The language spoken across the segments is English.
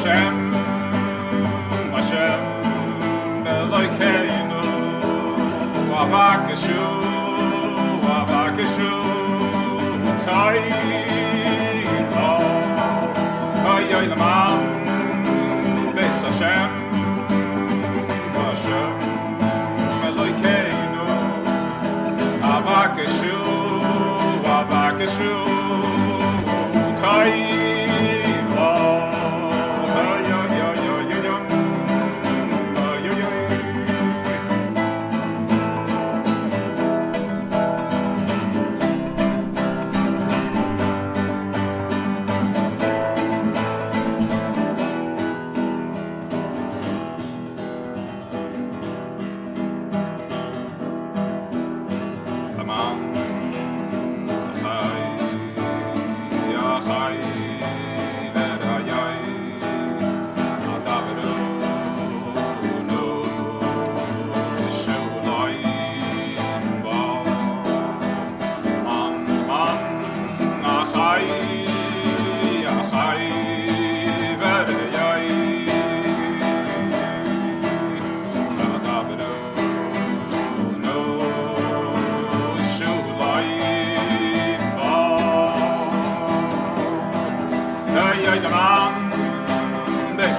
Hashem, Hashem, Elokeinu, Avakeshu, Avakeshu, Toivo, Oyoy Laman, Beis Hashem, Hashem, Elokeinu, Avakeshu, Avakeshu, Toivo.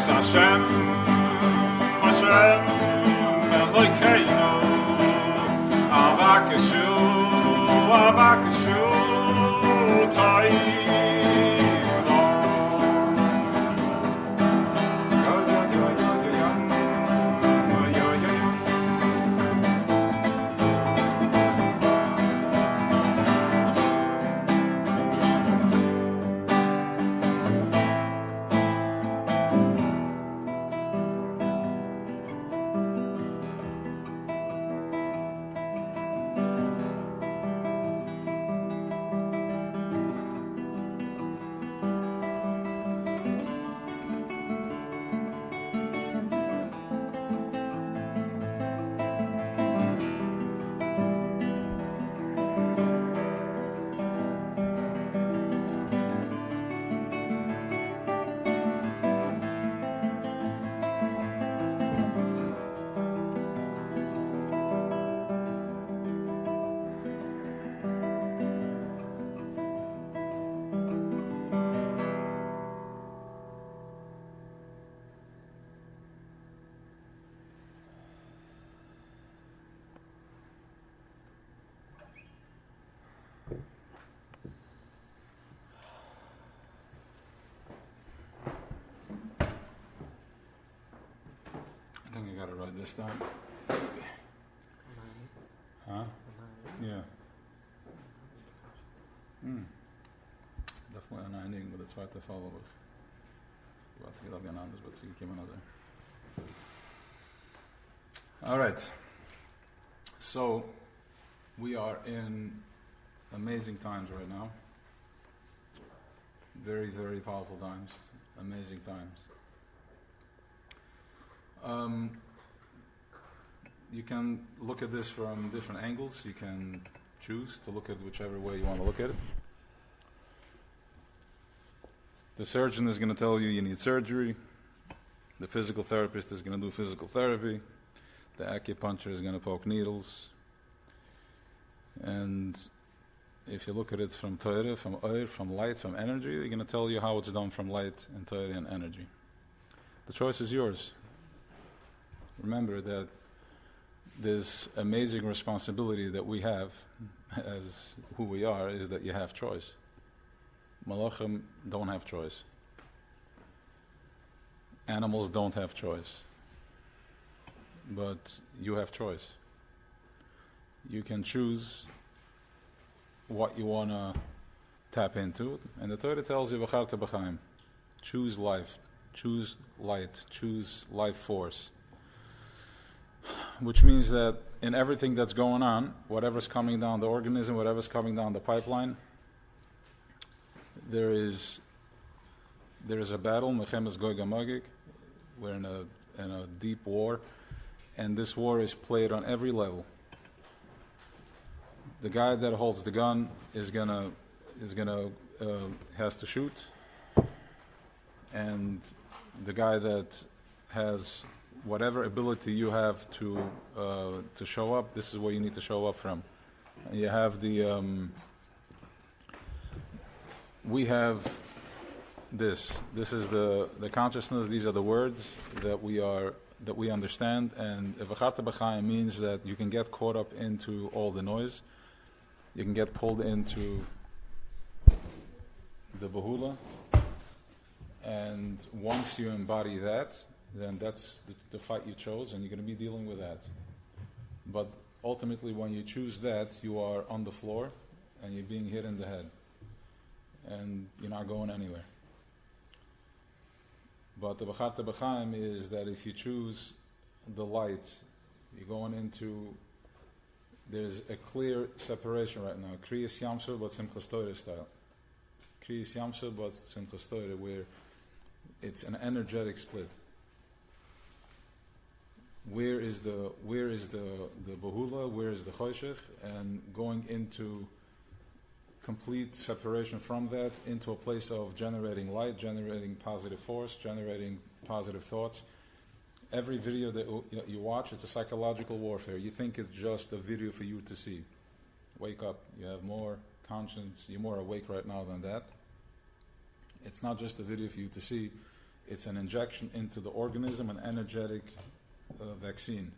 Hashem, Hashem, Elokeinu, Avakeshu, Avakeshu, Toivo. I think I got it right this time. Huh? Yeah. Definitely an einding with the zweite Fallbuch. Warte, ich glaube, anders, but sie kommen another. All right. So, we are in amazing times right now. Very, very powerful times. Amazing times. You can look at this from different angles. You can choose to look at whichever way you want to look at it. The surgeon is going to tell you need surgery. The physical therapist is going to do physical therapy. The acupuncture is going to poke needles. And if you look at it from Torah, from oil, from light, from energy, they're going to tell you how it's done from light and Torah and energy. The choice is yours. Remember that this amazing responsibility that we have as who we are is that you have choice. Malachim don't have choice. Animals don't have choice. But you have choice. You can choose what you want to tap into. And the Torah tells you, V'charta b'chaim. Choose life. Choose light. Choose life force. Which means that in everything that's going on, whatever's coming down the organism, whatever's coming down the pipeline, there is a battle, Mechemes Gog HaMagog. We're in a deep war, and this war is played on every level. The guy that holds the gun has to shoot, and the guy that has whatever ability you have to show up, this is where you need to show up from. And you have we have this is the consciousness, these are the words that we understand, and V'charta b'chaim means that you can get caught up into all the noise, you can get pulled into the bahula, and once you embody that, then that's the fight you chose, and you're going to be dealing with that. But ultimately, when you choose that, you are on the floor, and you're being hit in the head, and you're not going anywhere. But the B'charta b'chaim is that if you choose the light, you're going into, there's a clear separation right now. Kriyas Yamsur, but Simchas Torah style. Kriyas Yamsur, but Simchas Torah, where it's an energetic split. Where is the bahula? Where is the choshech? And going into complete separation from that into a place of generating light, generating positive force, generating positive thoughts. Every video that you watch, it's a psychological warfare. You think it's just a video for you to see. Wake up. You have more conscience. You're more awake right now than that. It's not just a video for you to see. It's an injection into the organism, an energetic vaccine.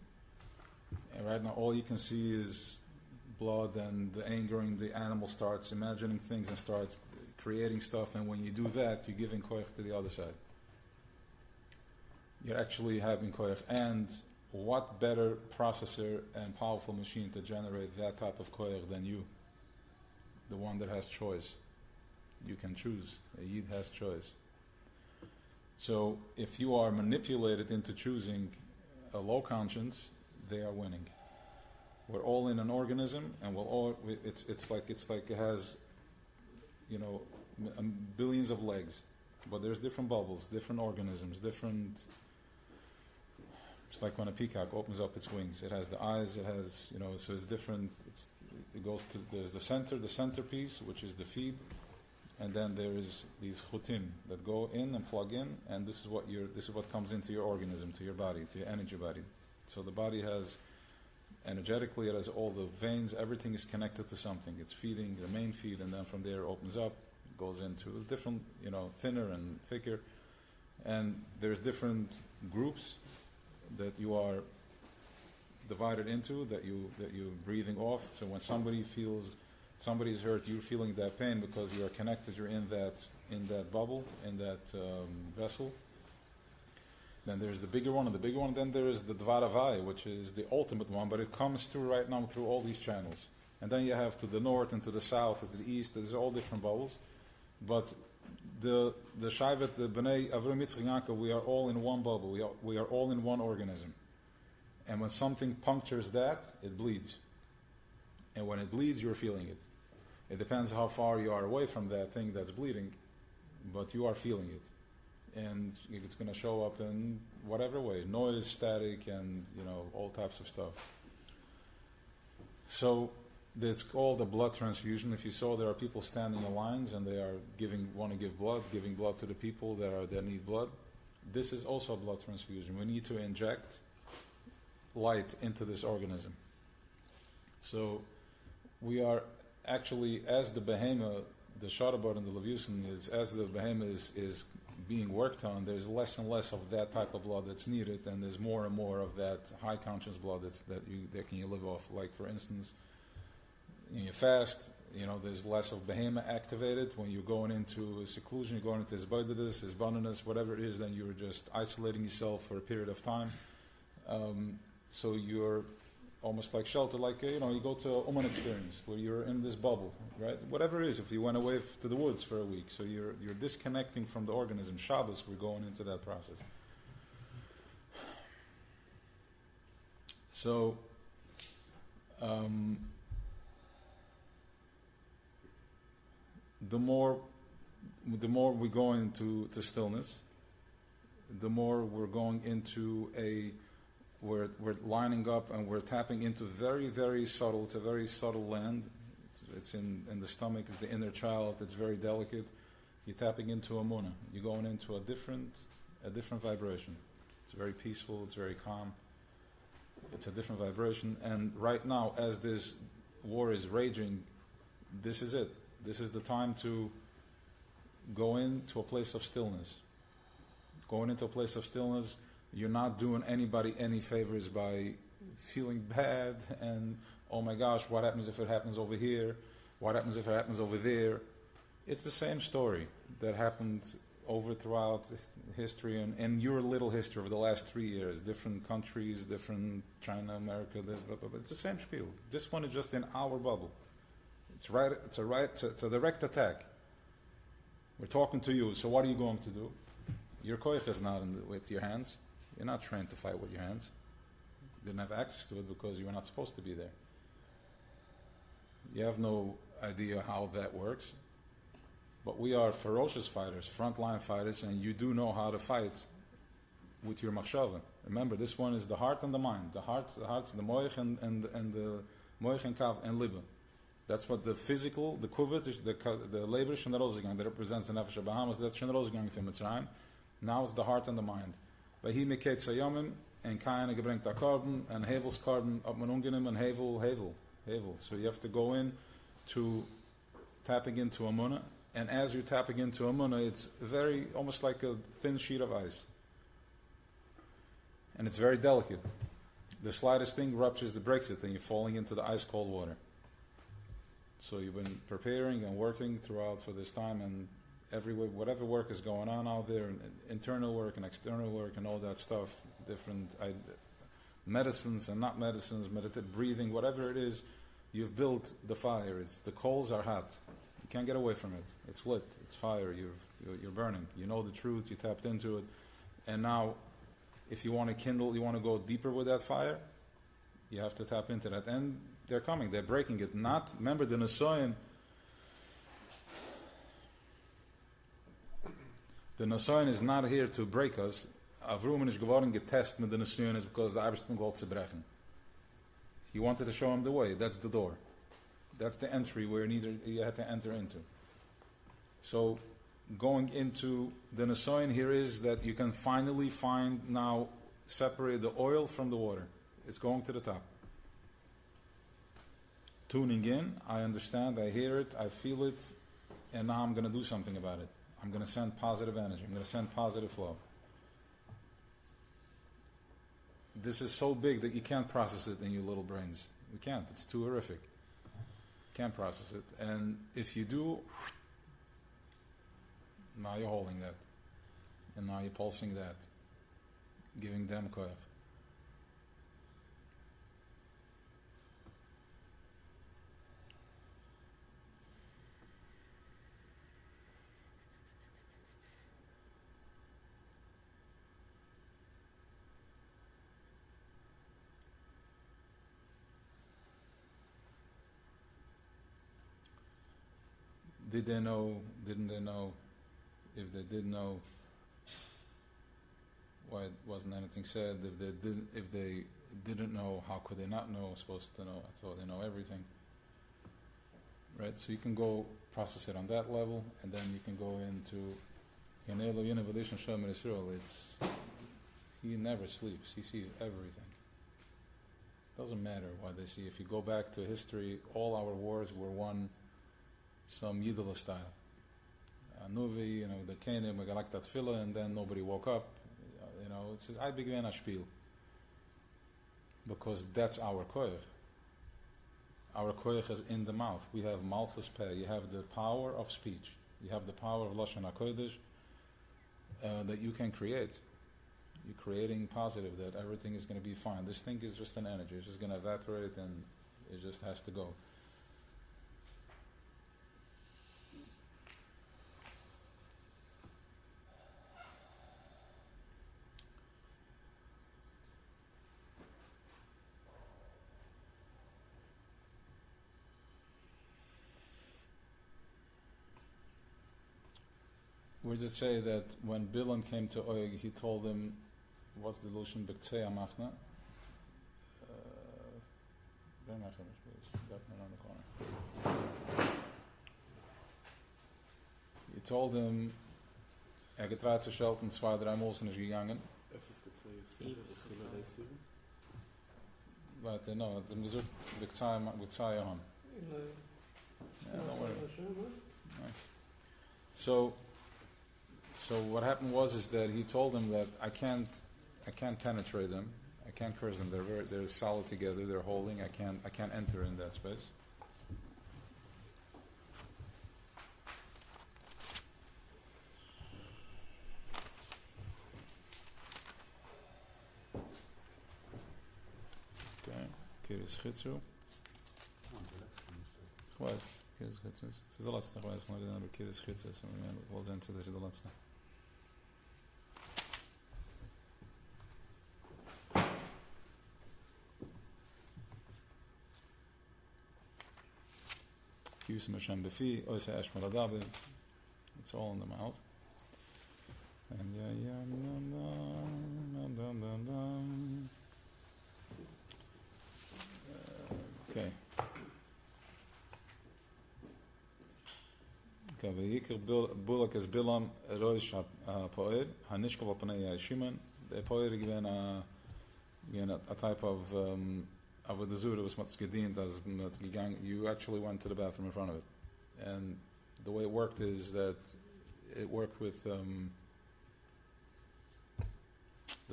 And right now all you can see is blood and the angering. The animal starts imagining things and starts creating stuff, and when you do that, you're giving koyach to the other side. You're actually having koyach. And what better processor and powerful machine to generate that type of koyach than you? The one that has choice. You can choose. A yid has choice. So if you are manipulated into choosing a low conscience, they are winning. We're all in an organism, and it's like it has, billions of legs, but there's different bubbles, different organisms, different. It's like when a peacock opens up its wings. It has the eyes. It has, so it's different. It goes to there's the centerpiece, which is the feed, and then there is these chutim that go in and plug in, and this is what comes into your organism, to your body, to your energy body. So the body has, energetically, it has all the veins, everything is connected to something. It's feeding, the main feed, and then from there it opens up, goes into different, thinner and thicker. And there's different groups that you are divided into, that you're breathing off. So when somebody feels somebody's hurt, you're feeling that pain because you are connected, you're in that bubble, in that vessel. Then there's the bigger one, and the bigger one. Then there is the Dvaravai, which is the ultimate one, but it comes through right now through all these channels. And then you have to the north and to the south, to the east. There's all different bubbles. But the Shaivet, the Bnei Avram Yitzchak Yaakov, we are all in one bubble. We are all in one organism. And when something punctures that, it bleeds. And when it bleeds, you're feeling it. It depends how far you are away from that thing that's bleeding, but you are feeling it. And it's going to show up in whatever way, noise, static, and all types of stuff. So it's called a blood transfusion. If you saw, there are people standing in lines and they are want to give blood, giving blood to the people that need blood. This is also a blood transfusion. We need to inject light into this organism. So we are actually, as the behemoth, the Shadabot and the Levusin is, as the behemoth is being worked on, there's less and less of that type of blood that's needed, and there's more and more of that high conscious blood that can you live off. Like for instance, you fast, there's less of behemoth activated. When you're going into seclusion, you're going into Isbadinus, whatever it is, then you're just isolating yourself for a period of time. So you're almost like shelter, like you go to a Uman experience where you're in this bubble, right? Whatever it is, if you went away to the woods for a week, so you're disconnecting from the organism. Shabbos, we're going into that process. So, the more we go into stillness, the more we're going into we're lining up and we're tapping into very, very subtle. It's a very subtle land. It's in the stomach. It's the inner child. It's very delicate. You're tapping into Amunah. You're going into a different a different vibration. It's very peaceful, it's very calm. It's a different vibration. And right now, as this war is raging, this is it. This is the time to go into a place of stillness. Going into a place of stillness, you're not doing anybody any favors by feeling bad and, oh my gosh, what happens if it happens over here? What happens if it happens over there? It's the same story that happened over throughout history and in your little history over the last 3 years. Different countries, different China, America, this, blah, blah, blah. It's the same spiel. This one is just in our bubble. It's a direct attack. We're talking to you, so what are you going to do? Your koich is not with your hands. You're not trained to fight with your hands. You didn't have access to it because you were not supposed to be there. You have no idea how that works. But we are ferocious fighters, frontline fighters, and you do know how to fight with your machshava. Remember, this one is the heart and the mind. The heart's the moich and the moich and kav and liba. That's what the physical, the kuvet, the labor shenrozigang that represents the nefesh Bahamas. That's shenrozigang in Mitzrayim. Now it's the heart and the mind. Vahi meket sayamim and kain gebrengt a carbon and hevel's carbon up manungenim and hevel. So you have to go in to tapping into Amunah. And as you're tapping into Amunah, it's very, almost like a thin sheet of ice. And it's very delicate. The slightest thing breaks it, and you're falling into the ice cold water. So you've been preparing and working throughout for this time, and whatever work is going on out there, and internal work and external work and all that stuff, different medicines and not medicines, meditative breathing, whatever it is, you've built the fire. The coals are hot. You can't get away from it. It's lit. It's fire. You're burning. You know the truth. You tapped into it. And now, if you want to kindle, you want to go deeper with that fire, you have to tap into that. And they're coming. They're breaking it. Remember the Nesoim. The Nesoim is not here to break us. Avrum is geworden getest mit the Nesoim is because the Eibishter wollte zu brechen. He wanted to show him the way. That's the door. That's the entry where you had to enter into. So going into the Nesoim here is that you can finally separate the oil from the water. It's going to the top. Tuning in, I understand, I hear it, I feel it, and now I'm going to do something about it. I'm going to send positive energy. I'm going to send positive flow. This is so big that you can't process it in your little brains. We can't. It's too horrific. Can't process it. And if you do, now you're holding that. And now you're pulsing that. Giving them koyach. Did they know? Didn't they know? If they did know, why wasn't anything said? If they didn't know, how could they not know? Supposed to know. I thought they know everything. Right? So you can go process it on that level, and then you can go into he never sleeps. He sees everything. Doesn't matter what they see. If you go back to history, all our wars were won some Yidula style. Nuvi, the Kenim, we got like that filler, and then nobody woke up. It says, I began a spiel. Because that's our koyach. Our koyach is in the mouth. We have malchus peh. You have the power of speech. You have the power of Lashon HaKodesh that you can create. You're creating positive, that everything is going to be fine. This thing is just an energy. It's just going to evaporate, and it just has to go. We just say that when Bilam came to Oig, he told him, what's the Lushan B'ktzei Amachna? Bring my finish, please. That one on the corner. He told him, getraut zu schalten, 2-3 Mal sind nicht gegangen. Warte, no, hat ihm gesagt, Bekzai Johann. Yeah, don't worry. So what happened is that he told them that I can't penetrate them. I can't curse them. They're solid together. They're holding. I can't enter in that space. Okay. Kiris Chitzu. ווייס. Kiris Chitzu. Das ist der letzte ווייס, maar dan hebben Kiris Chitzu. Wel zijn ze, dat is de laatste. Yusum Hashem Befi, Oisa Eshmal Adabe. It's all in the mouth. And okay. Okay, Vayikir Bulak is Bilam Roish Poer, Hanishkov Apanei Yashiman. The Poer given a type of the Zura was much gedient as you actually went to the bathroom in front of it. And the way it worked is that it worked with the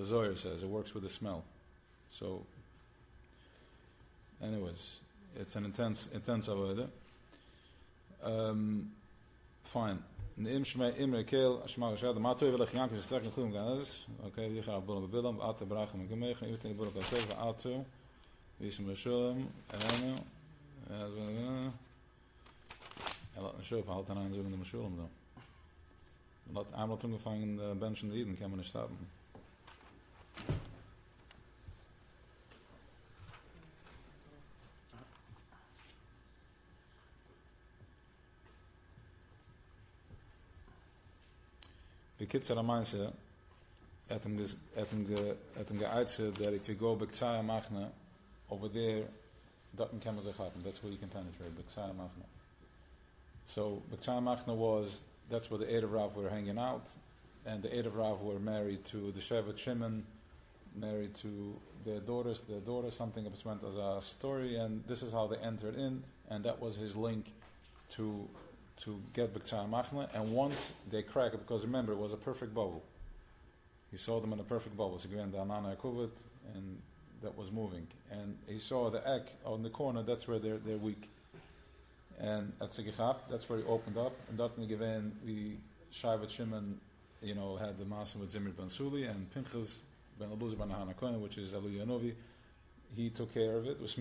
Zohar says it works with the smell. So anyways, it's an intense avodah. Fine. Okay, wie is hem beschuldigd? Laat me zo halt aan zo de beschuldigd dan. Laat aanbod gevangen benchen reden kan men niet stappen. De kitzer mensen had hem geëitst that if you go Bektsaya Machna over there, that can happen. That's where you can penetrate, Bektsaya Machna. So Bektsaya Machna that's where the Eid of Rav were hanging out, and the Eid of Rav were married to the Shevet Shimon, married to their daughters. Their daughters, something went as a story, and this is how they entered in, and that was his link to get Bektsaya Machna. And once they crack it, because remember, it was a perfect bubble. He saw them in a perfect bubble. So again, the Anana Kuvit, and that was moving. And he saw the egg on the corner, that's where they're weak. And at Sigechap, that's where he opened up. And that given the Shavat Shimon, had the Masa with Zimri Ben Suli, and Pinchas Ben Abuz Ben Hana Kohen, which is Alu Yanovi. He took care of it, which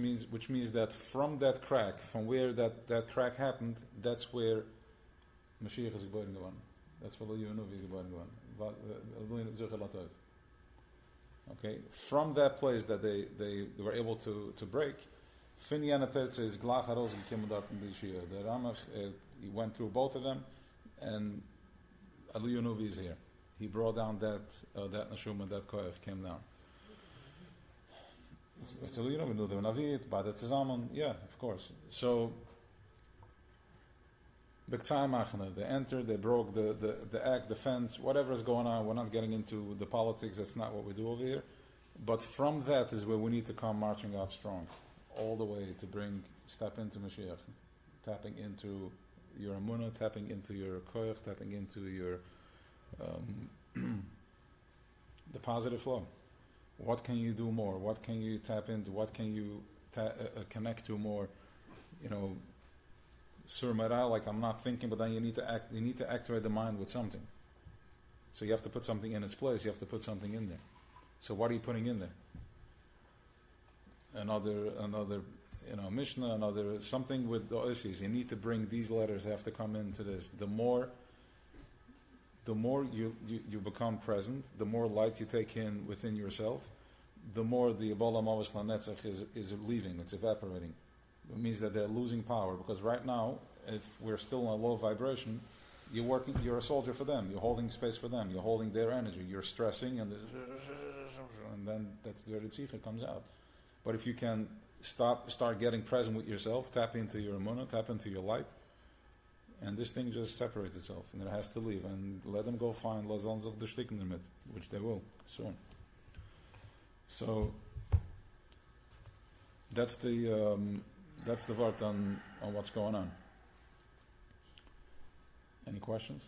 means that from that crack, from where that crack happened, that's where Mashiach is geboren geworden. That's where Alu Yanovi is geboren geworden. Okay, from that place that they were able to break, Finyan Pertze is Glach Haros gekommen dort in die Shia. The Ramach, he went through both of them, and Alu Yanovi is here. He brought down that Neshuma, that Koyach came down. So we knew they were Navit, beide zusammen, yeah, of course. So Bektsaya Machna, they entered, they broke the act, the fence, whatever is going on. We're not getting into the politics, that's not what we do over here. But from that is where we need to come marching out strong, all the way to step into Mashiach, tapping into your Amunah, tapping into your Koyach, tapping into your the positive flow. What can you do more? What can you tap into? What can you connect to more? Surmara, like I'm not thinking, but then you need to act. You need to activate the mind with something. So you have to put something in its place. You have to put something in there. So what are you putting in there? Another, Mishnah, another something with the Oisies. You need to bring these letters. Have to come into this. The more you become present, the more light you take in within yourself, the more the Ebola Mavis Lanetzach is leaving. It's evaporating. It means that they're losing power, because right now, if we're still in a low vibration, you're a soldier for them. You're holding space for them. You're holding their energy. You're stressing, and then that's where the tzitcha comes out. But if you can start getting present with yourself, tap into your emunah, tap into your light, And this thing just separates itself, and it has to leave. And let them go find Lazons of the Shticken limit, which they will soon. So that's the vart on what's going on. Any questions?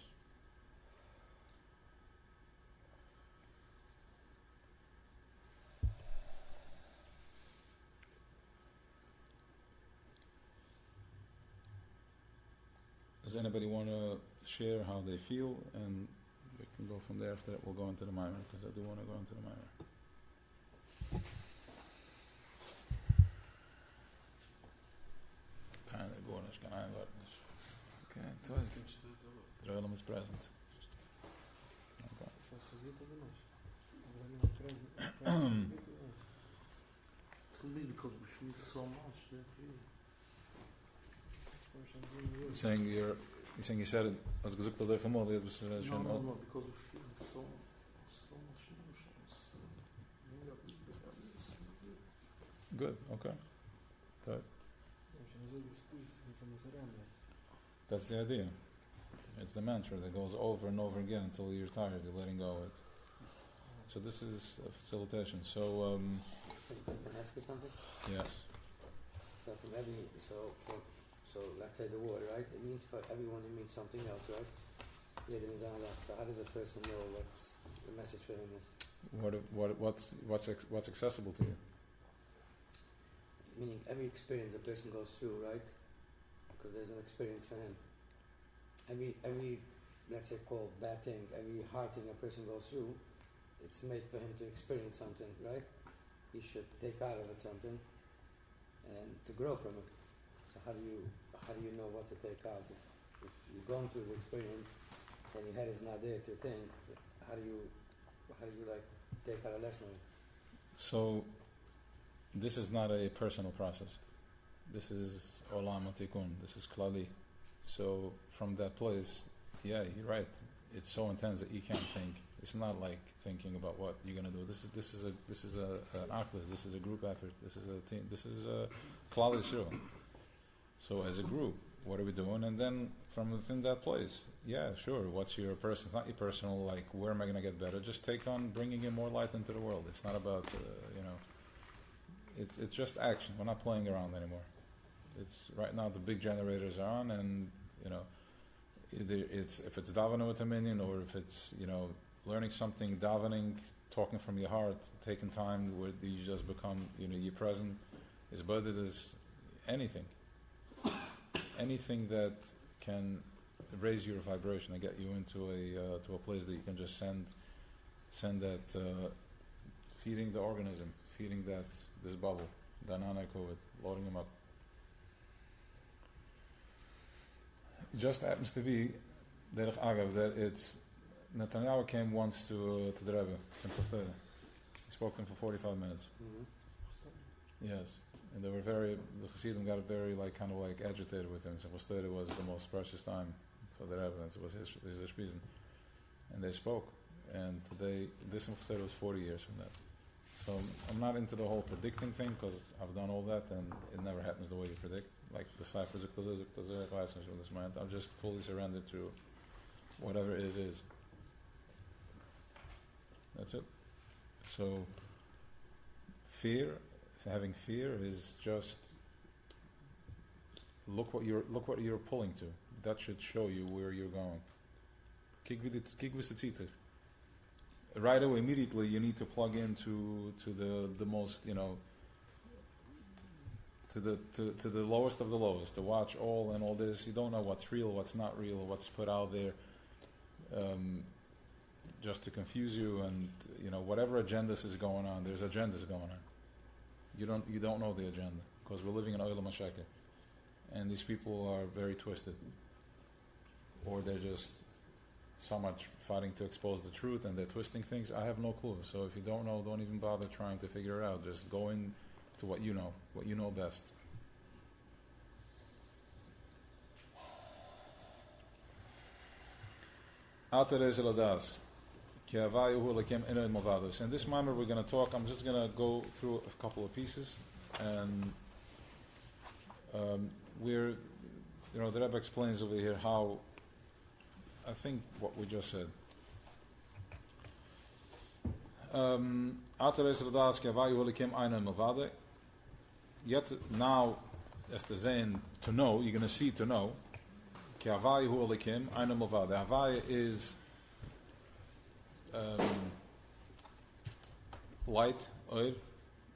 Does anybody want to share how they feel? And we can go from there. After that, we'll go into the minor, because I do want to go into the minor. Okay, toll. Der Olam is present. Okay. It's going to be because we feel so much that You're saying you said it as gezoekt als even more. No, because we feel so much emotions. Good, okay. So, that's the idea. It's the mantra that goes over and over again until you're tired, you're letting go of it. So this is a facilitation. So, Can I ask you something? yes. So so let's say the word, right? It means for everyone it means something else, right? So how does a person know what's the message for him is? What's accessible to you? Meaning every experience a person goes through, right? Because there's an experience for him. Every let's say called bad thing, every hard thing a person goes through, it's made for him to experience something, right? He should take out of it something and to grow from it. So how do you know what to take out? If you're going through the experience and your head is not there to think, how do you like take out a lesson of it? So this is not a personal process. This is Olam Tikun. This is Klali. So from that place, yeah, you're right. It's so intense that you can't think. It's not like thinking about what you're gonna do. This is an aklis. This is a group effort. This is a team. This is a Klali Yisrael. So as a group, what are we doing? And then from within that place, yeah, sure. What's your personal? It's not your personal. Like, where am I gonna get better? Just take on bringing in more light into the world. It's not about It's just action. We're not playing around anymore. It's right now the big generators are on, and either it's if it's davening with a minion, or if it's learning something, davening, talking from your heart, taking time where you just become you're present. Is budded as anything that can raise your vibration and get you into a place that you can just send that feeding the organism, feeding this bubble, Danana COVID, loading them up. It just happens to be that it's Netanyahu came once to the Rebbe, simple story. He spoke to him for 45 minutes. Mm-hmm. Yes, and the Chassidim got very agitated with him. Simple story was the most precious time for the Rebbe. It was his Spizen, and they spoke. And today, this simple story was 40 years from that. So I'm not into the whole predicting thing, because I've done all that and it never happens the way you predict. Like the ciphers, I'm just fully surrendered to whatever it is. That's it. So having fear is just look what you're pulling to. That should show you where you're going. Right away, immediately, you need to plug into the most, to the lowest of the lowest, to watch all this. You don't know what's real, what's not real, what's put out there, just to confuse you. And whatever agendas is going on, there's agendas going on. You don't know the agenda, because we're living in Olam HaSheker, and these people are very twisted, or they're just so much fighting to expose the truth, and they're twisting things. I have no clue. So if you don't know, don't even bother trying to figure it out. Just go in to what you know best. In this moment we're going to talk. I'm just going to go through a couple of pieces, and the Rebbe explains over here how, I think what we just said. Yet now, as the Zayn, to know, you're going to see to know, Havaya is light, oil,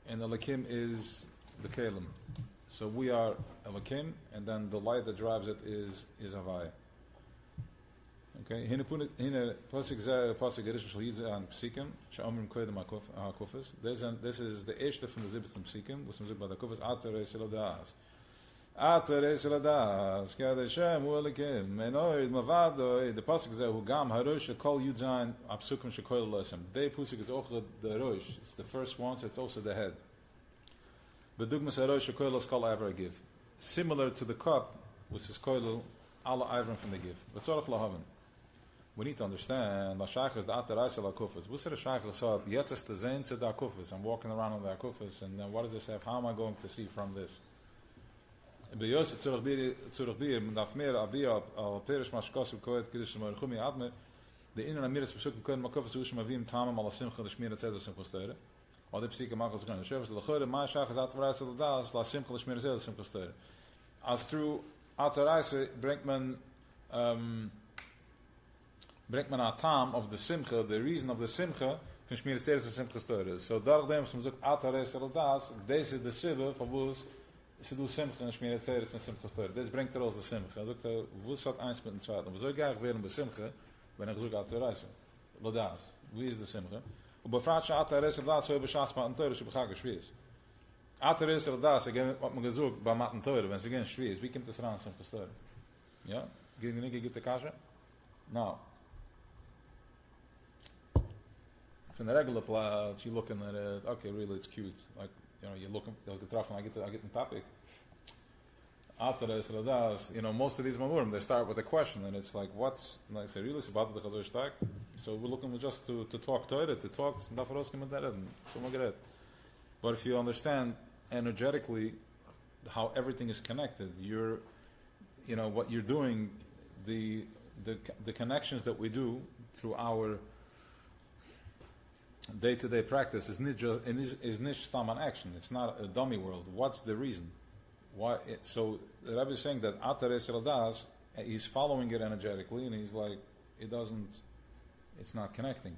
and Elikim is the Kalim. So we are Elikim, and then the light that drives it is Havaya. Okay, pasuk gerish shel yidze an psikim she'omrim koydem hakufas. This is the erste from the zibitzim psikim, was by the kufas atere seladas. Atere seladas, kadeshem uelikim, menoid mavado. The pasuk zeh hu gam harosh shekol yudzayin apsukim shekoil losem. They pasuk is also the rosh. It's the first one, so it's also the head. Bedugmas harosh shekoil los kol ever give. Similar to the cup, which is koil alla ivrim from the give. But tzorach lahaven. We need to understand, la shachas da ataraisa la kufas. What's the shachas said? Yetzes the zain to da kufas. I'm walking around on the kufas, and then what does this have? How am I going to see from this? Beyos tzurach bir daf mer abia al perish mashkos koet kedish mer khumi adme. The inner amiras besuk koen makufas us mavim tamam al simcha lishmir tzeder simcha stere. Or the psike makos kan shavs the khode ma shachas ataraisa la das la simcha lishmir tzeder simcha stere. As through ataraisa bringt man a tam of the simcha, the reason of the simcha, from Shmir Tzeres to Simcha Stere. So, darch dem, som zog Atare Seladas, this is the sibbe, von wuz, se du simcha, and Shmir Tzeres and Simcha Stere. This bringt aus the simcha. Zogt wuz hat eins mit dem zweiten. Wieso gehe ich werden bei simcha, wenn ich zog Atare Seladas? Wie ist the simcha? Und befragt schon Atare Seladas, so beschast Matten Teure, so bechage schwierig. Atare Seladas, again, wat man gezogt, bei Matten Teure, wenn es again schwierig, wie kommt das ran, Simcha Stere? Ja? Gibt der Kasche? Now, in the regular plot, you're looking at it, okay, really, it's cute. Like, you're looking, I get in topic. Most of these mamurim, they start with a question, and it's like, what's, like, say, really, so we're looking just to talk Torah, to talk, but if you understand energetically how everything is connected, what you're doing, the connections that we do through our day-to-day practice is nish stam an action. It's not a dummy world. What's the reason? Why? So the Rebbe is saying that Atar Yisrael Das, he's following it energetically, and he's like, it's not connecting.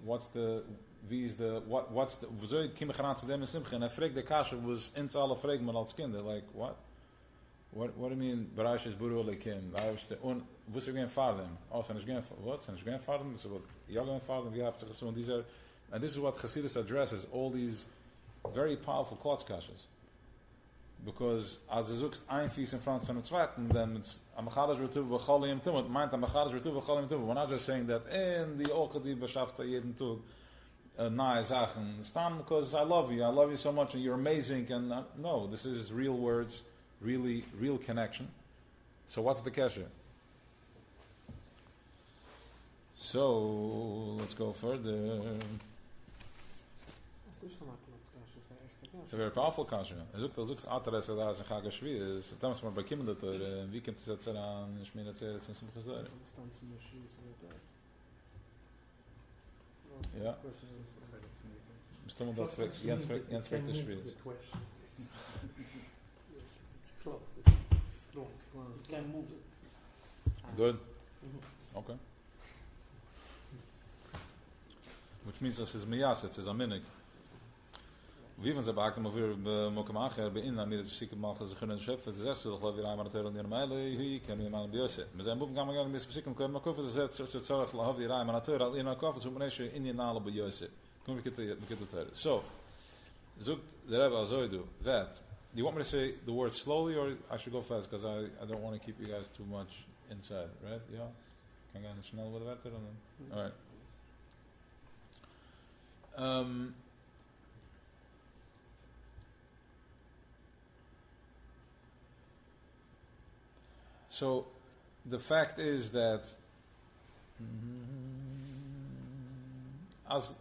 What's the V'zoi kim echanat zedem esimcha, and frag the kasha was into alle frag man als kinder, like, what? What do you mean, Barash is Buru Lekim? What's your grandfather? Oh, son is grandfather. What? Son is grandfather? So what? Your grandfather, we have to so these are, and this is what Chassidus addresses, all these very powerful klotzkashas. Because as es sucht ein Fies in front von dem zweiten, then it's Amachadash Retuv B'cholim Tumut, meint Amachadash Retuv B'cholim Tumut. We're not just saying that in the Okadi B'shafta jeden Tug, nahe Sachen. Stam, because I love you so much, and you're amazing, and no, this is real words, real connection. So what's the kesher? So let's go further. It's a very powerful kasha. Zooks Atares Adas and Chaga Shvi is sometimes more by Kim the Torah, and we can set on Shmina Tzeres and Simchas Torah. Yeah. Still dat Jens spreekt de Shvi. It's close. It's strong. You can move it. Good. Okay. Which means this is miyas, it's a minig. Wie van ze baakten maar weer mokem aanger bij in naar meer zieke man ze gunnen chef ze zegt ze geloof je maar dat er meile hier kan je maar bij ons maar zijn boven gaan we met specifiek kunnen maar kopen ze zegt zo zorg geloof je maar natuurlijk al in een koffie zo meneer in die nale bij ons kom ik het so zoek the Rebbe also do that. Do you want me to say the word slowly or I should go fast because I don't want to keep you guys too much inside, right? Yeah. Kan gaan snel wat verder dan. All right. So the fact is that as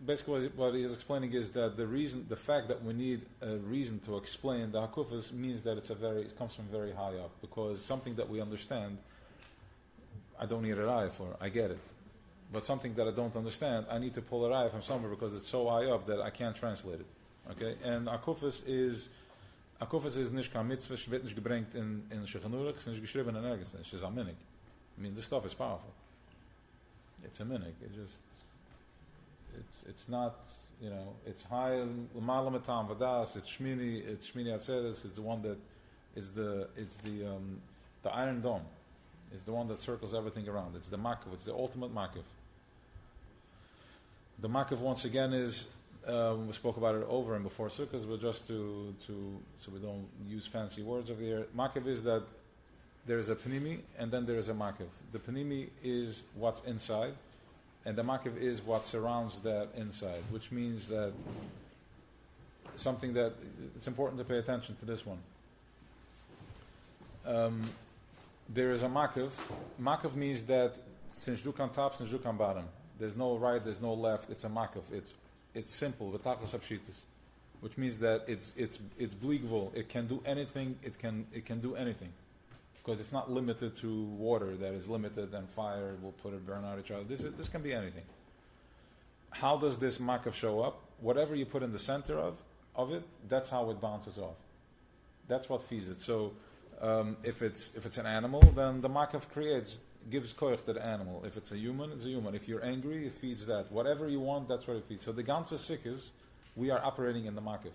basically what he is explaining is that the fact that we need a reason to explain the hakufas means that it comes from very high up, because something that we understand, I don't need a raya for. I get it, but something that I don't understand, I need to pull a raya from somewhere because it's so high up that I can't translate it. Okay, and hakufas is nicht kein mitzvah, wird nicht gebringt in Shechanurach, es ist nicht geschrieben in nirgends, es ist a minig. I mean, this stuff is powerful. It's a minig. It's not, it's high l'mala metam vadas. It's shmini atzeres. It's the one that the iron dome. It's the one that circles everything around. It's the makiv. It's the ultimate makiv. The makiv once again is we spoke about it over and before sukkahs, but just to so we don't use fancy words over here. Makiv is that there is a panimi and then there is a makiv. The panimi is what's inside, and the makiv is what surrounds that inside, which means that something that it's important to pay attention to this one. There is a makiv. Makiv means that since you can top, since you can bottom. There's no right, there's no left. It's a makiv. It's simple. V'tachas apshitis, which means that it's bligvul. It can do anything. It can do anything. Because it's not limited to water that is limited, and fire will burn out each other. This can be anything. How does this makav show up? Whatever you put in the center of it, that's how it bounces off. That's what feeds it. So if it's an animal, then the makav gives koich to the animal. If it's a human, it's a human. If you're angry, it feeds that. Whatever you want, that's what it feeds. So the ganze sikkis, we are operating in the makav.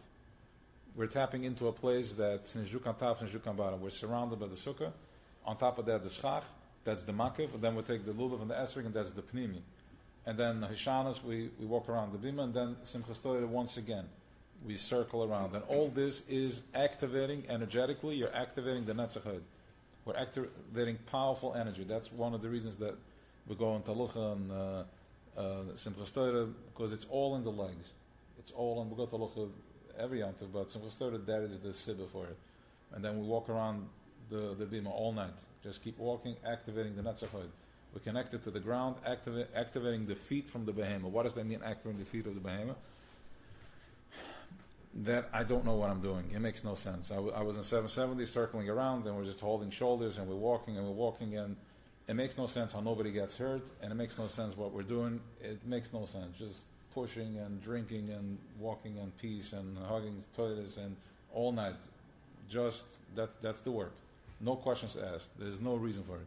We're tapping into a place that Sinjukan top, Sinjukan bottom. We're surrounded by the sukkah. On top of that, the schach, that's the makiv. And then we take the lulav and the esrog, and that's the pnimi. And then Hishanas, we walk around the bima, and then Simchas Torah once again. We circle around. And all this is activating energetically. You're activating the Netzach Hod. We're activating powerful energy. That's one of the reasons that we go in Talucha and Simchas Torah, because it's all in the legs. It's all in, we go to Talucha every yontif, but Simchas Torah, that is the sibba for it. And then we walk around the bima all night. Just keep walking, activating the Netzach Hod. We're connected to the ground, activating the feet from the behemoth. What does that mean, activating the feet of the behemoth? That I don't know what I'm doing. It makes no sense. I was in 770 circling around, and we're just holding shoulders, and we're walking, and it makes no sense how nobody gets hurt, and it makes no sense what we're doing. It makes no sense. Just pushing and drinking and walking and peace and hugging toilets and all night. Just that's the work. No questions asked. There's no reason for it.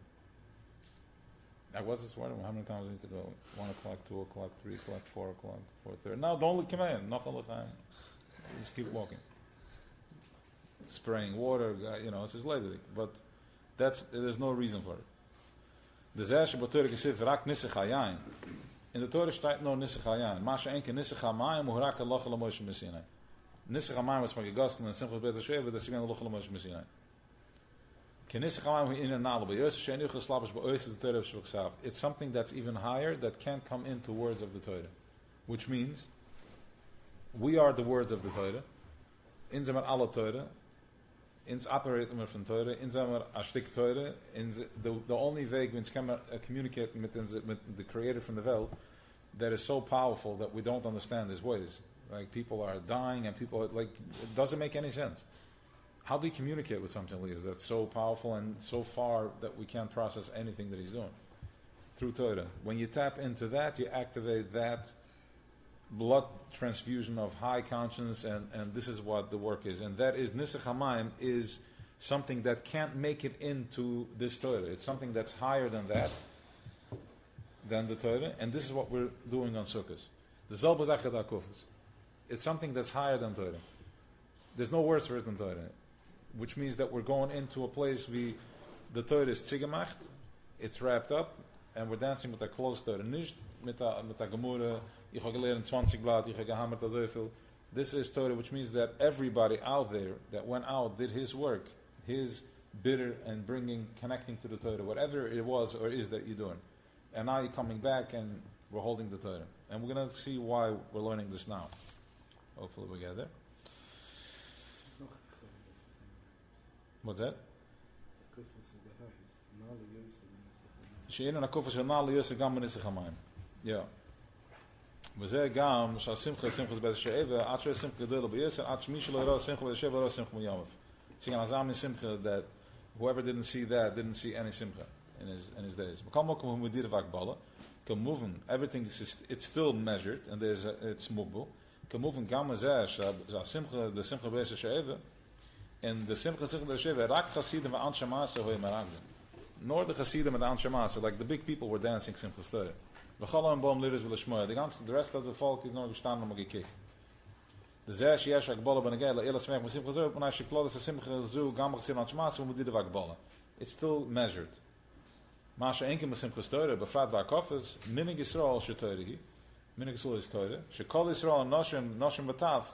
What's this? How many times do I need to go? 1 o'clock, 2 o'clock, 3 o'clock, 4 o'clock, 4:30. Now don't come in. Just keep walking. Spraying water, it's just labeling. But there's no reason for it. The Zeshe B'Torah Kesif Rak Nisach Hayayin. In the Torah steht no Nisach Hayayin. Masha Enke Nisach Hamayim U'Rak Aloch L'Moshe Messinai. Nisach Hamayim was mal gegossen in Simchas Beit HaShevet, das ist Aloch L'Moshe Messinai. Ke Nisach Hamayim in Nalo B'Yosef She'enu Cheslapish B'Oyes the Torah Shvuksav. It's something that's even higher that can't come into words of the Torah, which means we are the words of the Torah. In Zemer alle Torah. Ins operaten wir von Torah. In Zemer a Stück Torah. The only way we can communicate with the Creator from the Welt that is so powerful that we don't understand His ways. Like people are dying and people it doesn't make any sense. How do you communicate with something like this that's so powerful and so far that we can't process anything that He's doing? Through Torah. When you tap into that, you activate that blood transfusion of high conscience, and this is what the work is. And that is, Nisach Hamayim is something that can't make it into this Torah. It's something that's higher than that, than the Torah, and this is what we're doing on Sukkot. The Zalba Zachat HaKufas. It's something that's higher than Torah. There's no words for it in Torah, which means that we're going into a place the Torah is tzigemacht, it's wrapped up, and we're dancing with a closed Torah. Nicht mit a Gemurah, ich habe gelernt 20 Blatt, ich habe gehammert so viel. This is Torah, which means that everybody out there that went out did his work, his bitter and connecting to the Torah, whatever it was or is that you're doing. And now you're coming back and we're holding the Torah. And we're going to see why we're learning this now. Hopefully we get there. What's that? Yeah. וזה גם שהשמחה שמחה זה בית השאבה, עד שהשמחה גדול ביסר, עד שמי שלא יראה שמחה בשאבה, לא יראה שמחה מיומף. It's an azam simcha that whoever didn't see that didn't see any simcha in his days. Everything is it's still measured and it's mubul. The simcha beis she'eva and the simcha beis she'eva rak chasidim v'anshe maaseh hoy maragdim. Nor the chasidim and the anshe maaseh, like the big people were dancing simcha story. V'chala bom liris v'lishmoya. The rest of the folk is not gestanden or gekickt. The zesh yesh akbala benegay la ela smech mit simcha zo, when I shiklod as simcha zo gam chasidim anshe maaseh we did akbala. It's still measured. Masha enke mit simcha story befragt bar kofes minig Yisrael shetoyri. Minig Yisrael is Torah. Shekol Yisrael noshim bataf.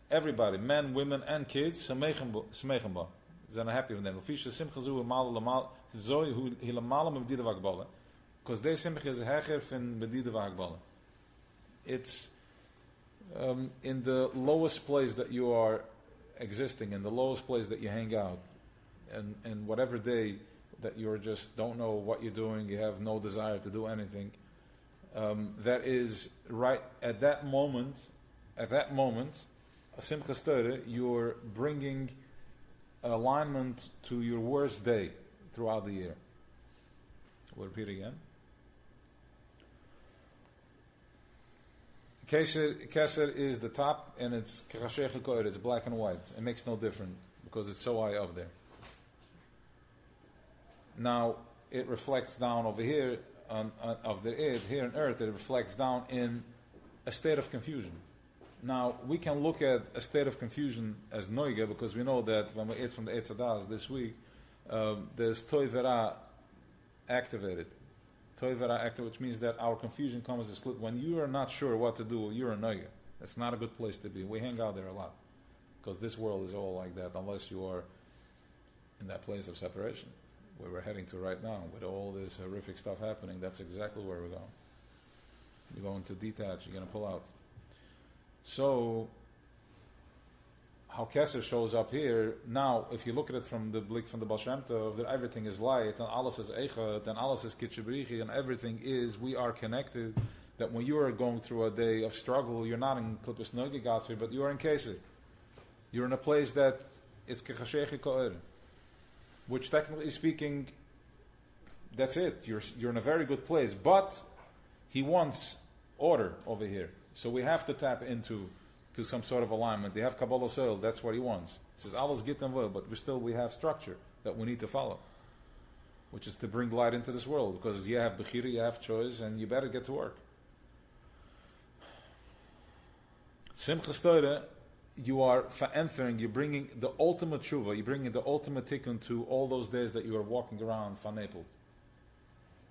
Everybody, men, women, and kids, smeichen ba. They're not happy with them. Fische simcha zu mal zoi hu hilamalam of dida vakbala. Because they simcha is hecher fin bedida vakbala. It's in the lowest place that you are existing, in the lowest place that you hang out, and whatever day that you just don't know what you're doing, you have no desire to do anything. That is right at that moment, a simcha stere, you're bringing alignment to your worst day throughout the year. We'll repeat again. Keser is the top, and it's it's black and white. It makes no difference because it's so high up there. Now it reflects down over here. Of the id here on earth, it reflects down in a state of confusion. Now we can look at a state of confusion as noiga because we know that when we ate from the Eitz Hadas this week, there's toy vera activated. Toy vera activated, which means that our confusion comes as split. When you are not sure what to do, you're a noiga. That's not a good place to be. We hang out there a lot because this world is all like that unless you are in that place of separation. Where we're heading to right now, with all this horrific stuff happening, that's exactly where we're going. You're going to detach, you're going to pull out. So, how Keser shows up here, now, if you look at it from the blick from the Baal Shem Tov, that everything is light, and alles is echad, and alles is kitchebrichi, and everything is, we are connected, that when you are going through a day of struggle, you're not in Klippus Nogigatzri, but you are in Keser. You're in a place that it's kechashechi ko'er. Which technically speaking, that's it. You're in a very good place. But he wants order over here. So we have to tap into some sort of alignment. They have Kabbalah soil, that's what he wants. He says, alles git and will, but we have structure that we need to follow. Which is to bring light into this world. Because you have Bechira, you have choice, and you better get to work. Simcha Stoire, you are entering, you're bringing the ultimate tshuva, you're bringing the ultimate tikkun to all those days that you are walking around Fanepel.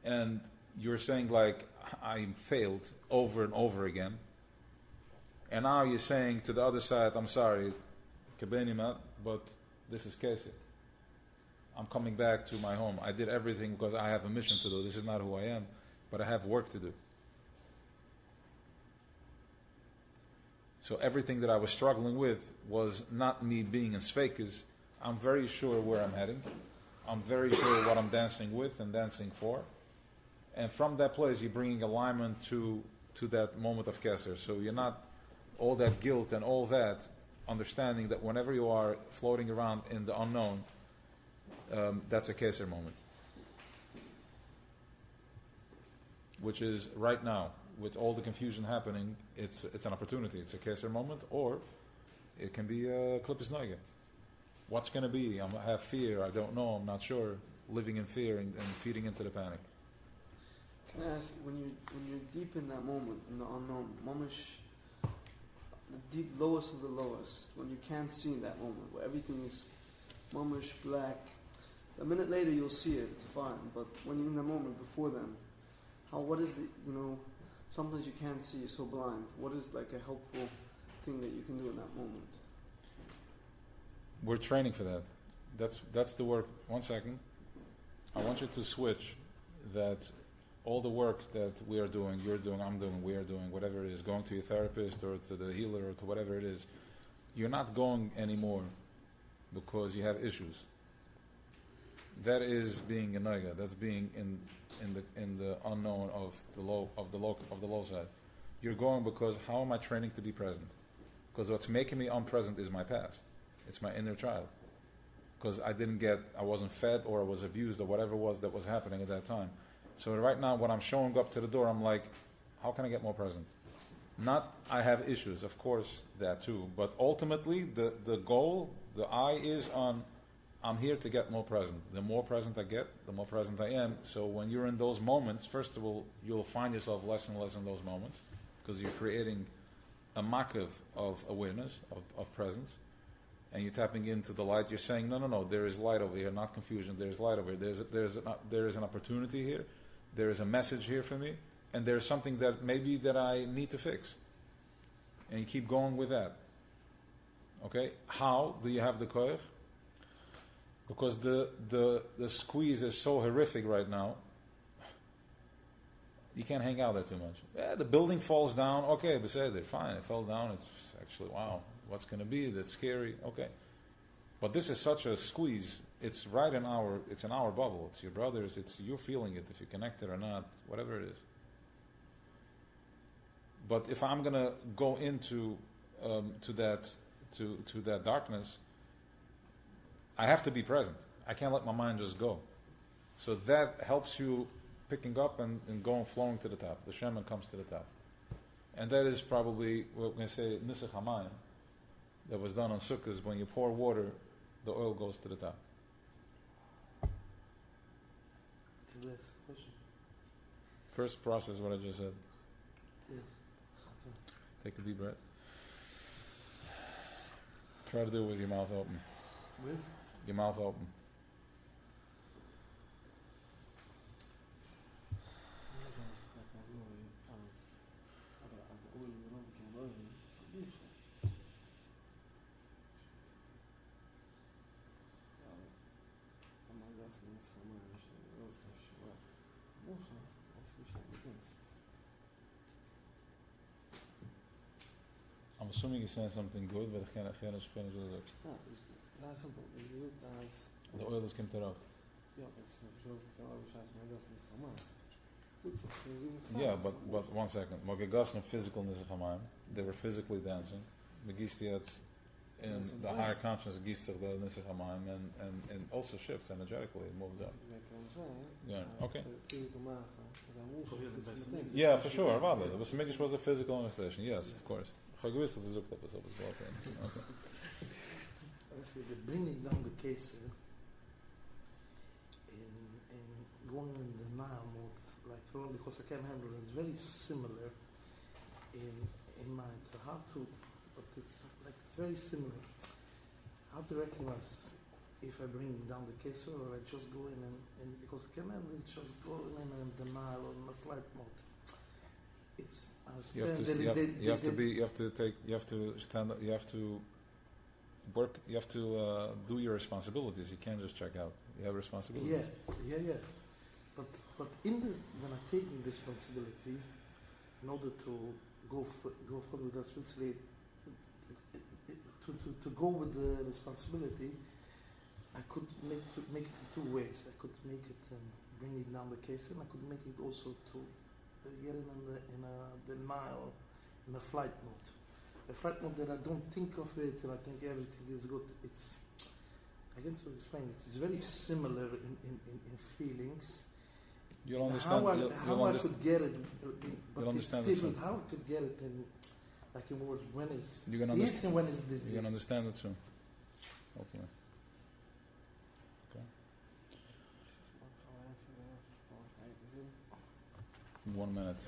And you're saying like, I failed over and over again. And now you're saying to the other side, I'm sorry, Kabenimat, but this is Kesed. I'm coming back to my home. I did everything because I have a mission to do. This is not who I am, but I have work to do. So everything that I was struggling with was not me being in Sveikas. I'm very sure where I'm heading. I'm very sure what I'm dancing with and dancing for. And from that place, you're bringing alignment to that moment of Keser. So you're not all that guilt and all that, understanding that whenever you are floating around in the unknown, that's a Keser moment. Which is right now. With all the confusion happening, it's an opportunity. It's a Keser moment, or it can be a Klippus Noige. What's going to be? I have fear. I don't know. I'm not sure. Living in fear and feeding into the panic. Can I ask, when you're deep in that moment, in the unknown, mamish, the deep lowest of the lowest, when you can't see in that moment, where everything is mamish black, a minute later you'll see it, fine. But when you're in the moment before then, what is sometimes you can't see, you're so blind. What is like a helpful thing that you can do in that moment? We're training for that. That's the work. 1 second. I want you to switch that all the work that we are doing, you're doing, I'm doing, we are doing, whatever it is, going to your therapist or to the healer or to whatever it is, you're not going anymore because you have issues. That is being a noiga. That's being in the unknown of the low side. You're going because how am I training to be present? Because what's making me unpresent is my past. It's my inner child. Because I wasn't fed or I was abused or whatever it was that was happening at that time. So right now when I'm showing up to the door, I'm like, how can I get more present? Not I have issues, of course, that too. But ultimately, the goal, the eye is on, I'm here to get more present. The more present I get, the more present I am. So when you're in those moments, first of all, you'll find yourself less and less in those moments. Because you're creating a makav of awareness, of presence. And you're tapping into the light. You're saying, no, there is light over here, not confusion. There is light over here. There is an opportunity here. There is a message here for me. And there's something that maybe that I need to fix. And you keep going with that. Okay? How do you have the koyach? Because the squeeze is so horrific right now. You can't hang out there too much. Yeah, the building falls down. Okay, but say they're fine. It fell down. It's actually, wow, what's going to be? That's scary. Okay. But this is such a squeeze. It's right in our bubble. It's your brothers. It's you feeling it, if you connect it or not, whatever it is. But if I'm going to go into to that darkness, I have to be present. I can't let my mind just go. So that helps you picking up and going, flowing to the top. The Shemen comes to the top. And that is probably, what we're going to say, Nisach HaMayim, that was done on Sukkot. When you pour water, the oil goes to the top. Can I ask a question? First process, what I just said. Yeah. Take a deep breath. Try to do it with your mouth open. With? Your mouth open. I'm assuming you're saying something good, but I can't explain it. Ja, simpel. Je bedoelt, dat is... The oil is komt eraf. Ja, dat is zo vertellen, maar dat is niet gemaakt. Yeah, but 1 second. Magagas and physical Nisach they were physically dancing. Megistiats in the higher consciousness Gistach the Nisach and also shifts energetically, it moves up. Yeah, okay. Yeah, for sure. It was a physical manifestation, yes, of course. Okay. They're bringing down the case in going in the Nile mode, like because I can't handle it. It's very similar in mind. So but it's very similar. How to recognize if I bring down the case or I just go in and because I can't handle it, just go in the Nile or in the flight mode. It's you have to do your responsibilities. You can't just check out. You have responsibilities. Yeah. But when I take the responsibility, in order to go forward with responsibility, to go with the responsibility, I could make it in 2 ways. I could make it and bring it down the case, and I could make it also to get it in the Nile, in a flight mode. A flight mode that I don't think of it and I think everything is good. I can't explain it. It's very similar in feelings. You'll understand. How I could get it, but you'll it's understand different. How I could get it in words. When is you're gonna this and when is this? You're gonna understand it soon. Hopefully. Okay. 1 minute.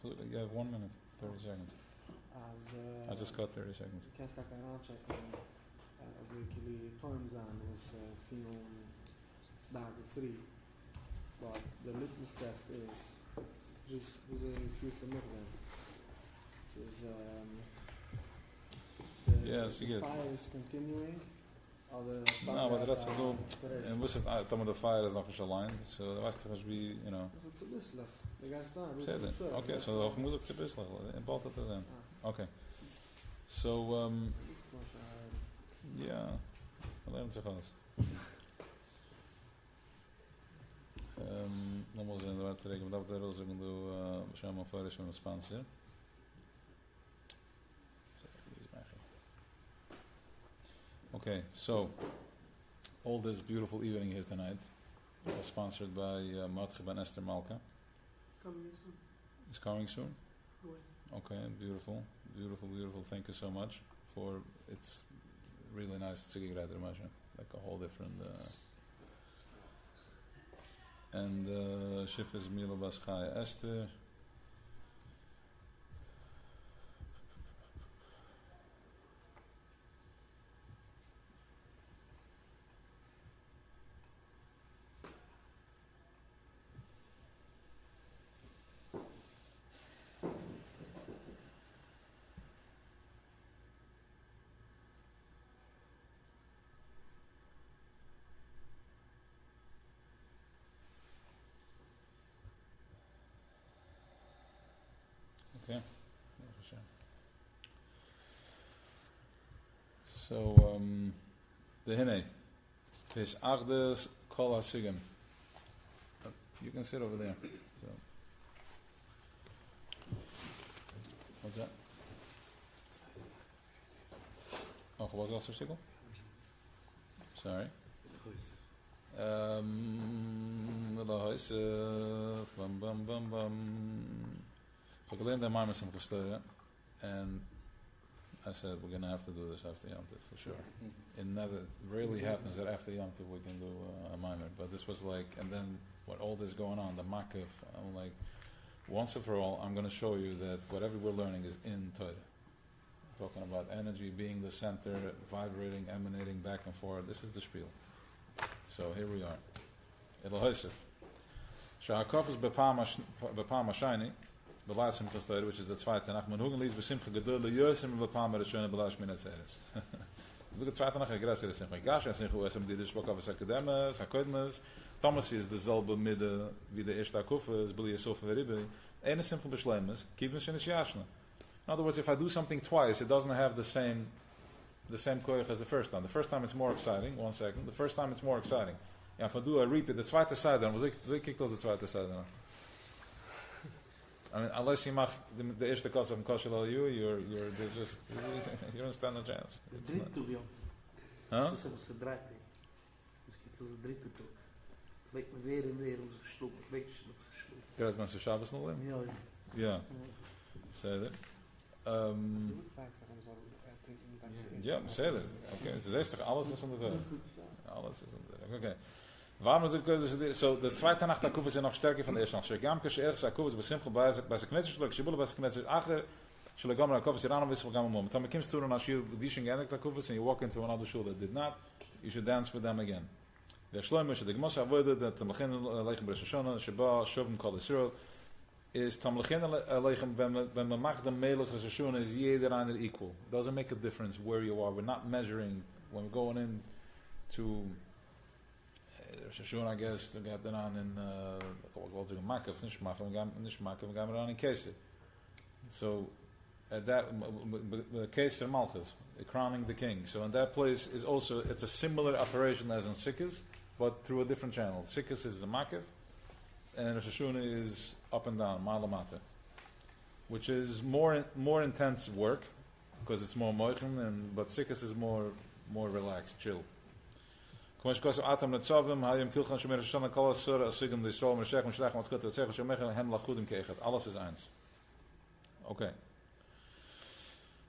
You have 1 minute, 30 seconds. I just got 30 seconds. Ik kan elkaar aanchecken. Als ik jullie times aan was veel dagen free. But the litmus test is just refuse to make them. The fire is continuing. No, but that's a little. And was it? The fire is not aligned, so the rest has be, you know. Say that. Okay, so the music is important to them. Okay. So yeah, I learned to Normal zijn we te rekenen, dat we dat zeggen do Shama Farish van sponsor. Okay, so all this beautiful evening here tonight was sponsored by Matchib and Esther Malka. It's coming soon. It's coming soon? Wait. Okay, beautiful, beautiful, beautiful. Thank you so much for, it's really nice to see that like a whole different and Shif is Mila Baschaya Esther. Okay. So, the Hine, his Agdes Kol HaSigim. You can sit over there. So. What's that? Oh, was dat stukje? Sorry. So I learned that Mama some Kostoya, and I said we're gonna have to do this after Yom Tov for sure. It never really happens that after Yom Tov we can do a Maimer, but this was like, and then what all this going on, the Makif, I'm like, once and for all, I'm gonna show you that whatever we're learning is in Torah. Talking about energy being the center, vibrating, emanating back and forth. This is the spiel. So here we are. Elohosef. Sha'akov is Bepam Hashayni. Belasim Chastayr, which is the zweite Nacht. Man hugen liest besimcha gedul leyosim bepam ershone belash min atzeres. Look at zweite Nacht, grasser is simcha. Gash is simcha uesem di dishbok avas akademes, hakodmes. Thomas is the zelbe midde wie de eerste akuf is, beli yesof veribe. Eine simcha beschlemes, kibnes in yashna. In other words, if I do something twice, it doesn't have the same koyach as the first time. The first time it's more exciting. 1 second. The first time it's more exciting. Yeah, if I do a repeat, the zweite Seite, dann was ich kicked aus der zweite Seite. I mean, unless you mach the eerste kos of kosher al you're there's just you don't stand a chance. The dritte Yom Tov. Huh? Das ist der dritte. Das geht aus der dritte Tag. Vielleicht mir weer en weer uns geschlagen, vielleicht wird es geschlagen. Graag mensen Shabbos nog in? Ja, ja. Ja. Say that. Ja, say that. Okay, het is toch alles is van de deur. Alles is van de deur. Okay. Waarom so the zweite Nacht Akuf ist noch stärker von der ersten Nacht. Gam kesh erg Akuf ist besimcha bei se knetzer shlo kshibul bei se knetzer acher shlo gam Akuf ist ran wisel gam mom. Tam kimst to na shiu dishing anek Akuf and you walk into another shul that did not, you should dance with them again. Der shloim should the gmos avoid that the begin lechem bresashona shaba shovim kol Israel is tam lechem lechem when man macht the melig bresashona is jeder einer equal. Doesn't make a difference where you are. We're not measuring when we're going in to Shashun, I guess, to get that on in what to make of nicht machen on in case. So at that the case of Malchus, crowning the king. So in that place is also it's a similar operation as in Sikkis, but through a different channel. Sikkis is the Makif, and Shashuna is up and down, Malamata, which is more intense work because it's more moichen, but Sikkis is more relaxed, chill. Alles is eins. Okay.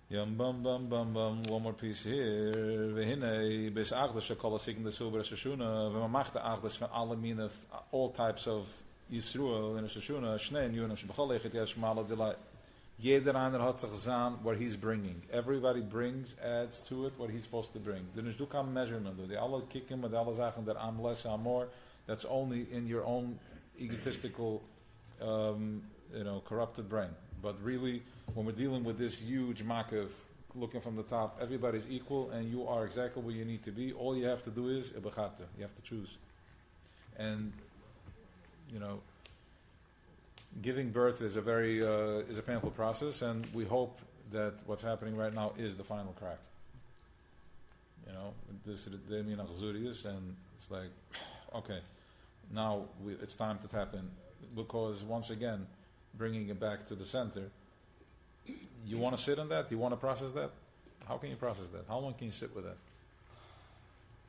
Yam bam bam bam bam. One more piece here. We hinne bis Agdes shakala sign the silver shashuna. When man macht the Agdes van alle mine all types of Yisroel in a shashuna. Shnei yunim shbachal lechet yesh mala delay. Jeder einer hat sich gesehen what he's bringing. Everybody adds to it what he's supposed to bring. Then is do come measurement. Die alle kicken mit alle sagen that I'm less, I'm more. That's only in your own egotistical, corrupted brain. But really, when we're dealing with this huge makav, looking from the top, everybody's equal, and you are exactly where you need to be. All you have to do is ebechata. You have to choose. And giving birth is a very is a painful process, and we hope that what's happening right now is the final crack. This is the and it's like, okay, Now it's time to tap in, because once again, bringing it back to the center. You want to sit in that? You want to process that? How can you process that? How long can you sit with that?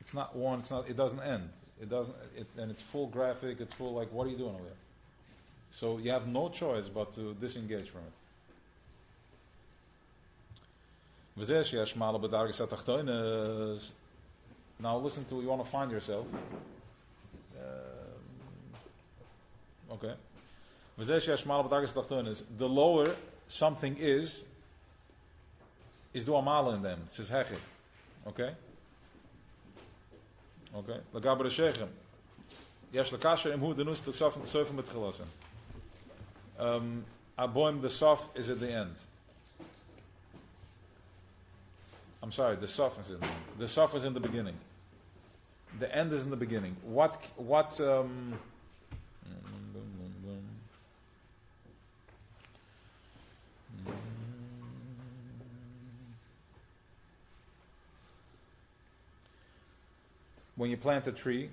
It's not one. It's not. It doesn't end. It doesn't. And it's full graphic. It's full like. What are you doing over there? So you have no choice but to disengage from it. Now listen to. You want to find yourself. Okay. The lower something is do amala in them. It says hechir. Okay? Okay? Lagaber shechem. Yesh lakasher imhu denus to sof mit gelassen. Aboim, the sof is at the end. I'm sorry, the sof is in the end. The sof is in the beginning. The end is in the beginning. When you plant a tree,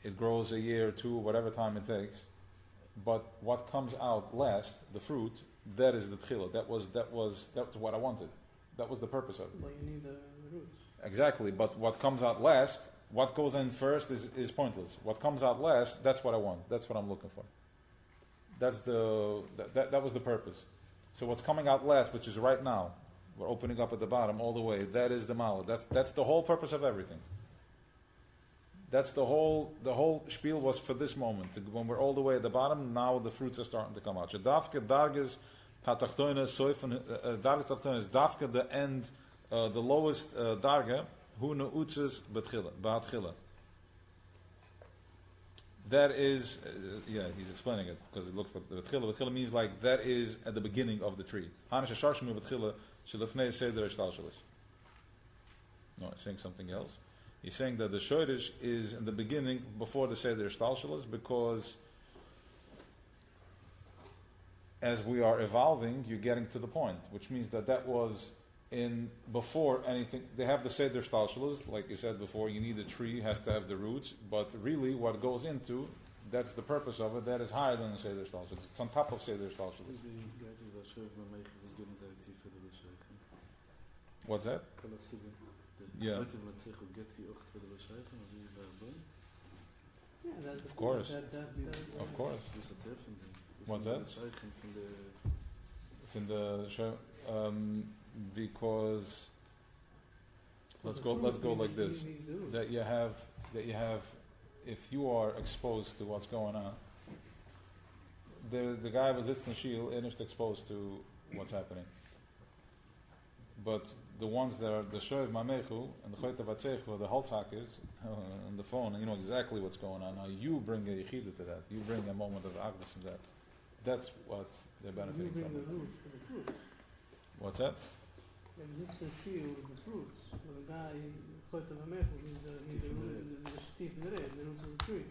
it grows a year or two, whatever time it takes. But what comes out last, the fruit, that is the tchila. That was what I wanted. That was the purpose of it. But you need the roots. Exactly. But what comes out last, what goes in first is pointless. What comes out last, that's what I want. That's what I'm looking for. That was the purpose. So what's coming out last, which is right now, we're opening up at the bottom all the way. That is the mala. That's the whole purpose of everything. That's the whole spiel was for this moment. When we're all the way at the bottom, now the fruits are starting to come out. Dafke darges hatachtoines soifen darges tachtoines dafke the end, the lowest darge hu neutzes behatchila. That is, he's explaining it because it looks like the betchila. Betchila means like that is at the beginning of the tree. Hanish sharshmu betchila shelefnei seder shtalshelis. No, he's saying something else. He's saying that the shoyrish is in the beginning before the Seder Shtalshelis, because as we are evolving, you're getting to the point, which means that was in before anything. They have the Seder Shtalshelis, like you said before, you need a tree, has to have the roots, but really what goes into, that's the purpose of it, that is higher than the Seder Shtalshelis. It's on top of Seder Shtalshelis. What's that? Yeah. Of course. Of course. What's that? Because let's go like this. That you have if you are exposed to what's going on, the guy with this shield isn't exposed to what's happening. But the ones that are the shoev mamechu and the choyta vatzechu, the holtzhackers on the phone, and you know exactly what's going on. Now you bring a yechida to that. You bring a moment of agdus in that. That's what they're benefiting from. You bring the roots for the fruits. What's that? The existing shield is the fruits. But the guy choyta mamechu is the stief in the red, the roots of the tree.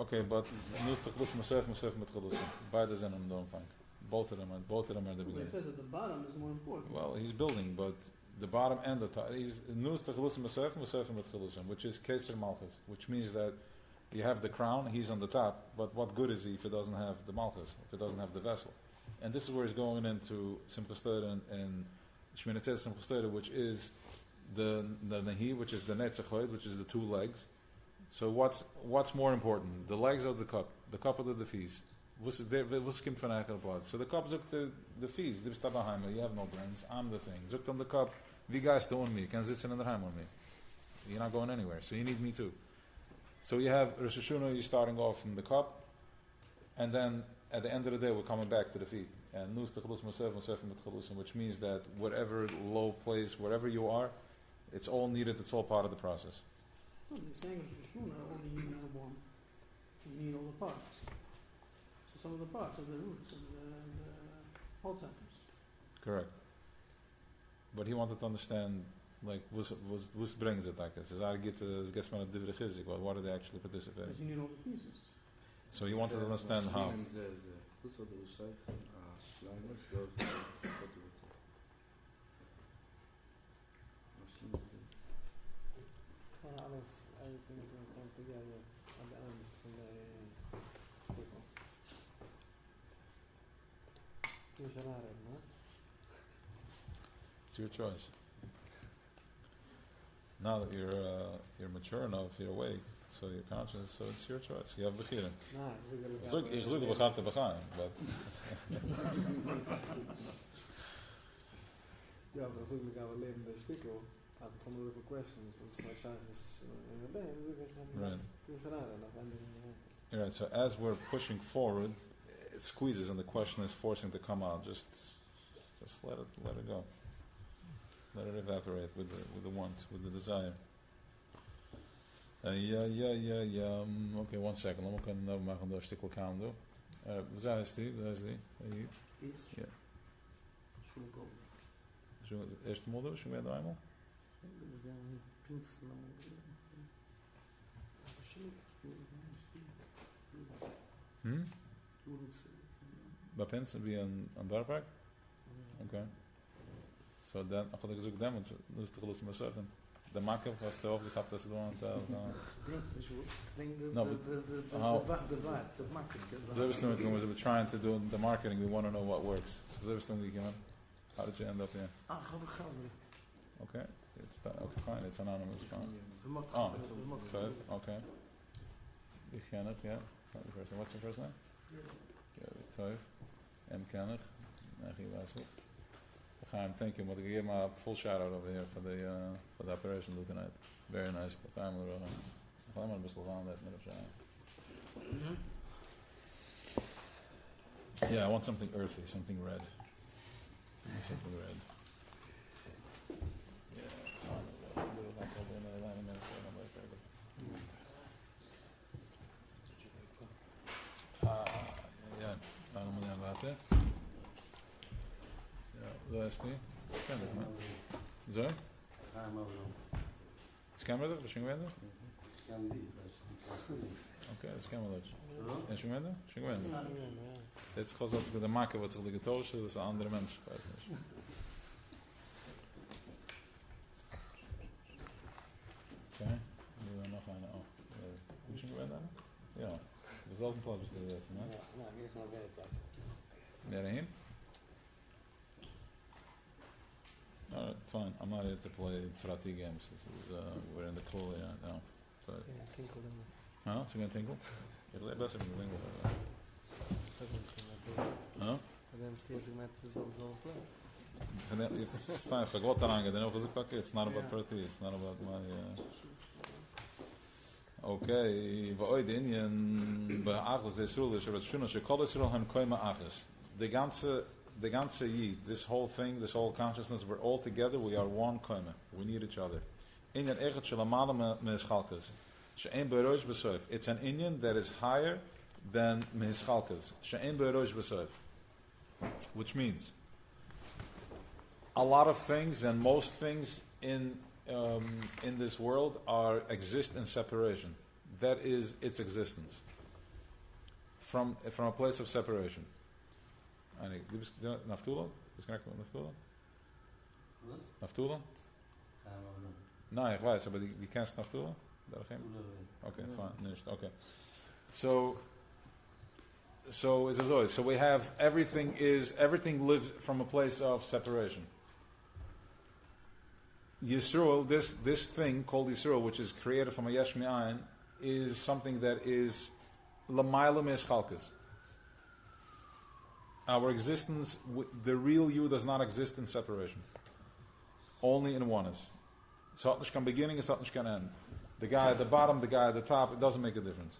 Okay, but nus techlus masef mit chelusim. Beide zijn hem don't find. Both of them are the beginning. But it says at the bottom is more important. Well, he's building, but the bottom and the top. He's nus techlusim masef mit chelusim, which is keser malchus, which means that you have the crown, he's on the top, but what good is he if he doesn't have the malchus, if he doesn't have the vessel? And this is where he's going into Simchas Torah and Shmini Atzeret Simchas Torah, which is the nahi, which is the netzachoid, which is the two legs. So what's more important? The legs or the cup or the fees? So the cup zoekt the fees. You have no brains. I'm the thing. Zoekt on the cup. Wie guys to me? Can sitzen in the heim on me. You're not going anywhere. So you need me too. So you have Rosh Hashanah, you're starting off from the cup, and then at the end of the day we're coming back to the feet. And nus techlus masef mit chelusim, which means that whatever low place, wherever you are, it's all needed. It's all part of the process. No, he's saying Rosh Hashanah, all the Yidden are born. You need all the parts. So some of the parts are the roots and the holtzhackers. Correct. But he wanted to understand, like, was brings it like this? Gets man a divrei chizik. What do they actually participate? Because you need all the pieces. So he wanted to understand how. Everything is going to come together at the end from the It's your choice. Now that you're mature enough, you're awake, so you're conscious, so it's your choice. You have bechira. Ich suche begabte begaan, but Ja, aber das ist mir gar Leben der Stickel. Also some of the questions was such as right. Right. Right. So as we're pushing forward, it squeezes, and the question is forcing to come out. Just let it go. Let it evaporate with the want, with the desire. Yeah. Okay, 1 second. Dan moet ik een maken door stikkel kaam doen. Waar is die? It's Ja. should go. Zo, eerste modus, zo weer eenmaal. Bij Pinsen be aan Darpark? Okay. So then, I thought I could them, it's to listen myself. The market was the off the cap that's the one No, but the market. Was trying to do the marketing, we want to know what works. So everything we can. How did you end up here? Okay, it's okay, fine. It's anonymous. Fine. Oh, so okay. You can it, yeah. Not your first name. What's your first name? Yeah, Toiv. M. Kenneth. Thank you. But I give my full shout out over here for the operation tonight. Very nice. The time we're on. I'm going to on that minute. Yeah, I want something earthy, something red. Something red. Zo is die. Ken ik me. Zo? Het kan wel, is je gewend? Oké, het kan wel. En je gewend? Is je gewend? Het is gewoon dat de maken wat zich de getozen, dat is een andere mens. Oké, nu dan nog een. Is je gewend dan? Ja. Dat is altijd een plaats te weten, hè? Ja, hier is nog een plaats. Daarheen? Alright, fine. I'm not here to play Frati games. This is, we're in the cool now. So, huh? Is it going to tinkle? It'll best if you tinkle. Huh? It's fine. It's not about Frati. It's not about my... Okay. V'oid Indian ba'achas Yisrael shevet shuna shekol Yisrael han koima achas. The ganze Yid, this whole thing, this whole consciousness, we're all together, we are one koima. We need each other. Inyan echet shelamala me'eschalkas. She'en be'rosh b'soif. It's an Inyan that is higher than me'eschalkas. She'en be'rosh b'soif. Which means, a lot of things and most things in this world exist in separation. That is its existence. From a place of separation. Naftula? Disconnect with Naftula? Naftula? No, ich weiß, aber die kennst Naftula? Okay, fine. Okay. So is always. So we have everything lives from a place of separation. Yisroel, this thing called Yisroel, which is created from a yesh me'ayin, is something that is l'mayla me'eschalkas. Our existence, the real you does not exist in separation. Only in oneness. So it's not beginning, it's not end. The guy at the bottom, the guy at the top, it doesn't make a difference.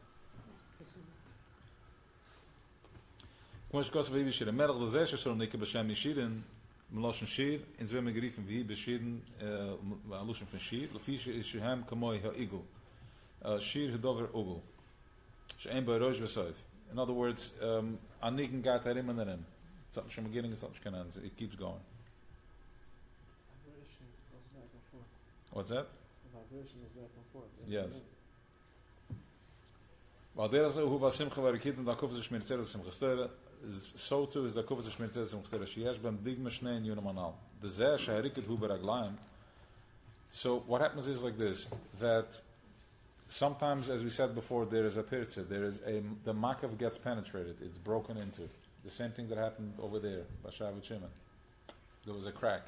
Meloshen Shir, in zwemmen geriefen wie beschieden, Alushen von Shir, Lefische is Shehem Kamoy HaIgul. Shir Hudover Ugul. She'en bei Rosh V'Soif. In other words, Aniken gaat erin en erin. Something from beginning, something can end. It keeps going. Vibration goes back and forth. What's that? The vibration is back and forth. Yes. Weil der so hu basimcha varikit da kofze shmirtzer simcha stera, so too is da kofze shmirtzer simcha stera sheyesh bam digma shnei yun manal. The zeh shariket hu beraglaim. So what happens is like this, that sometimes, as we said before, there is a pirtze, the makav gets penetrated, it's broken into. The same thing that happened over there, Bashav Shimon. There was a crack.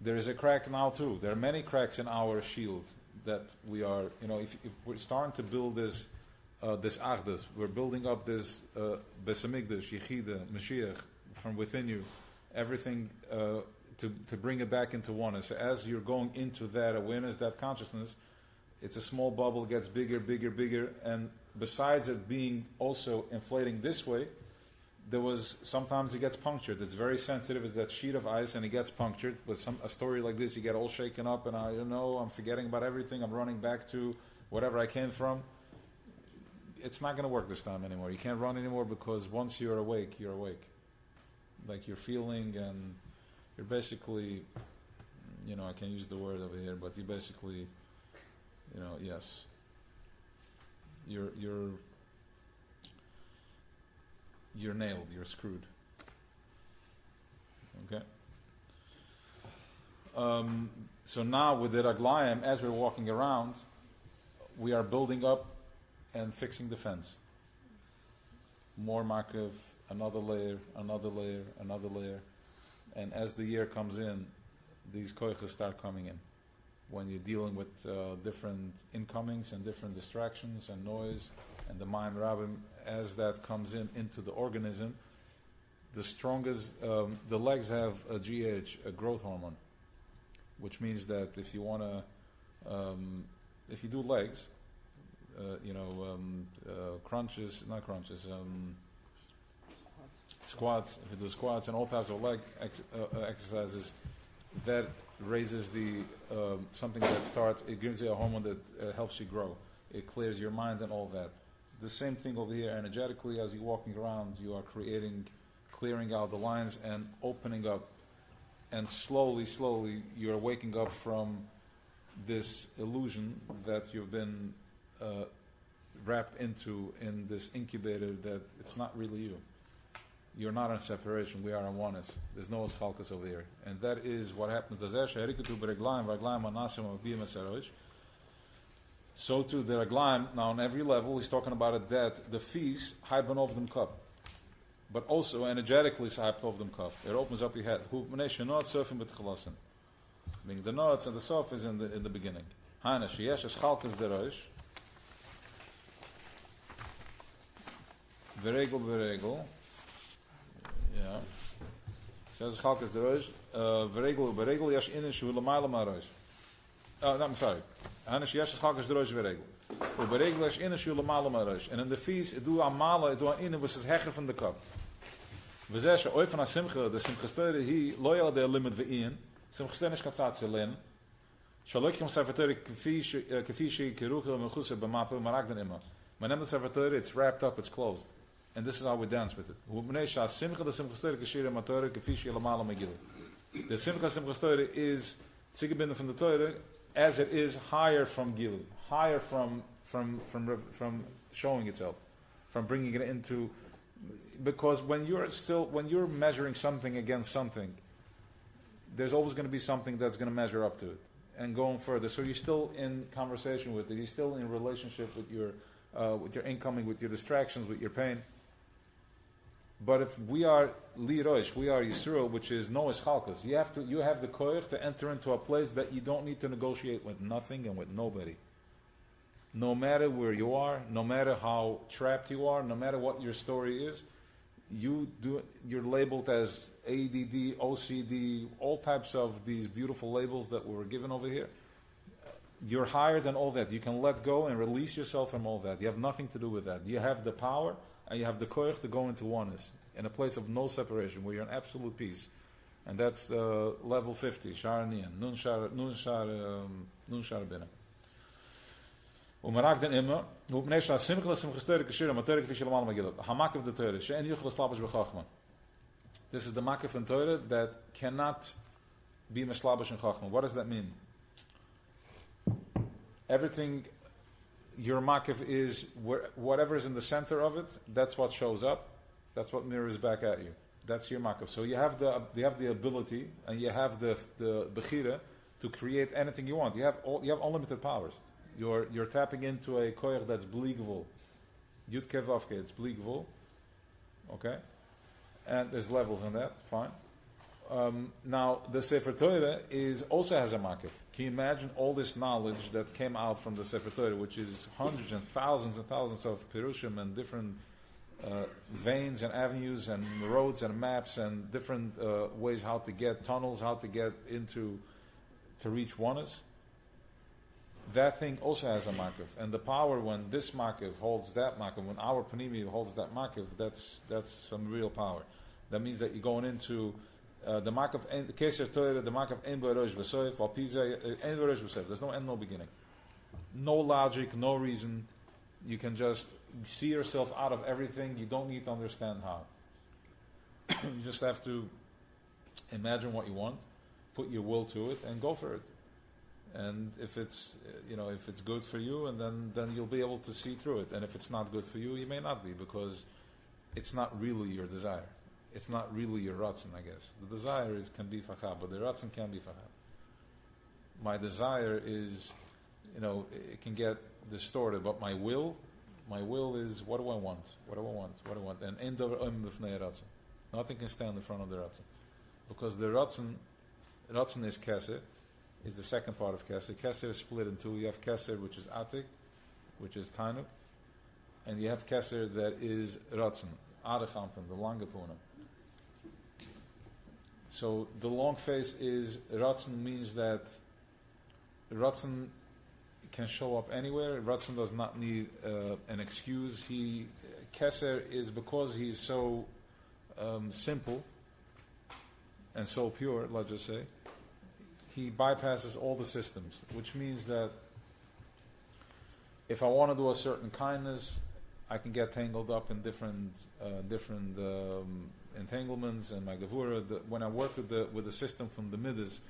There is a crack now too. There are many cracks in our shield that we are, if we're starting to build this Achdus, we're building up this Beis Hamikdash, Yechida, Mashiach from within you, everything to bring it back into oneness. So as you're going into that awareness, that consciousness, it's a small bubble, gets bigger, bigger, bigger, and besides it being also inflating this way, sometimes it gets punctured. It's very sensitive. It's that sheet of ice, and it gets punctured. With a story like this, you get all shaken up, and I'm forgetting about everything. I'm running back to whatever I came from. It's not going to work this time anymore. You can't run anymore because once you're awake, you're awake. Like you're feeling, and you're basically, I can't use the word over here, but you basically, yes, you're nailed, you're screwed. Okay? So now with the Raglayim, as we're walking around, we are building up and fixing the fence. More Makiv, another layer, another layer, another layer. And as the year comes in, these koiches start coming in. When you're dealing with different incomings and different distractions and noise, and the mind rabbim, as that comes into the organism, the strongest, the legs have a GH, a growth hormone, which means that if you want to, if you do legs, squats, if you do squats and all types of leg exercises, that raises the, something that starts, it gives you a hormone that helps you grow. It clears your mind and all that. The same thing over here, energetically, as you're walking around, you are clearing out the lines and opening up, and slowly, you're waking up from this illusion that you've been wrapped into in this incubator, that it's not really you. You're not in separation, we are in oneness. There's no eschalkas over here. And that is what happens. So too, the Raglayim, now on every level, he's talking about it, that the fees hypen over them cup. But also, energetically, it's hyped over them cup. It opens up your head. Meaning the notes and the sof is in the beginning. Veregel. Yeah. Shesh chalkas derosh. Veregel yash inen shu l'mayla marosh. Oh, no, I'm sorry. Hanish yesh chalkas derosh veregel. Uberegel yash inen shu l'mayla marosh. And in the feast, it do amala, it do an inen, which is hecher from the cup. V'zeh oy van simcha, the simcha stere hi loyal de limit ve'in. Simcha stere nish katzat zelen. Shalokim safatori kafishi kiruchel mechuse b'mapel maragden ima. My name is safatori, it's wrapped up, it's closed. And this is how we dance with it. The simcha Torah is tzigabinda from the Torah, as it is higher from Gilu, higher from showing itself, from bringing it into. Because when you're measuring something against something, there's always going to be something that's going to measure up to it and going further. So you're still in conversation with it. You're still in relationship with your incoming, with your distractions, with your pain. But if we are Lirosh, we are Yisrael, which is no Eschalkas. You have the koyach to enter into a place that you don't need to negotiate with nothing and with nobody. No matter where you are, no matter how trapped you are, no matter what your story is, you're labeled as ADD, OCD, all types of these beautiful labels that we were given over here. You're higher than all that. You can let go and release yourself from all that. You have nothing to do with that. You have the power and you have the koyach to go into oneness, in a place of no separation, where you're in absolute peace. And that's level 50, Shar Niyan, Nun Shar Bina. Umarak den immer, Upnesha Simcha Simcha Stere Kashira, Matere Kafisha Lamal Magilot, Hamak of the Torah, She'en Yuchel Slabash B'Chachma. This is the Makif in Torah that cannot be Meslabash in Chachma. What does that mean? Everything, your makif is whatever is in the center of it. That's what shows up. That's what mirrors back at you. That's your makif. So you have the ability and you have the bechira to create anything you want. You have unlimited powers. You're tapping into a koyach that's bligvul. Yud Kev Avke, it's bligvul. Okay? And there's levels in that, fine. Now, the Sefer Torah also has a makif. Can you imagine all this knowledge that came out from the Sefer Torah, which is hundreds and thousands of pirushim and different veins and avenues and roads and maps and different ways how to get tunnels, how to get into, to reach oneness? That thing also has a makif. And the power when this makif holds that makif, when our panimi holds that makif, that's some real power. That means that you're going into the makif, the Keser Torah, the makif ein b'rosh v'soif, al pizay, ein b'rosh v'soif. There's no end, no beginning. No logic, no reason. You can just see yourself out of everything. You don't need to understand how. You just have to imagine what you want, put your will to it, and go for it. And if it's if it's good for you, and then you'll be able to see through it. And if it's not good for you, you may not be, because it's not really your desire. It's not really your ratzon, I guess. The desire can be fachab, but the ratzon can be fachab. My desire is, it can get distorted, but my will is, what do I want? What do I want? What do I want? And end of ratzon. Nothing can stand in front of the ratzon, because the ratzon is keser, is the second part of keser. Keser is split in two. You have keser, which is atik, which is tainuk, and you have keser that is ratzon, adachampen, the lange puna. So the long face is ratzon, means that ratzon can show up anywhere. Ratzon does not need an excuse. Keser is, because he's so simple and so pure, let's just say, he bypasses all the systems, which means that if I want to do a certain kindness, I can get tangled up in different entanglements and my gevura. When I work with the system from the midas,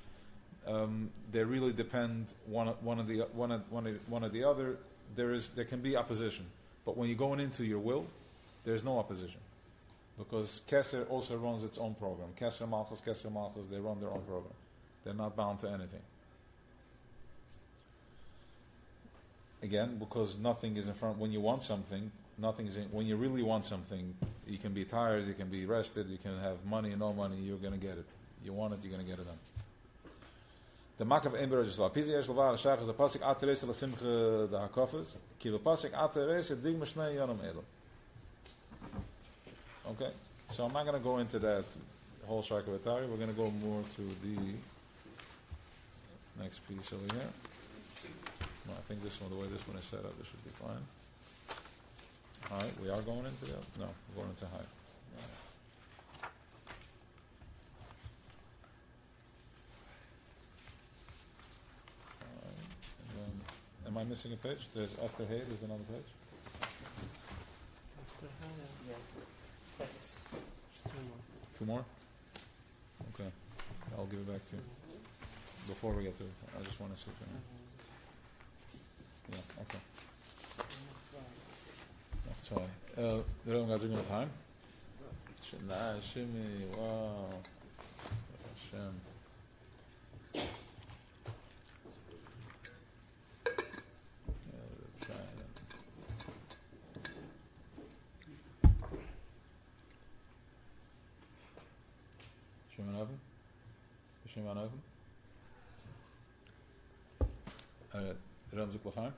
they really depend one of the other. There can be opposition, but when you're going into your will, there's no opposition, because Keser also runs its own program. Keser Malchus, they run their own program. They're not bound to anything. Again, because nothing is in front. When you want something, nothing is in. When you really want something, you can be tired, you can be rested, you can have money, no money, you're going to get it. You want it, you're going to get it done. The makav ein b'rosh v'soif. Pizay yesh l'var l'shach is a pasik ateres l'simcha the hakofes. Ki l'pasik ateres dig m'shnei yonam elam. Okay, so I'm not going to go into that whole shakavatari. We're going to go more to the next piece over here. Well, I think this one, the way this one is set up, this should be fine. Alright, we are going into that? No, we're going into high. Alright, and then, am I missing a page? There's after hay, there's another page? After Haya, yes. Yes. Just two more. 2 more? Okay, I'll give it back to you. Before we get to it, I just want to see if yeah, okay. That's why. The Rebbe got to go time. Shana, Shimi, wow. Hashem. Yeah, try it. Shimon open? Shimon open? Rebbe zoekt nog.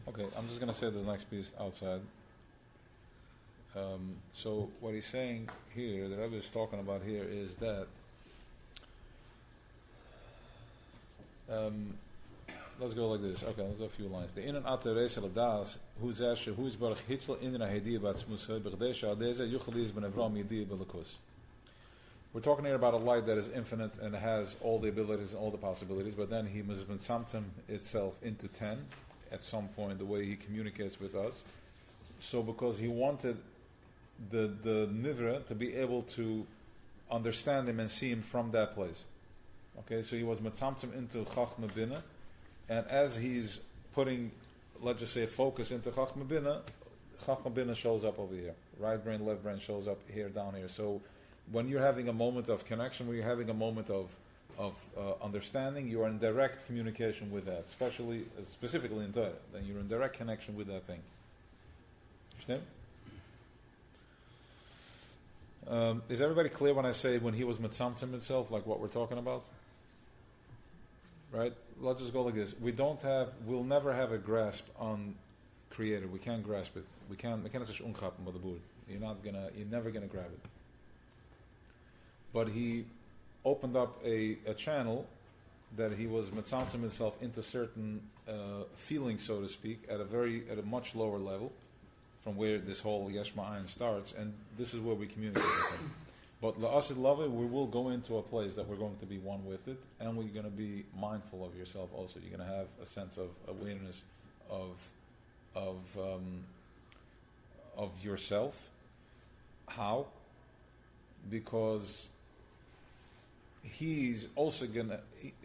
Okay, I'm just going to say the next piece outside. So what he's saying here, the Rebbe is talking about here, is that let's go like this. Okay, let's do a few lines. The in and out resel das who's barach hitzel in der hedi bat musay berdesha deze yuchlis ben avram yedi belakus. We're talking here about a light that is infinite and has all the abilities and all the possibilities, but then he must have been something itself into 10 at some point, the way he communicates with us. So because he wanted the nivra to be able to understand him and see him from that place. Okay, so he was mitzamtzim into Chachma Bina, and as he's putting, let's just say, focus into Chachma Bina shows up over here. Right brain, left brain shows up here, down here. So when you're having a moment of connection, when you're having a moment of understanding, you are in direct communication with that, specifically in Torah. Then you're in direct connection with that thing. Is everybody clear when I say when he was mitzamtzim himself, like what we're talking about? Right? Let's just go like this. We'll never have a grasp on Creator. We can't grasp it. We can't say unchappen with the board. You're never gonna grab it. But he opened up a channel that he was mitzamtzim himself into certain feelings, so to speak, at a much lower level from where this whole Yesh Ma'ayin starts, and this is where we communicate with him. But la'asid lava, we will go into a place that we're going to be one with it, and we're going to be mindful of yourself also. You're going to have a sense of awareness of yourself. How? Because he's also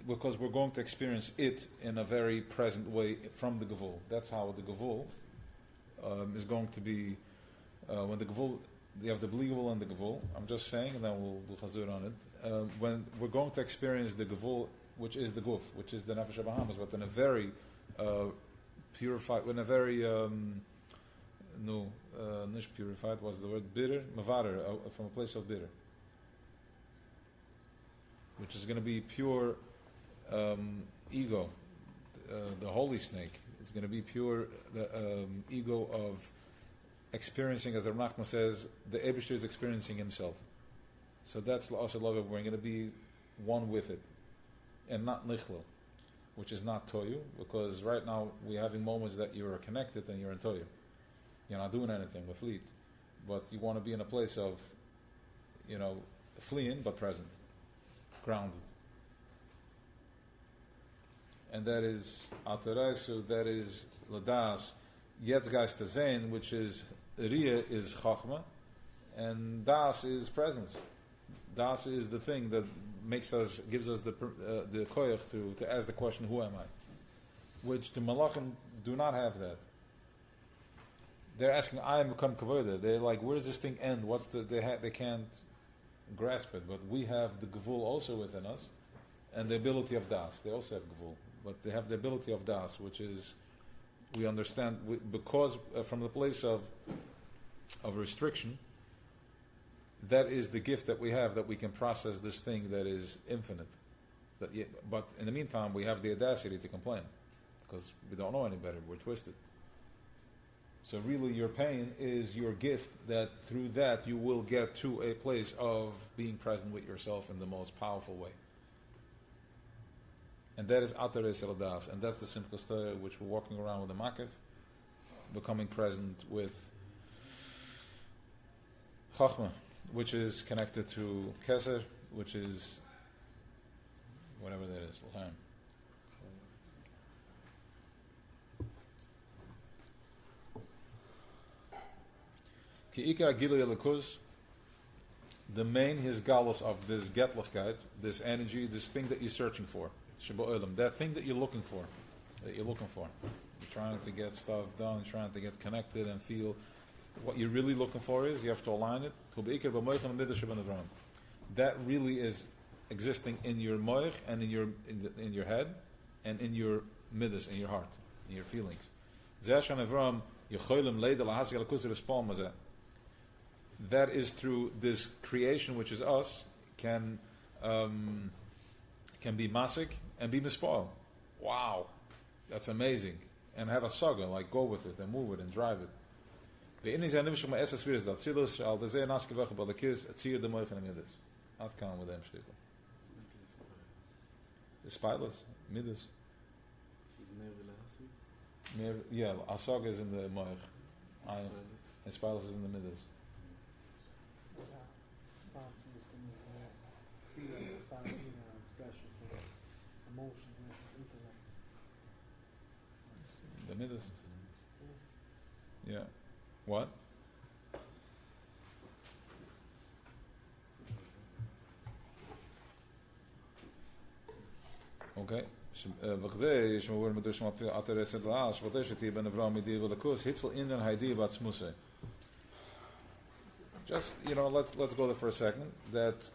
because we're going to experience it in a very present way from the Gevul. That's how the Gevul is going to be, when the Gevul, you have the Bli and the Gevul. I'm just saying, and then we'll chazur on it. When we're going to experience the Gevul, which is the Guf, which is the Nefesh HaBahamas, but in a very purified, in a very, nicht purified, was the word bitter, mavarer, from a place of bitter, which is going to be pure ego, the holy snake. It's going to be pure the ego of experiencing, as the Rachma says, the Eibishter is experiencing himself. So that's also love. We're going to be one with it, and not nichlo, which is not toyu, because right now we're having moments that you're connected and you're in toyu. You're not doing anything with fleet, but you want to be in a place of, fleeing but present, grounded. And that is Ataraisu, that is Ladas, Yetzgeist Zain, which is Riya is Chachma, and Das is presence. Das is the thing that gives us the koyach to ask the question, who am I? Which the Malachim do not have that. They're asking, I am Kam Kavoda. They're like, where does this thing end? They can't grasp it, but we have the Gevul also within us, and the ability of Das. They also have Gevul. But they have the ability of Das, which is, we understand, because from the place of restriction, that is the gift that we have, that we can process this thing that is infinite. But in the meantime, we have the audacity to complain, because we don't know any better, we're twisted. So really your pain is your gift, that through that you will get to a place of being present with yourself in the most powerful way. And that is Atarei Seladas, and that's the simplest story which we're walking around with the Makiv, becoming present with Chachma, which is connected to Keser, which is whatever that is, L'chaim. Ki Ikar Gilui Elikuz, the main his galus of this Getlichkeit, this energy, this thing that you're searching for. That thing that you're looking for. You're trying to get stuff done, trying to get connected and feel. What you're really looking for is, you have to align it. That really is existing in your moich and in your head and in your midas, in your heart, in your feelings. That is through this creation, which is us, can be masik and be mispoil. Wow, that's amazing. And have a saga, like go with it and move it and drive it. The spileless, midas. Yeah, Asag is in the Moich. And Spilus is in the Midas. Bob's wisdom is that freedom is Bob's expression for emotion versus intellect. The Midas. Yeah. What? Okay. Begdei is we met dus wat ateres het laas wat is het hier ben de vrouw met die wil de koers hitsel in den idea wat smuse. Just let's go there for a second that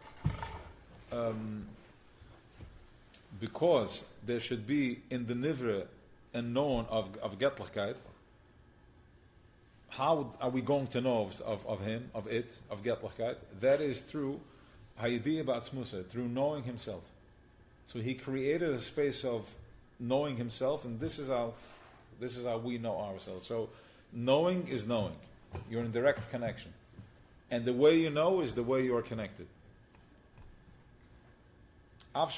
because there should be in the nivra a known of getlichkeit. How are we going to know of him, of it, of getlichkeit? That is through hayidiyah ba'atzmusa, through knowing himself. So he created a space of knowing himself, and this is how we know ourselves. So knowing is knowing. You're in direct connection. And the way you know is the way you are connected. If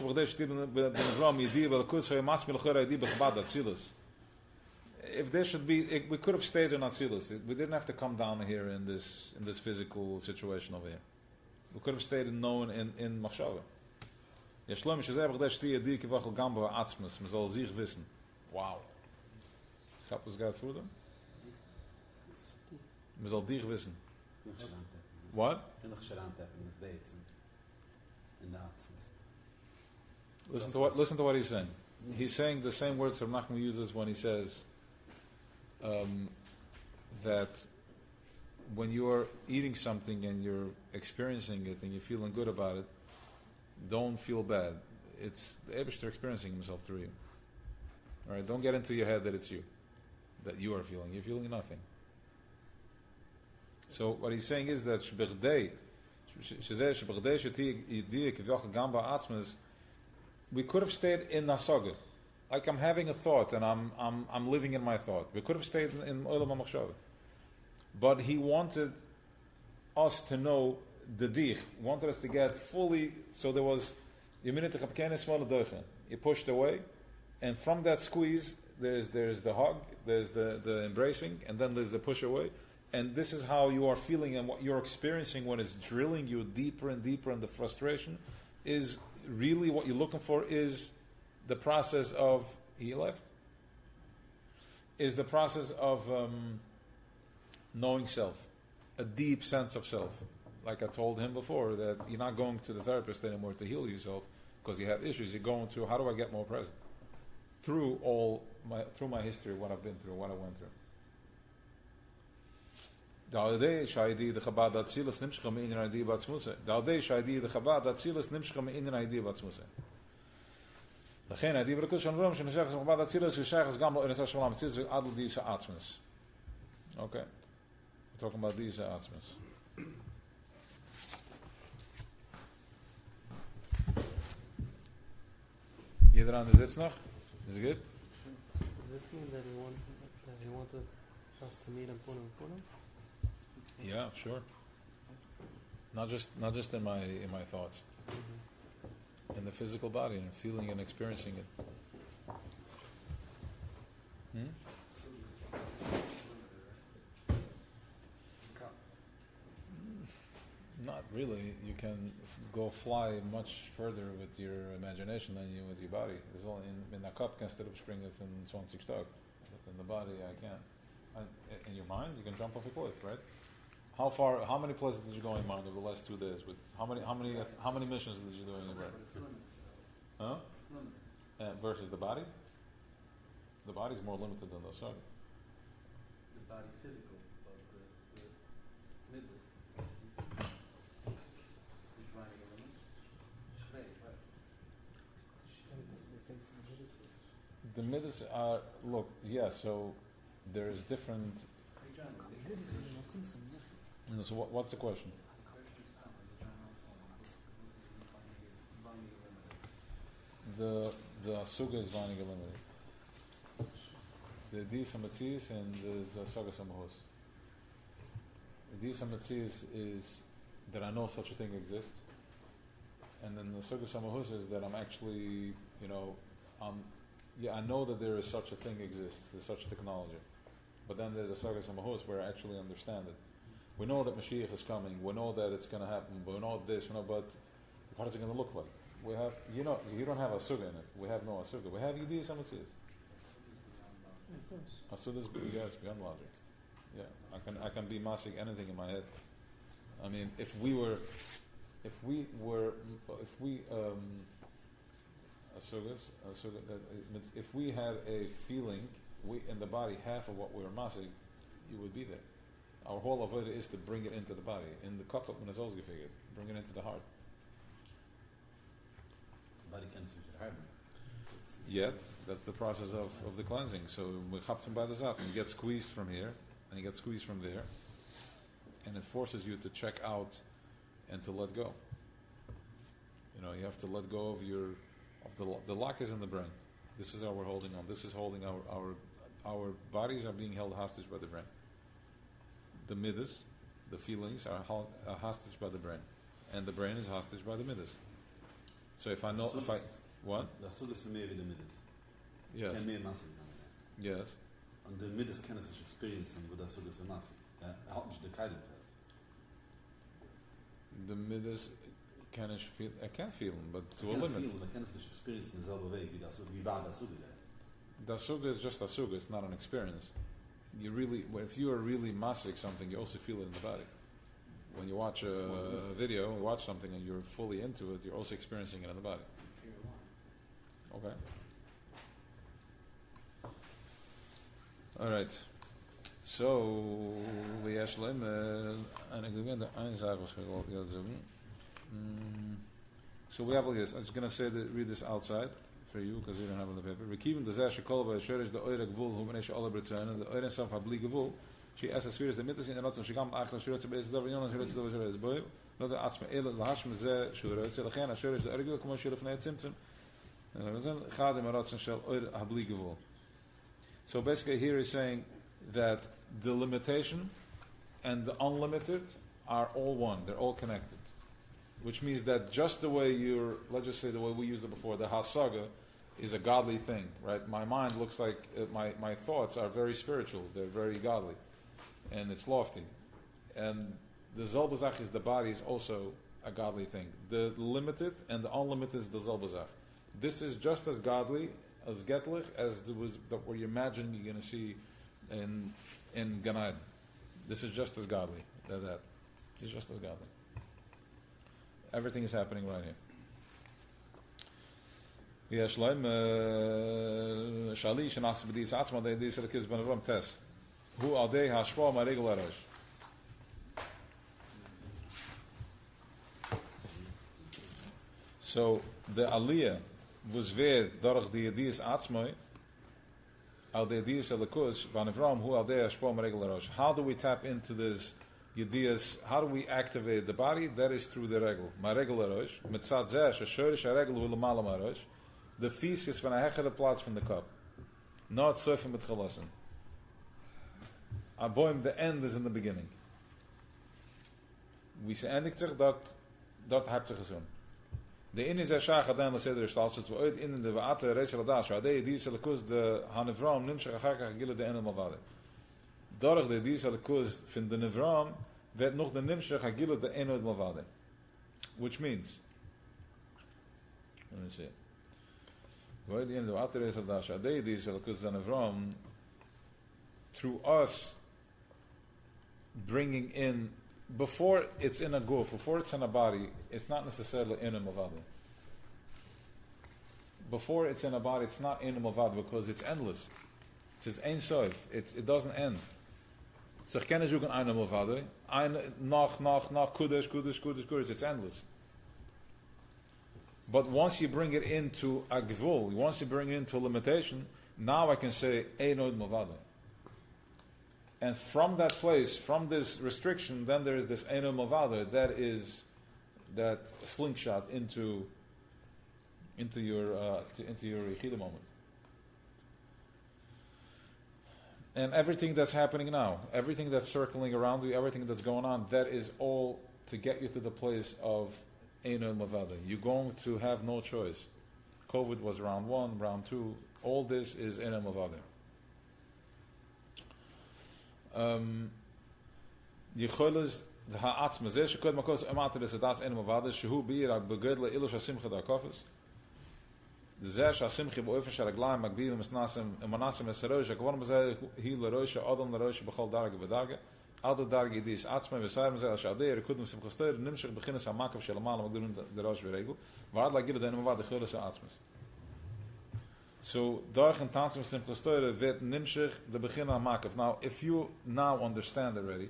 there should be, we could have stayed in Atzilus. We didn't have to come down here in this physical situation over here. We could have stayed in knowing in Machshava. Yeshlom shezeh b'chadei shti yadi kivachol gam ba'atzmus. Man soll sich wissen. Wow. Ich hab das gerade vor dem. Man soll dich wissen. What? Listen to what he's saying. He's saying the same words Rav Nachman uses when he says that when you're eating something and you're experiencing it and you're feeling good about it, don't feel bad. It's the Eibishter experiencing himself through you. All right, don't get into your head that it's you, that you are feeling. You're feeling nothing. So what he's saying is that we could have stayed in Nasaga. Like I'm having a thought and I'm living in my thought. We could have stayed in Olam HaMachshava. But he wanted us to know the dich, wanted us to get fully, so there was, you pushed away, and from that squeeze, there's the hug, there's the embracing, and then there's the push away, and this is how you are feeling, and what you're experiencing when it's drilling you deeper and deeper, and the frustration is really what you're looking for is the process of, is the process of knowing self, a deep sense of self. Like I told him before, that you're not going to the therapist anymore to heal yourself because you have issues. You're going to, how do I get more present? Through my history, what I've been through, what I went through. Okay, we're talking about these atzmas. Jeder andere sitzt noch? Is it good? Does this mean that he wanted us to meet him Punim? Yeah, sure. Not just in my thoughts. In the physical body and feeling and experiencing it. Not really. You can go fly much further with your imagination than you with your body. There's only in a cup can still springen van 20 stuk, but in the body I can't. In your mind, you can jump off a cliff, right? How many places did you go in your mind over the last 2 days? With how many missions did you do in your brain? Huh? Versus the body? The body is more limited than the soul. The body physical, but the middle. Which running element? The midas are, look, yeah, so there is different. So what's the question? The suga is binding eliminated. The dis hamatzis and there's saga samahos. The dis hamatzis is that I know such a thing exists, and then the suga samahos is that I'm actually, yeah, I know that there is such a thing exists, there's such technology. But then there's a Sagas and Mahus where I actually understand it. We know that Mashiach is coming, we know that it's going to happen, we know this, but what is it going to look like? We have, you don't have a Suga in it. We have no Asuga. We have Yidiyas and Mitzvahs. Asuga is beyond logic. Yeah, I can be masig anything in my head. I mean, if we if we had a feeling, we in the body half of what we were masig, you would be there. Our whole avodah is to bring it into the body. In the kapot when it's also figured, bring it into the heart. The body can't see the heart. Yet, that's the process of the cleansing. So we chop him by the zap, and you get squeezed from here, and you get squeezed from there, and it forces you to check out and to let go. You have to let go of the lock is in the brain. This is how we're holding on. This is holding our bodies are being held hostage by the brain. The midas, the feelings are hostage by the brain, and the brain is hostage by the midas. So if I know, what? The Sudas mehr wie the Midas. Yes. Kein mehr Masse sein. Yes. Und the Midas kann es sich experiencen, wo das Sudas und Masse. Halt nicht der Keilung fest. The midas I can't feel them, but to a Man limit. kann es sich experiencen in derselben Weg wie war das Sudas. Dasuga is just Dasuga, it's not an experience. If you are really masik something, you also feel it in the body. When you watch a video, you watch something and you're fully into it, you're also experiencing it in the body. Okay. Alright. So, so we have like this. I'm just going to read this outside for you because we don't have it on the paper. Rekivim dezer shekol v'yesherish the oire gvul hu b'nei she'olah b'ritzayin the oire sof habli gvul she esa spheres the mitzvah in the rotzon shegam achla shiratz b'ez davar yonan shiratz davar shiratz boy no the atzma el lahashim zeh shiratz lechen asherish the oire gvul k'mo shirafnei tzimtzim chad im rotzon shel oire habli gvul. So basically here he's saying that the limitation and the unlimited are all one. They're all connected. Which means that just the way let's just say the way we used it before, the hasaga is a godly thing, right? My mind looks like, my thoughts are very spiritual, they're very godly, and it's lofty. And the zolbazach is the body is also a godly thing. The limited and the unlimited is the zolbazach. This is just as godly, as getlich, as what you imagine you're going to see in Gan Eden. This is just as godly. That is just as godly. Everything is happening right here. Shali shenas b'dis atzma de dis elkiz ben Avram tes. Hu adei hashpa ma regel arash. So the aliyah was where dorch the Yediyas Atzmai al the Yediyas Elokuz van Avram hu al the Hashpa Meregel Rosh. How do we tap into this Yediyas? How do we activate the body? That is through the regel. Meregel Rosh mitzad zeh sheshorish haregel hu l'mala marosh. The feces van a hechere plaats from the cup. Not surfing mit chalasim. Aboim, the end is in the beginning. We say endigt zich dat hebt zich gezond. De in is a shach adan la seder shtalshut vo oid in de vaate resel dash ade di selkus de hanevram nim shach achar gile de enel mavade dorch de di selkus fin de nevram vet noch de nim shach gile de enel mavade, which means, let me see, vo oid in de vaate resel dash ade di selkus de nevram, through us bringing in. Before it's in a guf, before it's in a body, it's not necessarily in a mavada. Before it's in a body, it's not in a mavada because it's endless. It says ein soif. It doesn't end. So ich kenne zoeken eine mavada, nach kudesh. It's endless. But once you bring it into a gvul, once you bring it into a limitation, now I can say einod mavada. And from that place, from this restriction, then there is this Eino Mavada, that is that slingshot into your Yechida moment. And everything that's happening now, everything that's circling around you, everything that's going on, that is all to get you to the place of Eino Mavada. You're going to have no choice. COVID was round 1, round 2, All this is Enam Avadim. Yicholas ha'atzma zeh shekod makos emater des das Enam Avadim shehu bi'ir begedle ilush hasimcha darkofes. Zeh shasimcha bo'ofen sharaglaim magdilim esnasim emanasim esarosh akvarm zeh hi lerosh adam lerosh b'chol darge v'darge. Alle darge dis atzma v'sayim zeh shadei rekudem simchaster nimshach beginnes ha'makav shel amal magdilim derosh v'regel. V'ad lagil den Enam Avadim yicholas ha'atzmas. So, Darch and Tanzim Simcha Steure wird Nimshich the begin HaMakav. Now, if you now understand already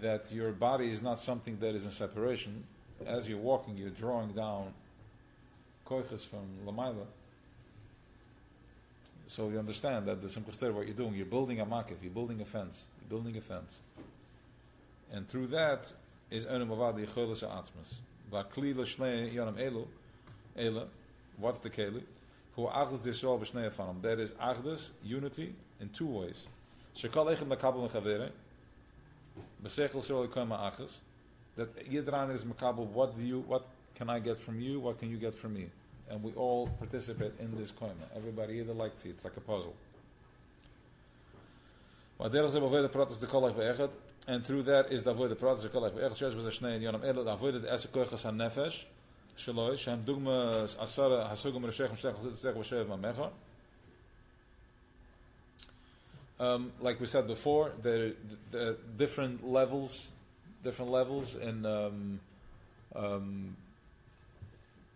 that your body is not something that is in separation, as you're walking, you're drawing down koiches from Lamaila. So you understand that the Simcha Steure, what you're doing, you're building a Makav, you're building a fence, you're building a fence. And through that is Onim Avad Yecholis HaAtzmas. V'akli l'shnei yonam elu, what's the keli? That is Achdus, unity, in two ways. That Yidran is Makabel, what can I get from you, what can you get from me? And we all participate in this koima. Everybody either likes it, it's like a puzzle. And through that is the avoid the pratas the kolach ve'echad shesh b'zeh shnei yonam elu the avoid the esek koichas ha-nefesh Shaloi, Shem Dugmas Asara Hasugum Reshechem Shtech V'Shev Mamecha. Like we said before, there are different levels in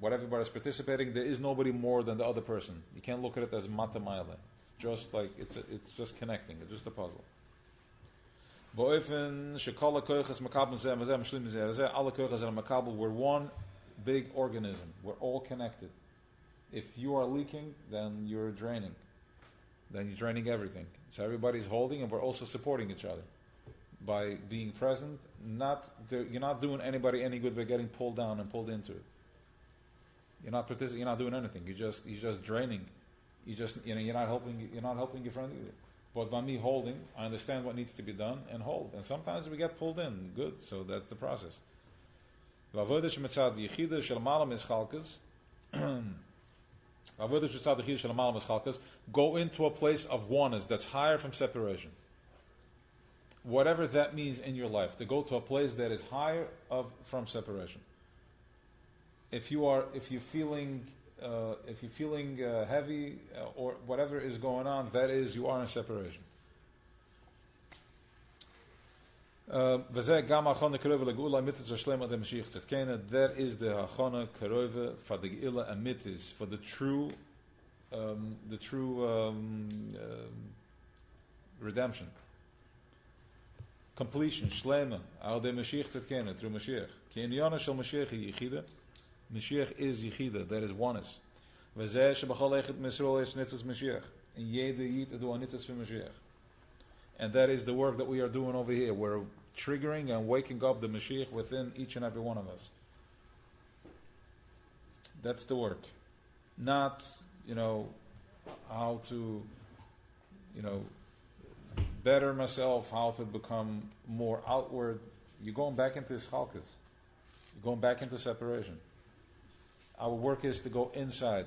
what everybody's participating. There is nobody more than the other person. You can't look at it as matamaila. It's just like it's just connecting. It's just a puzzle. Bo'ofen shekala koiches makabel zeh mazeh mishlim zeh alle koiches are makabel. We're one big organism. We're all connected. If you are leaking, then you're draining. Then you're draining everything. So everybody's holding, and we're also supporting each other by being present. You're not doing anybody any good by getting pulled down and pulled into it. You're not doing anything. You're just draining. You're not helping your friend either. But by me holding, I understand what needs to be done and hold. And sometimes we get pulled in. Good. So that's the process. Go into a place of oneness that's higher from separation. Whatever that means in your life, to go to a place that is higher from separation. If you're feeling heavy or whatever is going on, that is, you are in separation. That is the hachana karove for the geila amitis, for the true redemption, completion, shlema al de Mashiach tzedkena through Mashiach. Ki inyana shel Mashiach yichida, Mashiach is yichida, that is oneness. V'zeh shebachol echet misrol es nitzas Mashiach, and yede yit adu anitzas for Mashiach. And that is the work that we are doing over here. We're triggering and waking up the Mashiach within each and every one of us. That's the work. Not, how to, better myself, how to become more outward. You're going back into chalkas. You're going back into separation. Our work is to go inside.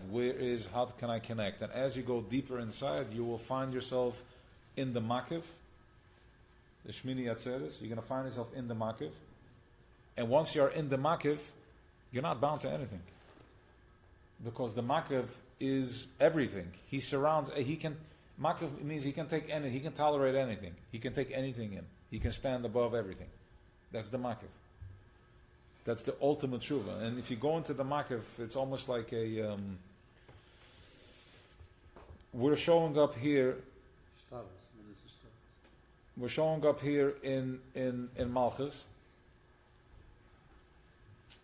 How can I connect? And as you go deeper inside, you will find yourself in the makiv, the Shmini Atzeres. You're going to find yourself in the makiv. And once you're in the makiv, you're not bound to anything. Because the makiv is everything. He surrounds, makiv means he can take anything, he can tolerate anything. He can take anything in. He can stand above everything. That's the makiv. That's the ultimate tshuva. And if you go into the makiv, it's almost like we're showing up here. We're showing up here in Malchus.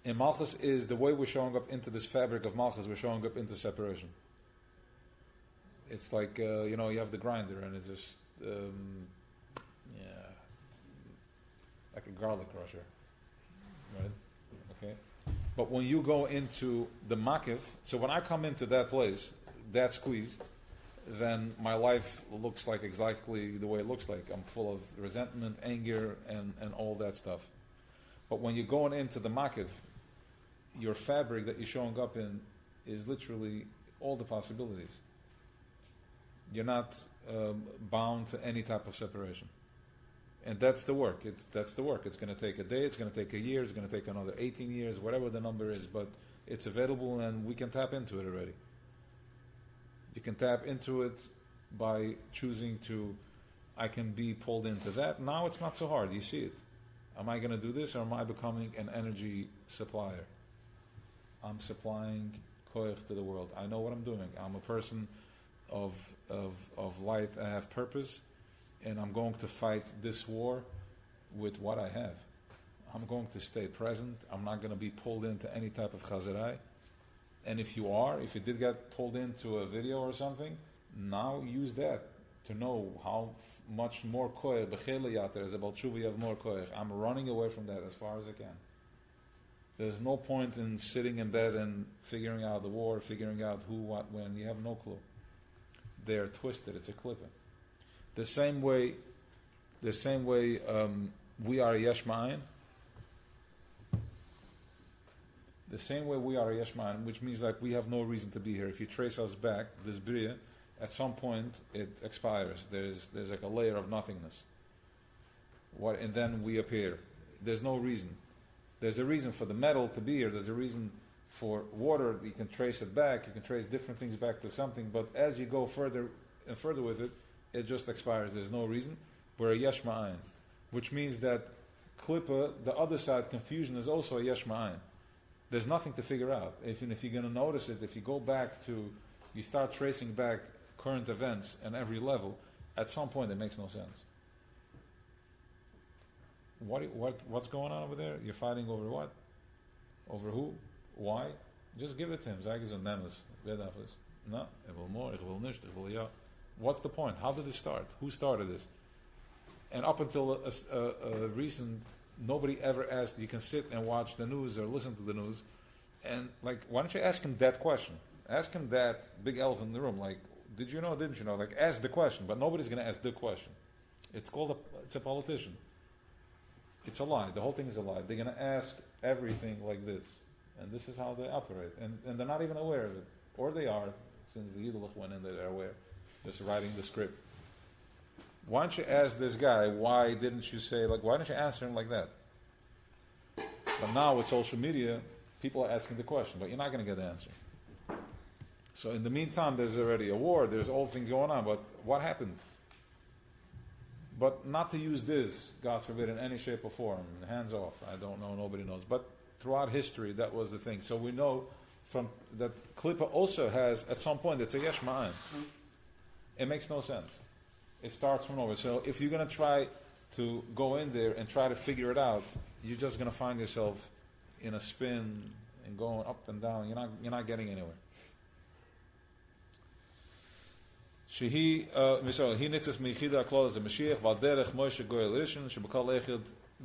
In Malchus is the way we're showing up into this fabric of Malchus. We're showing up into separation. It's like you have the grinder, and it's just like a garlic crusher, right? Okay. But when you go into the makiv, so when I come into that place, that squeezed, then my life looks like exactly the way it looks like. I'm full of resentment, anger, and all that stuff. But when you're going into the makiv, your fabric that you're showing up in is literally all the possibilities. You're not bound to any type of separation. And that's the work. That's the work. It's going to take a day, it's going to take a year, it's going to take another 18 years, whatever the number is, but it's available and we can tap into it already. You can tap into it by choosing to, I can be pulled into that. Now it's not so hard. You see it. Am I going to do this or am I becoming an energy supplier? I'm supplying koyach to the world. I know what I'm doing. I'm a person of light. I have purpose, and I'm going to fight this war with what I have. I'm going to stay present. I'm not going to be pulled into any type of chazerai. And if you did get pulled into a video or something, now use that to know how much more koyach, b'chele yater, as about tshuva, you have more koyach. I'm running away from that as far as I can. There's no point in sitting in bed and figuring out the war, figuring out who, what, when. You have no clue. They're twisted. It's a clipper. The same way we are a yesh ma'ayin. The same way we are a yesh ma'ayin, which means like we have no reason to be here. If you trace us back, this bria, at some point it expires. There's like a layer of nothingness. And then we appear. There's no reason. There's a reason for the metal to be here. There's a reason for water. You can trace it back. You can trace different things back to something. But as you go further and further with it, it just expires. There's no reason. We're a yesh ma'ayin, which means that klippa, the other side, confusion, is also a yesh ma'ayin. There's nothing to figure out. If you're going to notice it, if you go back to, you start tracing back current events and every level, at some point it makes no sense. What's going on over there? You're fighting over what? Over who? Why? Just give it to him. Zeg eens een nemes. Weet dat is. No, ik wil more, ik wil nicht, ik wil ja. What's the point? How did it start? Who started this? And up until a recent, nobody ever asked, you can sit and watch the news or listen to the news, and like, why don't you ask him that question? Ask him that big elephant in the room, like, did you know, didn't you know? Like, ask the question, but nobody's going to ask the question. It's a politician. It's a lie. The whole thing is a lie. They're going to ask everything like this. And this is how they operate. And they're not even aware of it. Or they are, since the Yiddelach went in there, they're aware. Just writing the script. Why don't you ask this guy, why didn't you say, like, why don't you answer him like that? But now with social media, people are asking the question, but you're not going to get the answer. So in the meantime, there's already a war, there's all things going on, but what happened? But not to use this, God forbid, in any shape or form. Hands off. I don't know. Nobody knows. But throughout history, that was the thing. So we know from that Klippa also has, at some point, it's a yesh ma'ayin. It makes no sense. It starts from nowhere. So if you're going to try to go in there and try to figure it out, you're just going to find yourself in a spin and going up and down. You're not getting anywhere. Shehi he nitzes meichida klal ze Mashiach vaderech Moshe goyel rishon shebekal echid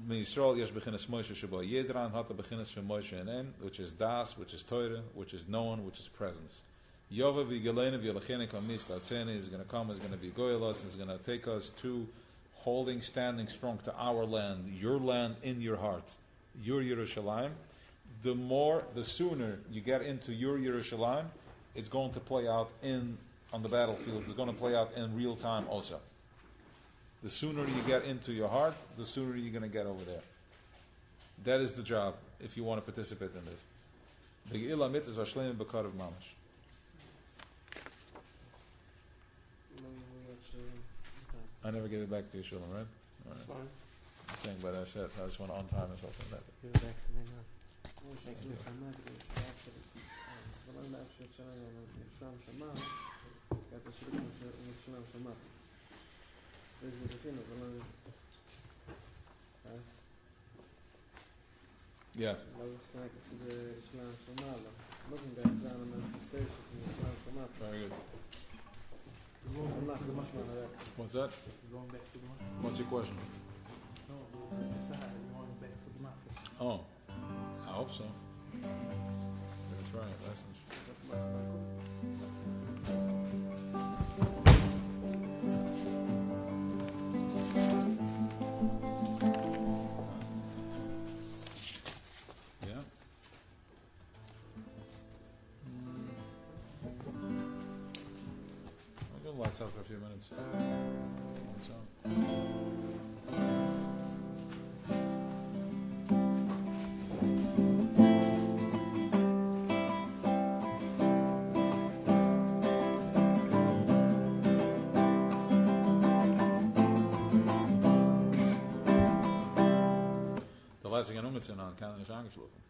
meYisrael yesh beginnes Moshe sheba yedran hat beginnes from Moshe and en, which is das, which is Torah, which is known, which is presence. Yova v'gelene v'yelachene kamis latzene is going to come, is going to be goyelos, is going to take us to holding, standing strong to our land, your land in your heart, your Yerushalayim. The sooner you get into your Yerushalayim, it's going to play out on the battlefield. It's going to play out in real time also. The sooner you get into your heart, the sooner you're going to get over there. That is the job, if you want to participate in this. The Ge'ilah mit is v'ashleim b'kar of mamash. I never gave it back to you, Shulam, right? That's fine. I'm saying by that set, so I just want to on-time myself on that. Give it back to me now. Yeah. Very good. What's that? Going back to the market. What's your question? No, going back to the market. Oh, I hope so. Gonna try it. Lessons. Yeah. I'll give lots lights out for a few minutes. Lights out. Die Leute sind umgezogen, keiner nicht angeschlafen.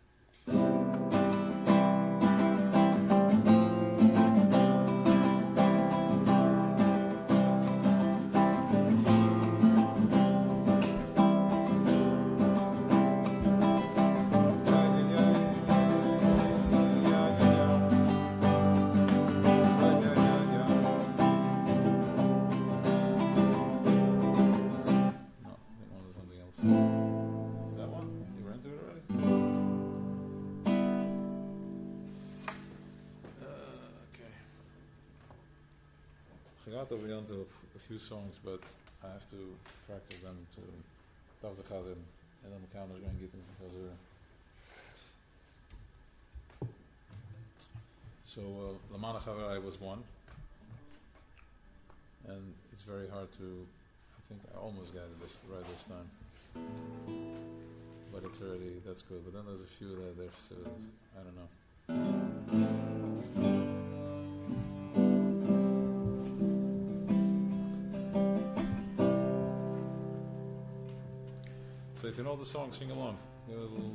I'll be on to a few songs, but I have to practice them to Tavza Chazim, and then the count is going to get into Chazura. So, Lamana Chavarai was one, and it's very hard to, I think I almost got it right this time, but it's already, that's good, but then there's a few that they're, so, I don't know. So if you know the song, sing along. Give it a little.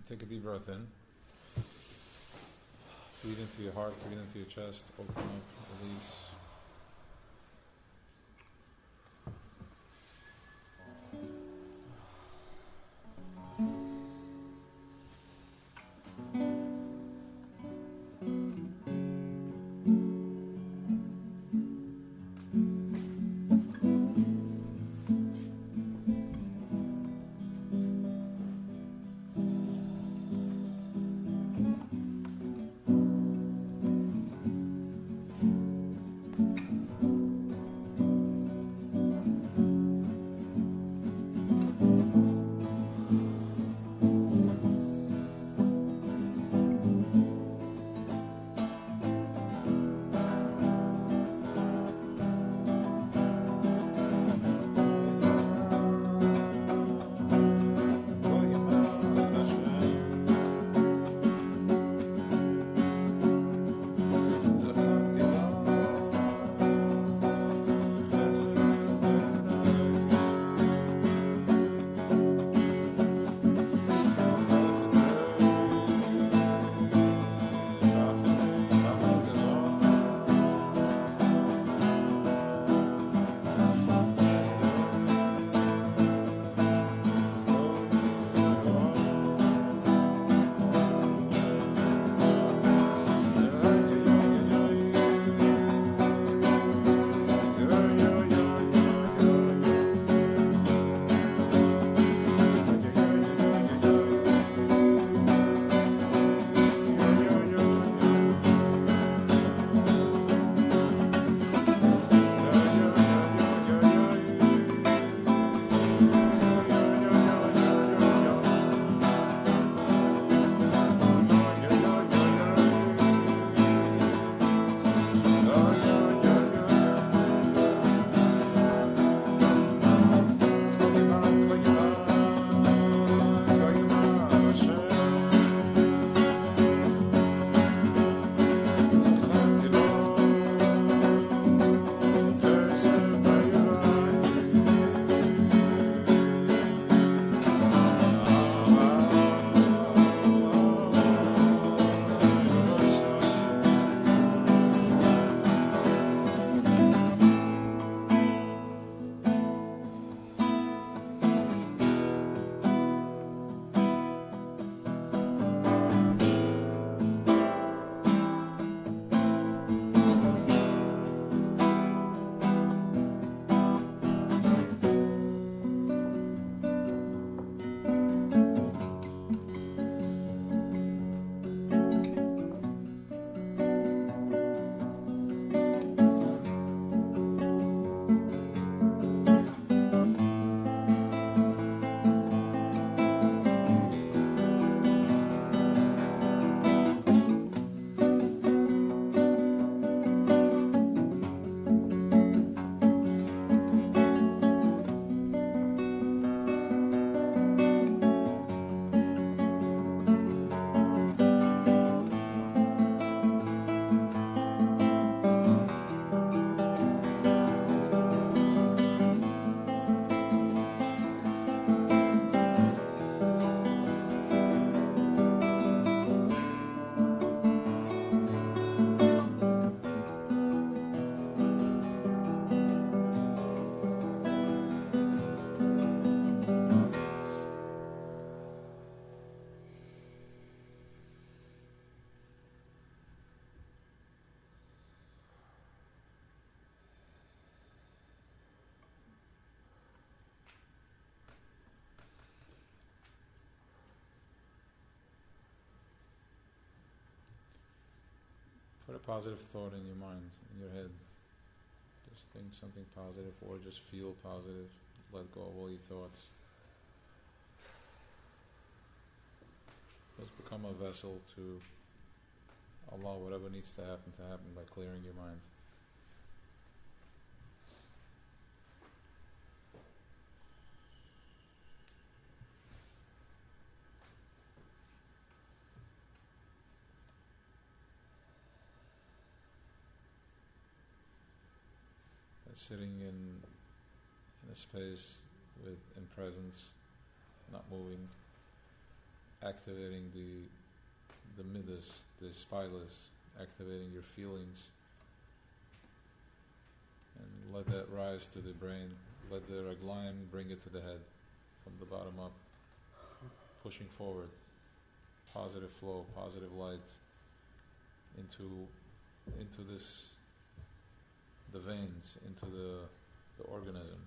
Take a deep breath in. Breathe into your heart, breathe into your chest, open up, release. Put a positive thought in your mind, in your head. Just think something positive or just feel positive. Let go of all your thoughts. Just become a vessel to allow whatever needs to happen by clearing your mind. Sitting in a space in presence, not moving, activating the the midas, the spilas, activating your feelings, and let that rise to the brain. Let the raglayim bring it to the head, from the bottom up, pushing forward, positive flow, positive light into this, the veins, into the organism.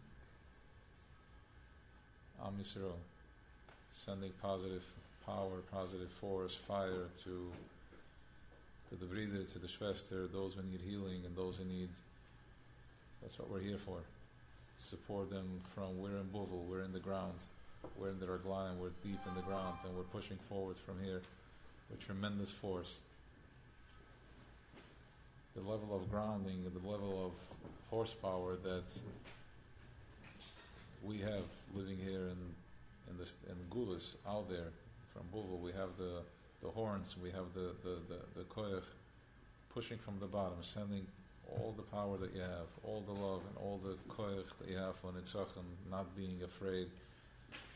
Am Yisrael, sending positive power, positive force, fire to the breeder, to the Schwester, those who need healing and those who need. That's what we're here for. Support them from, we're in Bovel, we're in the ground, we're in the Raglayim, we're deep in the ground, and we're pushing forward from here with tremendous force. The level of grounding, the level of horsepower that we have living here in Gulas, out there from Bovel, we have the horns, we have the koyach pushing from the bottom, sending all the power that you have, all the love and all the koyach that you have on Nitzachim, not being afraid,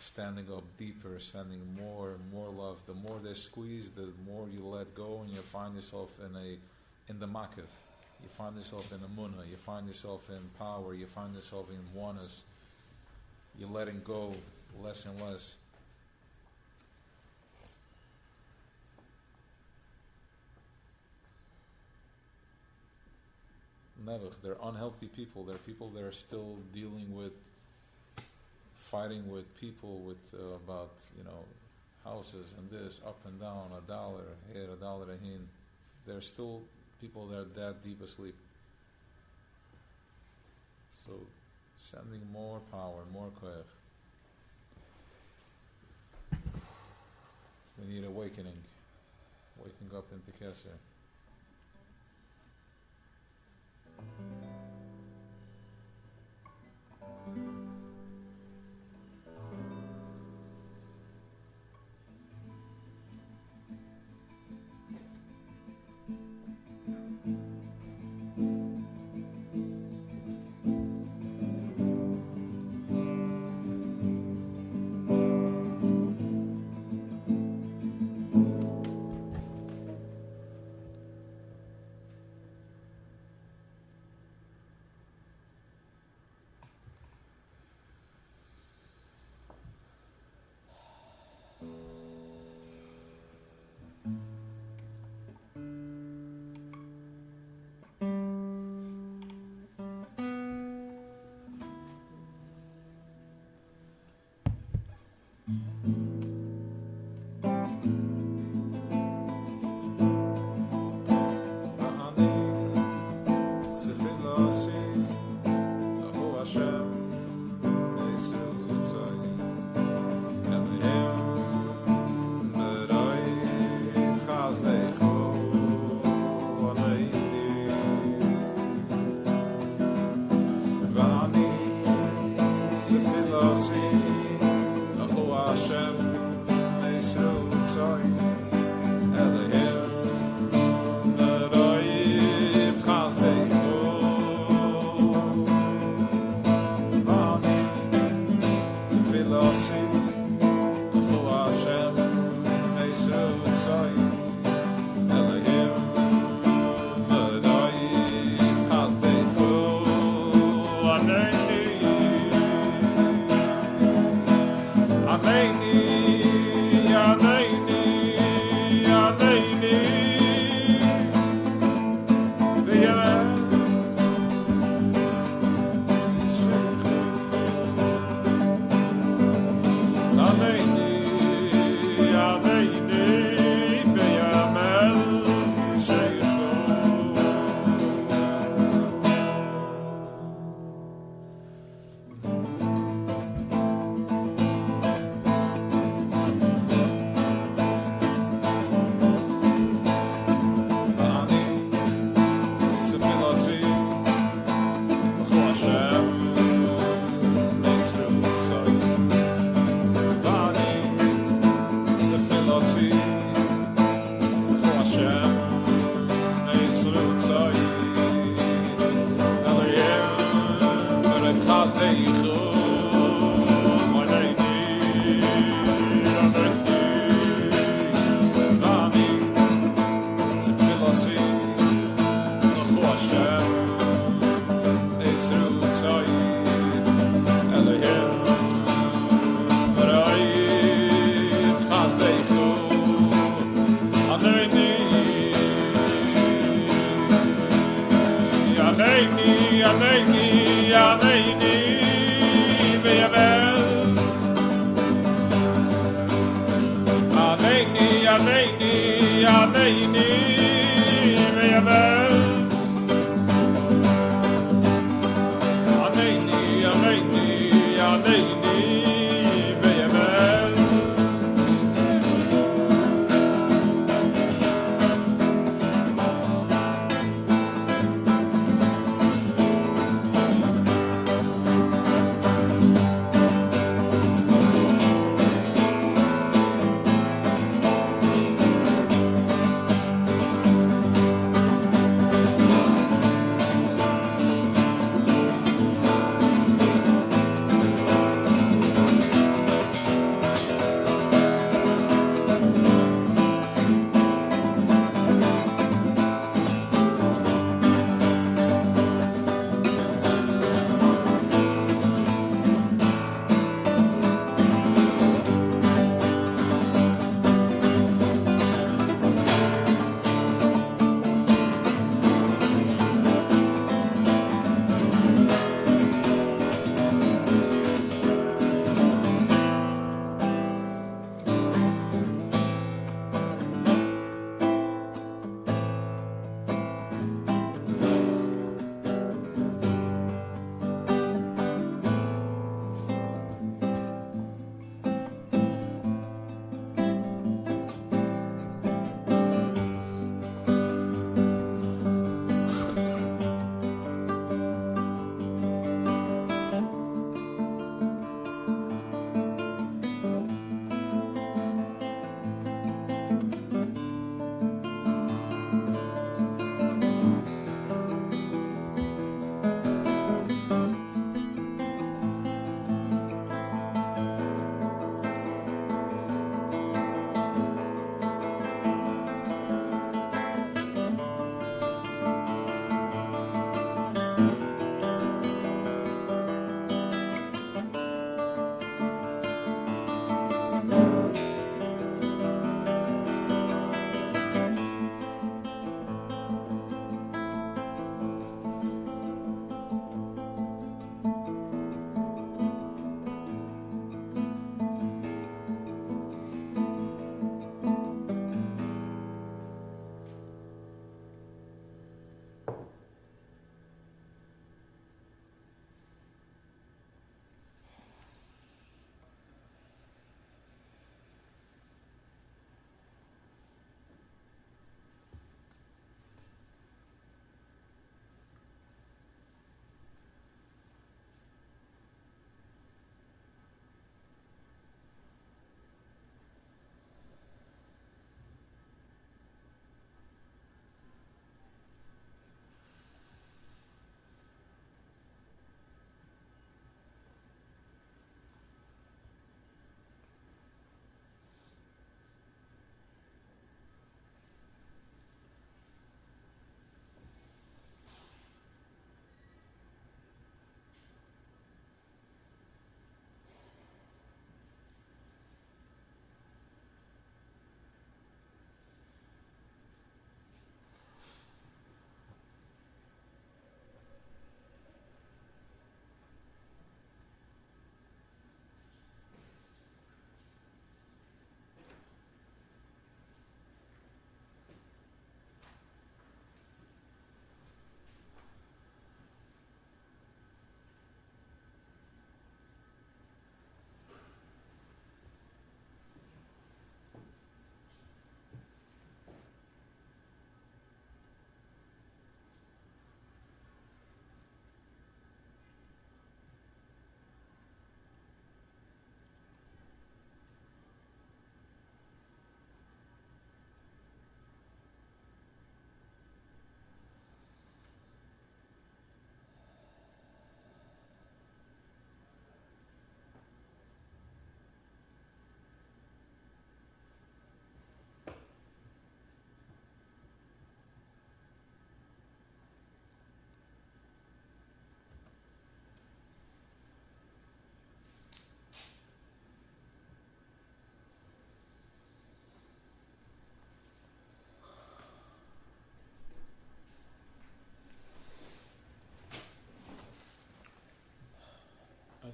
standing up deeper, sending more and more love. The more they squeeze, the more you let go, and you find yourself in the makiv. You find yourself in amunah, you find yourself in power, you find yourself in oneness. You're letting go less and less. Never. They're unhealthy people. They're people that are still dealing with, fighting with people with about, houses and this, up and down, $1 here, $1 hin. They're still people that are that deep asleep. So, sending more power, more koyach. We need awakening, waking up into Keser. Aleini, Aleini, Aleini, Ve'yavel. Aleini, Aleini, Aleini, Ve'yavel. Aleini, Aleini, Aleini, Ve'yavel.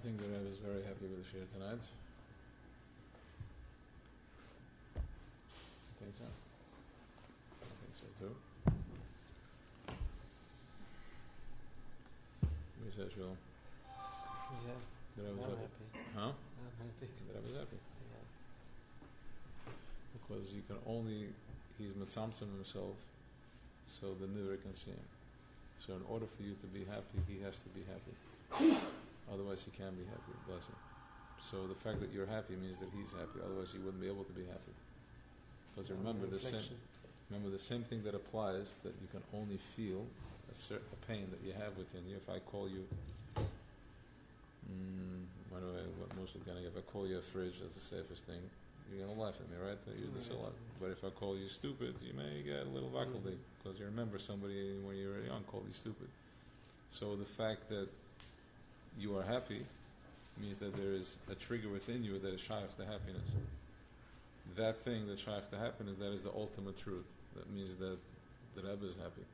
think the Rebbe is very happy with the shir tonight. I think so. I think so too. We said Shul. Yeah, The Rebbe is I'm happy. happy. Huh? I'm happy. The Rebbe is happy. Yeah. Because you can only, he's mitzamtzim himself so the Nivra can see him. So in order for you to be happy, he has to be happy. Otherwise he can't be happy. Bless you. So the fact that you're happy means that he's happy. Otherwise you wouldn't be able to be happy. Because remember the same thing that applies, that you can only feel a pain that you have within you. If I call you, what most are going to, if I call you a fridge, that's the safest thing. You're going to laugh at me, right? I use this a lot. But if I call you stupid, you may get a little wackeldig, because you remember somebody when you were young called you stupid. So the fact that you are happy means that there is a trigger within you that is shaykh to happiness. That thing that shaykh to happiness, that is the ultimate truth. That means that the Rebbe is happy.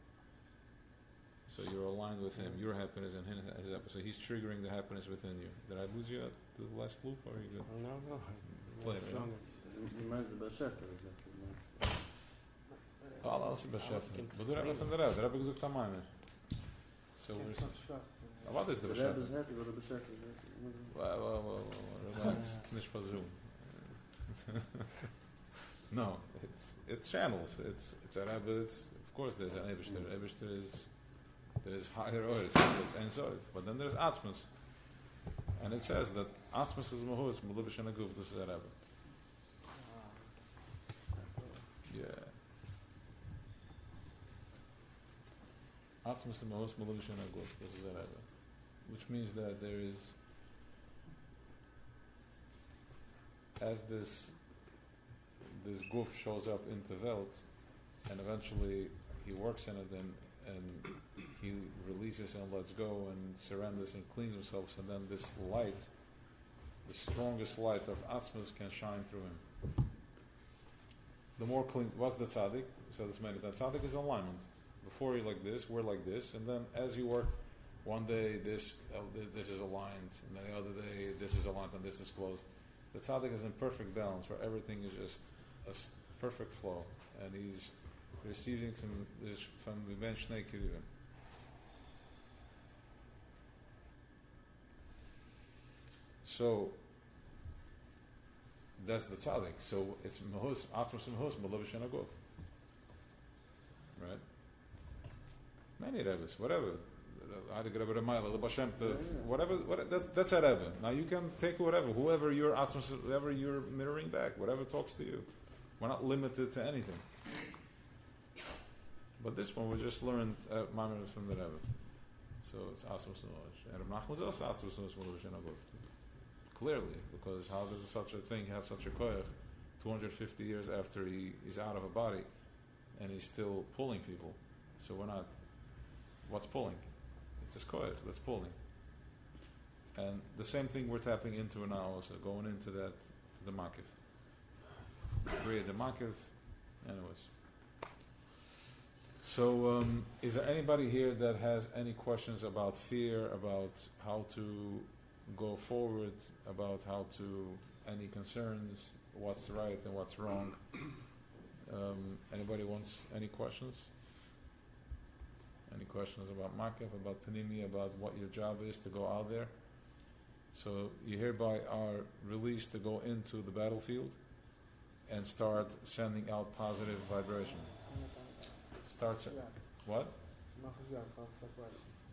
So you're aligned with him, your happiness and his happiness. So he's triggering the happiness within you. Did I lose you at the last loop, or are you good? No. Play it, Stronger. Reminds me of Shefer, exactly. Allah is beschäftigt. But the Rebbe from the Rebbe. The Rebbe gesagt am Eimer. So we're... What is the The Rebbe is beschäftigt? happy with the Shefer, exactly. Well, relax. Nicht verzoom. No, it's channels. It's a Rebbe. It's, of course there's an Eibishter. Eibishter is... There's higher order, it's Ein Sof. But then there's Atzmas. And it says that Atzmas is Mahus, Mulubish and Aguf, this is a Rebbe. Yeah. Atzmas is Mahus, Mulubish and Aguf, this is a Rebbe. Which means that there is, as this Guf shows up into Welt, and eventually he works in it and he releases and lets go and surrenders and cleans himself, and then this light, the strongest light of Atzmas can shine through him. The more clean, what's the tzaddik? We said this many times. Tzaddik is alignment. Before you're like this, we're like this, and then as you work, one day this is aligned, and then the other day this is aligned and this is closed. The tzaddik is in perfect balance, where everything is just a perfect flow, and he's receiving from the Ben Shnei Kirivim. So that's the tzaddik. So it's mahus, atmas mahus, malavish and aguf. Right? Many rebbes, whatever. Whatever, that's a rebbe. Now you can take whoever you're atmas, whoever you're mirroring back, whatever talks to you. We're not limited to anything. But this one we just learned Maimon from the Rebbe. So it's Asmus Nulish. And Rav Nachman is also Asmus Nulish and Aguf. Clearly, because how does such a thing have such a koyach 250 years after he's out of a body and he's still pulling people? So we're not, what's pulling? It's his koyach that's pulling. And the same thing we're tapping into now also, going into that, to the makif. Create the makif, anyways. So, is there anybody here that has any questions about fear, about how to go forward, about how to, any concerns, what's right and what's wrong? Anybody wants any questions? Any questions about Makif, about Panini, about what your job is to go out there? So, you hereby are released to go into the battlefield and start sending out positive vibration. What?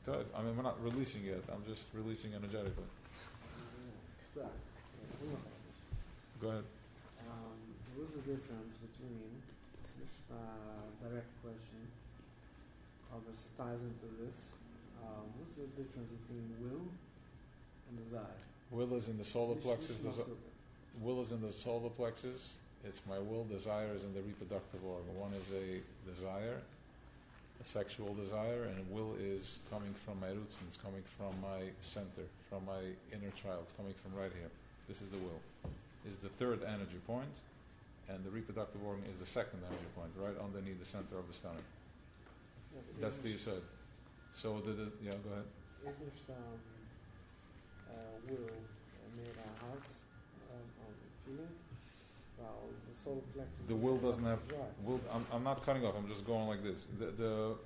I mean, we're not releasing yet. I'm just releasing energetically. Go ahead. What's the difference between, it's not a direct question, but it ties into this. What's the difference between will and desire? Will is in the solar plexus. Will is in the solar plexus. It's my will. Desire is in the reproductive organ. One is a desire, a sexual desire, and will is coming from my roots, and it's coming from my center, from my inner child. It's coming from right here. This is the will. Is the third energy point, and the reproductive organ is the second energy point, right underneath the center of the stomach. That's the yesod. So, go ahead. Is there will made our heart on feeling, while the solar plexus. The will doesn't have Right. will. I'm not cutting off. I'm just going like this. The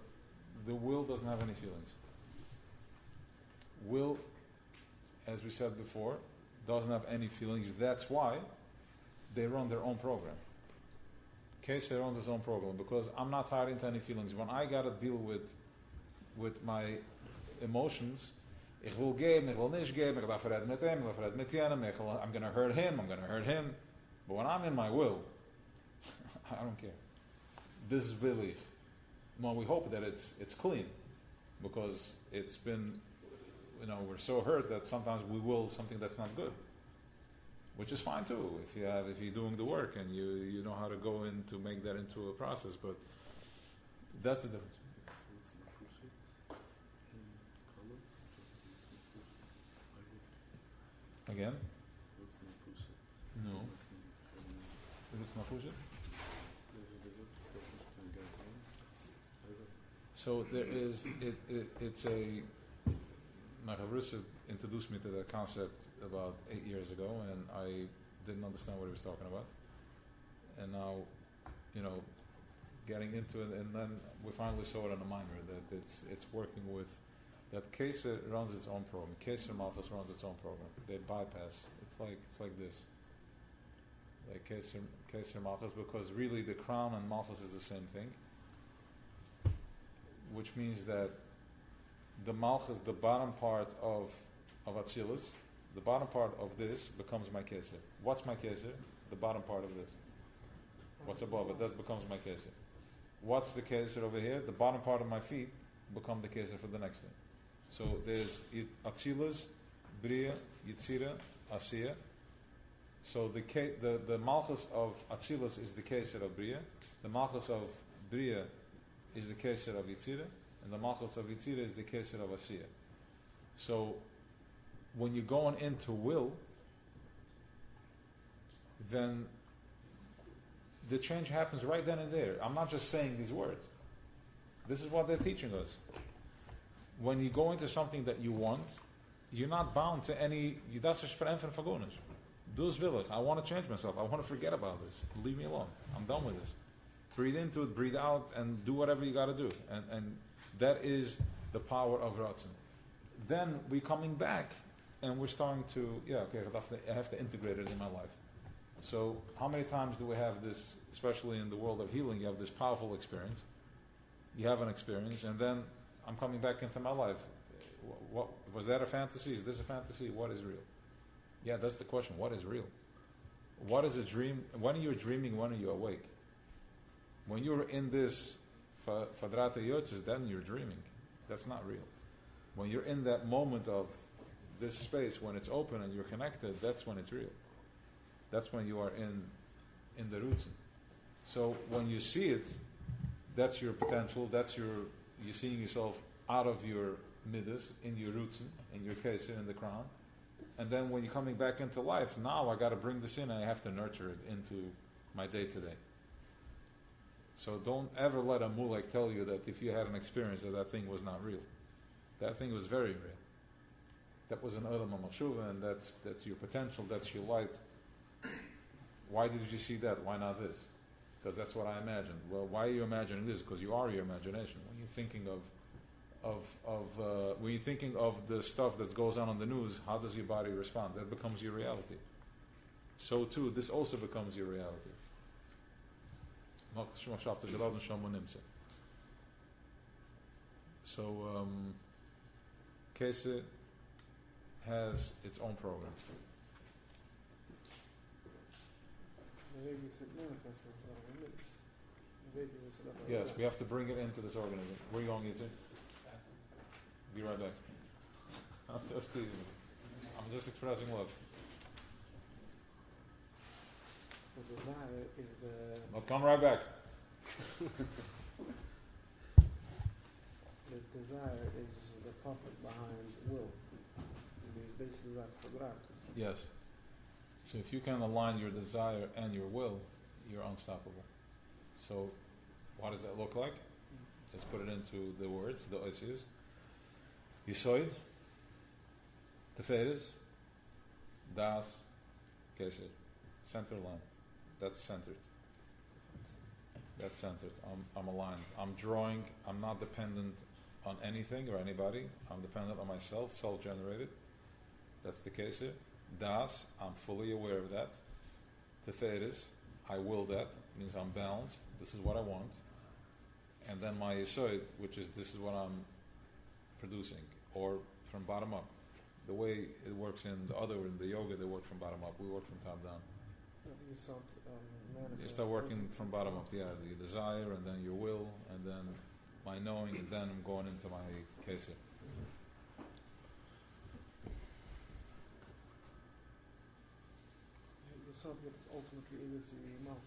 will doesn't have any feelings. Will, as we said before, doesn't have any feelings. That's why they run their own program. Kesher runs his own program because I'm not tied into any feelings. When I got to deal with my emotions, ich will geben, ich will nicht geben, ich darf reden mit ihm, ich darf reden mit jenem, I'm going to hurt him. But when I'm in my will, I don't care. This is willig. Well, we hope that it's clean, because it's been, we're so hurt that sometimes we will something that's not good, which is fine too if you're doing the work and you know how to go in to make that into a process. But that's the difference. Again? No. It's not push it. So there is it's a my Chavrissa introduced me to that concept about 8 years ago, and I didn't understand what he was talking about. And now, getting into it, and then we finally saw it in a minor that it's working with that Keser runs its own program. Keser Malchus runs its own program. They bypass. It's like this. Like Keser Malchus, because really the crown and Malchus is the same thing. Which means that the Malchus, the bottom part of Atzilus, the bottom part of this becomes my Keser. What's my Keser? The bottom part of this. What's above it? That becomes my Keser. What's the Keser over here? The bottom part of my feet become the Keser for the next thing. So there's Atzilus, Bria, Yitzira, Asiya. So the Malchus of Atzilus is the Keser of Bria. The Malchus of Bria is the Keser of Yitzira. And the Malchus of Yitzira is the Keser of Asiya. So when you're going into will, then the change happens right then and there. I'm not just saying these words. This is what they're teaching us. When you go into something that you want, you're not bound to any. Das ist verämpfen vergonis. Dus will ich. I want to change myself. I want to forget about this. Leave me alone. I'm done with this. Breathe into it, breathe out, and do whatever you got to do. And that is the power of Ratzon. Then we're coming back, and we're starting to, I have to integrate it in my life. So how many times do we have this, especially in the world of healing, you have this powerful experience. You have an experience, and then I'm coming back into my life. What was that a fantasy? Is this a fantasy? What is real? Yeah, that's the question. What is real? What is a dream? When are you dreaming? When are you awake? When you're in this Fadrata Yotzes, then you're dreaming. That's not real. When you're in that moment of this space, when it's open and you're connected, that's when it's real. That's when you are in the roots. So when you see it, that's your potential. You're seeing yourself out of your midas, in your roots, in your case, in the crown. And then when you're coming back into life, now I got to bring this in and I have to nurture it into my day to day. So don't ever let a mulek tell you that if you had an experience that thing was not real. That thing was very real. That was an Olam HaMachshuva, and that's your potential, that's your light. Why did you see that? Why not this? Because that's what I imagined. Well, why are you imagining this? Because you are your imagination. When you're thinking when you're thinking of the stuff that goes on the news, how does your body respond? That becomes your reality. So too, this also becomes your reality. So, Kesed has its own program. Yes, we have to bring it into this organism. Where are you going, Yitzhak? Be right back. I'm just teasing you. I'm just expressing love. So desire is the... I'll come right back. The desire is the puppet behind will. This is Yes. So if you can align your desire and your will, you're unstoppable. So what does that look like? Just put it into the words, the oisius. Yisoid, Teferes, Das, Keser. Center line. That's centered. That's centered. I'm aligned. I'm drawing. I'm not dependent on anything or anybody. I'm dependent on myself, self-generated. That's the case here. Das, I'm fully aware of that. Teferes, I will that. Means I'm balanced. This is what I want. And then my Yesod, which is this is what I'm producing, or from bottom up. The way it works in the yoga, they work from bottom up. We work from top down. You start You start working from bottom up, yeah, the desire, and then your will, and then my knowing, and then I'm going into my kesef. The self gets ultimately illusory malchus.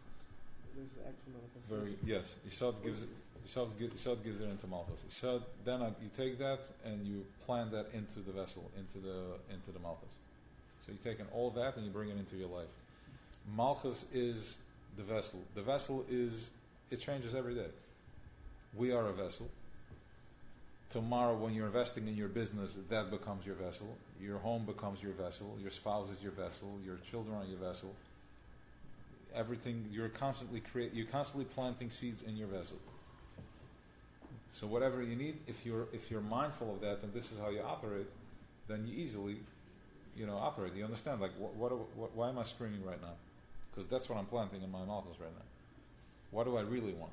It is the actual manifestation. Yes. Yisod gives it into malchus. Yisod, then you take that and you plant that into the vessel, into the malchus. So you're taking all that and you bring it into your life. Malchus is the vessel. The vessel it changes every day. We are a vessel. Tomorrow when you're investing in your business, that becomes your vessel. Your home becomes your vessel. Your spouse is your vessel. Your children are your vessel. Everything, you're constantly planting seeds in your vessel. So whatever you need, if you're mindful of that and this is how you operate, then you easily, operate. You understand, like, why am I screaming right now? Because that's what I'm planting in my malchus right now. What do I really want?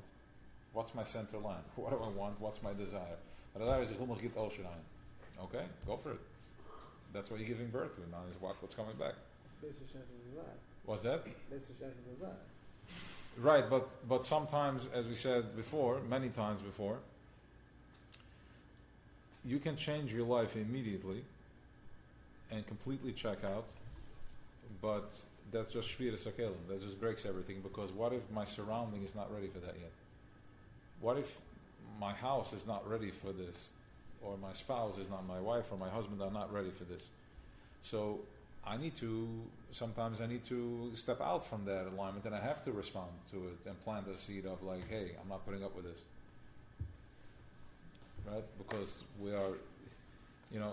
What's my center line? What do I want? What's my desire? My desire is git ol shirayim. Okay, go for it. That's what you're giving birth to. Now just watch what's coming back. What's that? Right, but sometimes, as we said before, many times before, you can change your life immediately and completely check out, but that's just shviras hakelim. That just breaks everything, because what if my surrounding is not ready for that yet? What if my house is not ready for this, or my spouse is not, my wife or my husband are not ready for this? So sometimes I need to step out from that alignment, and I have to respond to it and plant a seed of like, hey, I'm not putting up with this. Right? Because we are,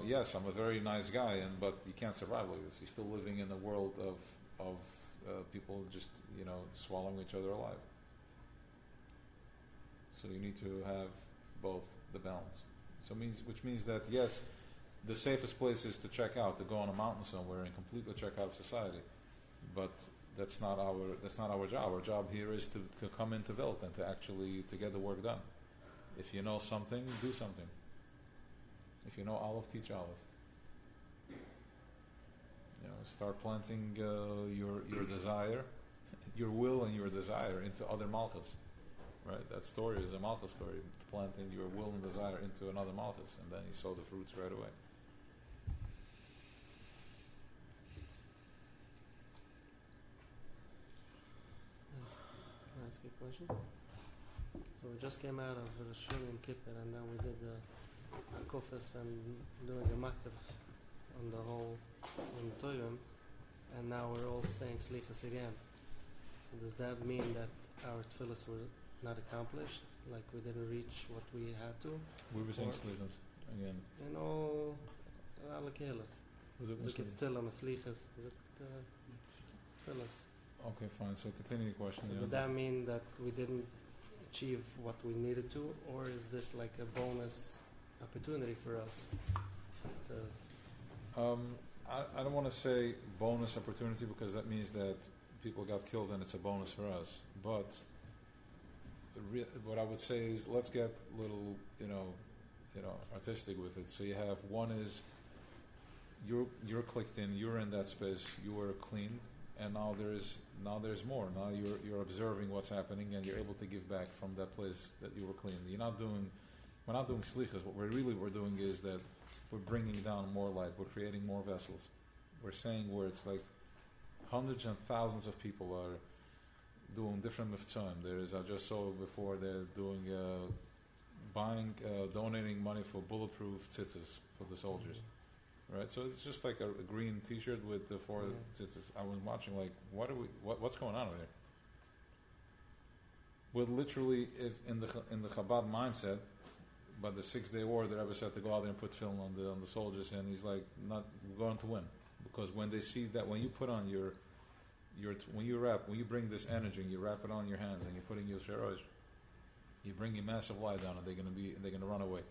yes, I'm a very nice guy, but you can't survive like this. You're still living in a world of people just, swallowing each other alive. So you need to have both, the balance. Which means that, yes, the safest place is to check out, to go on a mountain somewhere and completely check out of society. But that's not our job. Our job here is to come into Welt and to get the work done. If you know something, do something. If you know Aleph, teach Aleph. Start planting your desire, your will and your desire into other malchus. Right? That story is a malchus story. Planting your will and desire into another malchus, and then you sow the fruits right away. Can I ask you a question? So we just came out of the Shul in Kippur, and then we did the Akufis and doing the Makif on the whole on Torah, and now we're all saying Slichas again. So does that mean that our tefillas were not accomplished? Like we didn't reach what we had to? We were saying Slichas again. Alakelas. Was it still on the Slichas? Is it tefillas? Okay, fine. So continue the question. So would that mean that we didn't achieve what we needed to, or is this like a bonus opportunity for us? I don't want to say bonus opportunity, because that means that people got killed and it's a bonus for us. But what I would say is, let's get a little, artistic with it. So you have one is you're clicked in, you're in that space, you were cleaned, and now there's more. Now you're observing what's happening, and you're able to give back from that place that you were cleaned. We're not doing slichas. What we're doing is that we're bringing down more light. We're creating more vessels. We're saying where it's like hundreds and thousands of people are doing different miftzahim. I just saw before, they're doing, donating money for bulletproof tzitzis for the soldiers. Right? So it's just like a green t-shirt with the 4 tzitzis. I was watching like, what's going on over here? We're literally, if in the Chabad mindset, But the 6-day war, the Rebbe said to go out there and put film on the soldiers, and he's like, not going to win, because when they see that, when you put on when you bring this energy and you wrap it on your hands and you're putting your sherosh, you bring a massive light down, and they're gonna run away.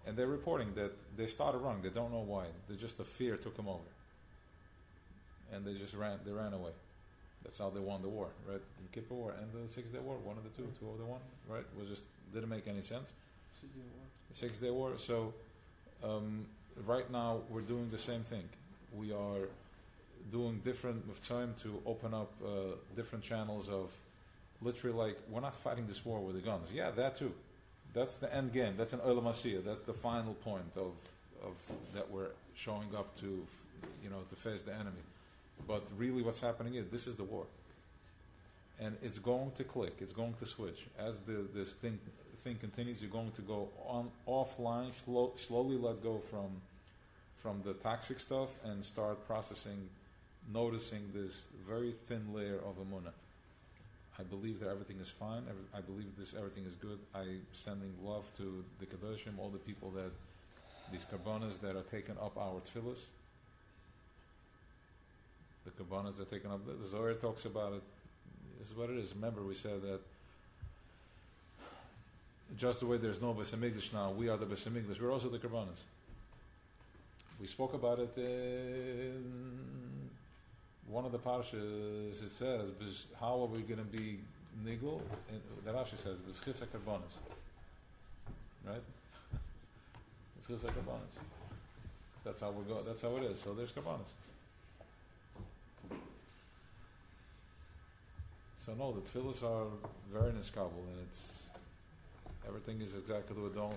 And they're reporting that they started running. They don't know why. They just the fear took them over, and they just ran. They ran away. That's how they won the war, right? The Kippur War and the 6-day war, one of the two of the one, right? It was just didn't make any sense. 6-day war. The 6-day war. So right now we're doing the same thing. We are doing different with time to open up different channels of literally, like, we're not fighting this war with the guns. Yeah, that too. That's the end game. That's an Olam Asiyah. That's the final point of that we're showing up to, to face the enemy. But really, what's happening is this is the war, and it's going to click. It's going to switch as this thing continues. You're going to go on offline, slowly let go from the toxic stuff and start processing, noticing this very thin layer of Amunah. I believe that everything is fine. I believe everything is good. I'm sending love to the Kedoshim, all the people these Karbanas that are taking up our tefillas. The Karbanas that are taking up, the Zohar talks about it. This is what it is. Remember, we said that just the way there's no Beis HaMikdash now, we are the Beis HaMikdash. We're also the Karbanas. We spoke about it in one of the parshas. It says, how are we going to be nigel? The Rashi says, b'schis ha-karbanos. Right? B'schis ha-karbanos. That's how we go. That's how it is. So there's karbanos. So no, the tefillas are very niskabel, and everything is exactly the way. Don't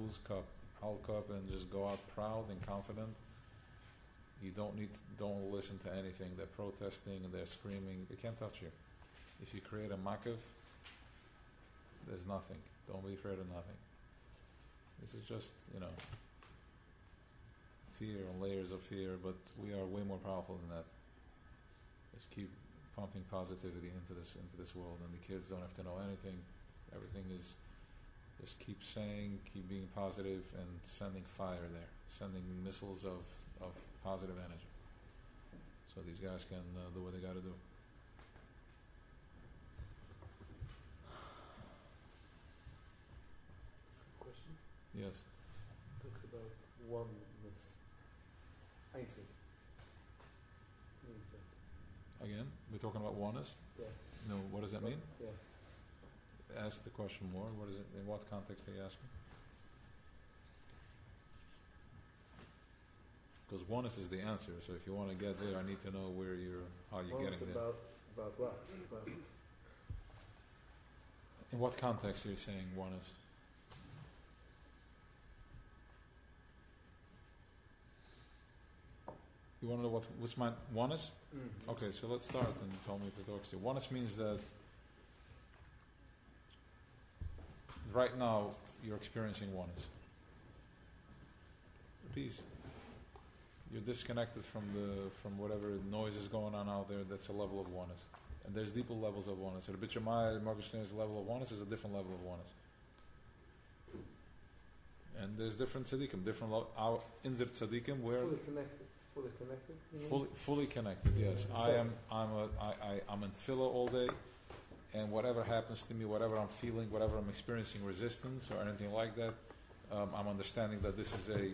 lose cup, and just go out proud and confident. You don't listen to anything. They're protesting and they're screaming. They can't touch you. If you create a makiv, there's nothing. Don't be afraid of nothing. This is just, fear and layers of fear, but we are way more powerful than that. Just keep pumping positivity into this world, and the kids don't have to know anything. Everything is just keep being positive and sending fire there, sending missiles of positive energy, so these guys can do what they got to do. Question? Yes. Talked about oneness. Einzig. What is that? Again, we're talking about oneness. Yeah. No, what does that mean? Yeah. Ask the question more. What is it? In what context are you asking? Because oneness is the answer. So if you want to get there, I need to know how you're Oneness getting there. About what? About In what context are you saying oneness? You want to know what's my oneness? Mm-hmm. Okay, so let's start and tell me if it talks to you. Oneness means that right now you're experiencing oneness. Peace. You're disconnected from whatever noise is going on out there. That's a level of oneness. And there's deeper levels of oneness. So the B'Shamai, Morgenstern's level of oneness is a different level of oneness. And there's different tzaddikim, different our inzir tzaddikim where fully connected. Fully connected. Yes, I'm in tefillah all day, and whatever happens to me, whatever I'm feeling, whatever I'm experiencing, resistance or anything like that, I'm understanding that this is a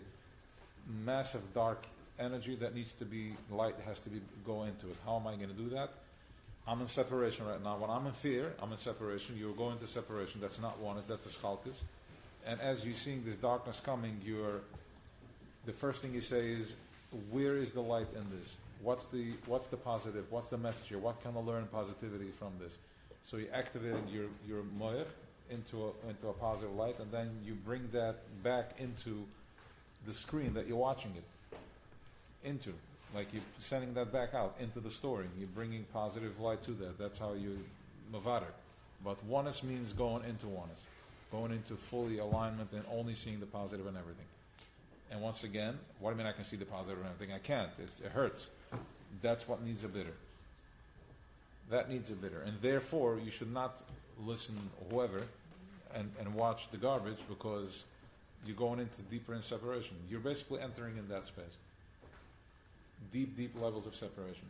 massive dark energy that needs to be light has to be go into it. How am I going to do that? I'm in separation right now. When I'm in fear, I'm in separation. You're going to separation. That's not oneness. That's a schalkus. And as you're seeing this darkness coming, the first thing you say is, where is the light in this? What's the positive? What's the message here? What can I learn positivity from this? So you're activating your moyach into a positive light, and then you bring that back into the screen that you're watching it into. Like you're sending that back out into the story. You're bringing positive light to that. That's how you mavader. But oneness means going into oneness. Going into fully alignment and only seeing the positive in everything. And once again, what do you mean I can see the positive in everything? I can't. It hurts. That's what needs a bitter. That needs a bitter. And therefore, you should not listen whoever and watch the garbage, because you're going into deeper in separation. You're basically entering in that space. Deep, deep levels of separation.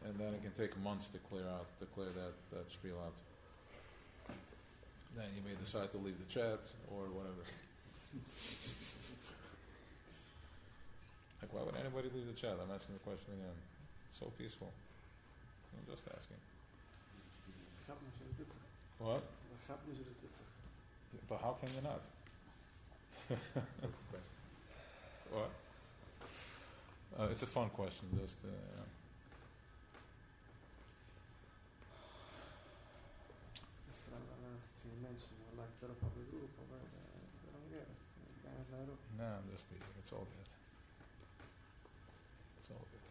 And then it can take months to clear that spiel out. Then you may decide to leave the chat or whatever. Like, why would anybody leave the chat? I'm asking the question again. It's so peaceful. I'm just asking. What? But how can you not? What? It's a fun question, just no, I'm just teasing. It's all good. It's all good.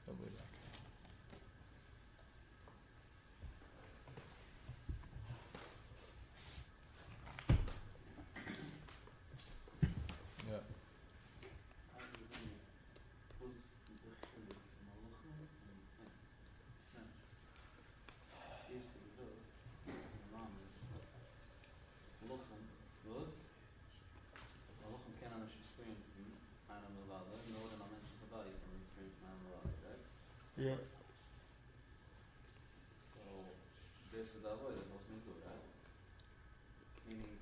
I'll be back. Yeah. Yeah. So, this is the avoid that most men do, right? Meaning,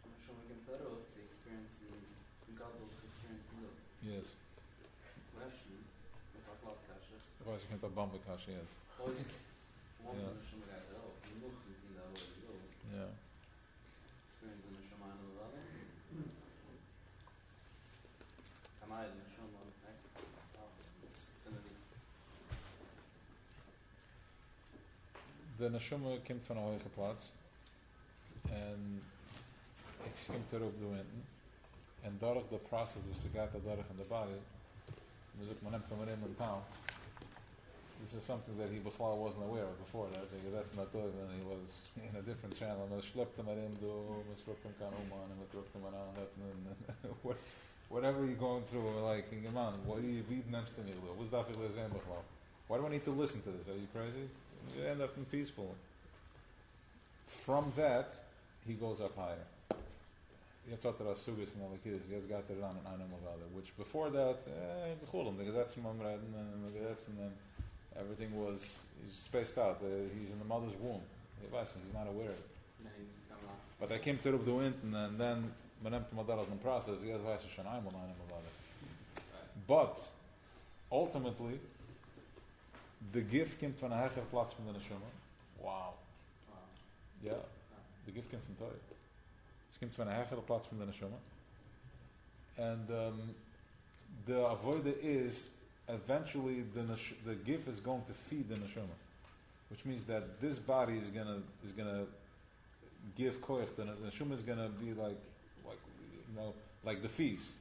I'm sure we can tell to experience God will experience in this. Yes. Question, with our class kasha. Otherwise you can't have bumble kasha, yes. One of the Shema guys, oh, you look into the avoid, you go. Yeah. Experience in the Shema and the Lava. Am I in the Shema, right? It's gonna be. De neshama komt van een hoge plaats en ik komt erop door hinten en door de process dus ze gaat door in de body dus ik neemt van hem een pound. This is something that he before wasn't aware of before that because that's not good and he was in a different channel and schleppte met hem door met schleppte hem kan oman en met schleppte hem aan and whatever you're going through like man what do you read next to me what's that for the why do I need to listen to this are you crazy you end up in peaceful. From that, he goes up higher. Yetzatara Sugis and all the kids, he has got it on an animal value, which before that, because that's Mamrad and then everything was spaced out. He's in the mother's womb. He's not aware of it. But I came to Rubduint and then Manem to Madaras in process, he has Vaisa Shanaim on animal value. But ultimately, the gift came from a hecher plaats from the neshama. Wow. Yeah. The gift came from Torah. It came from a hecher plaats from the neshama. And the avoida is eventually the gift is going to feed the neshama, which means that this body is gonna give koich. The neshama is gonna be like the feast.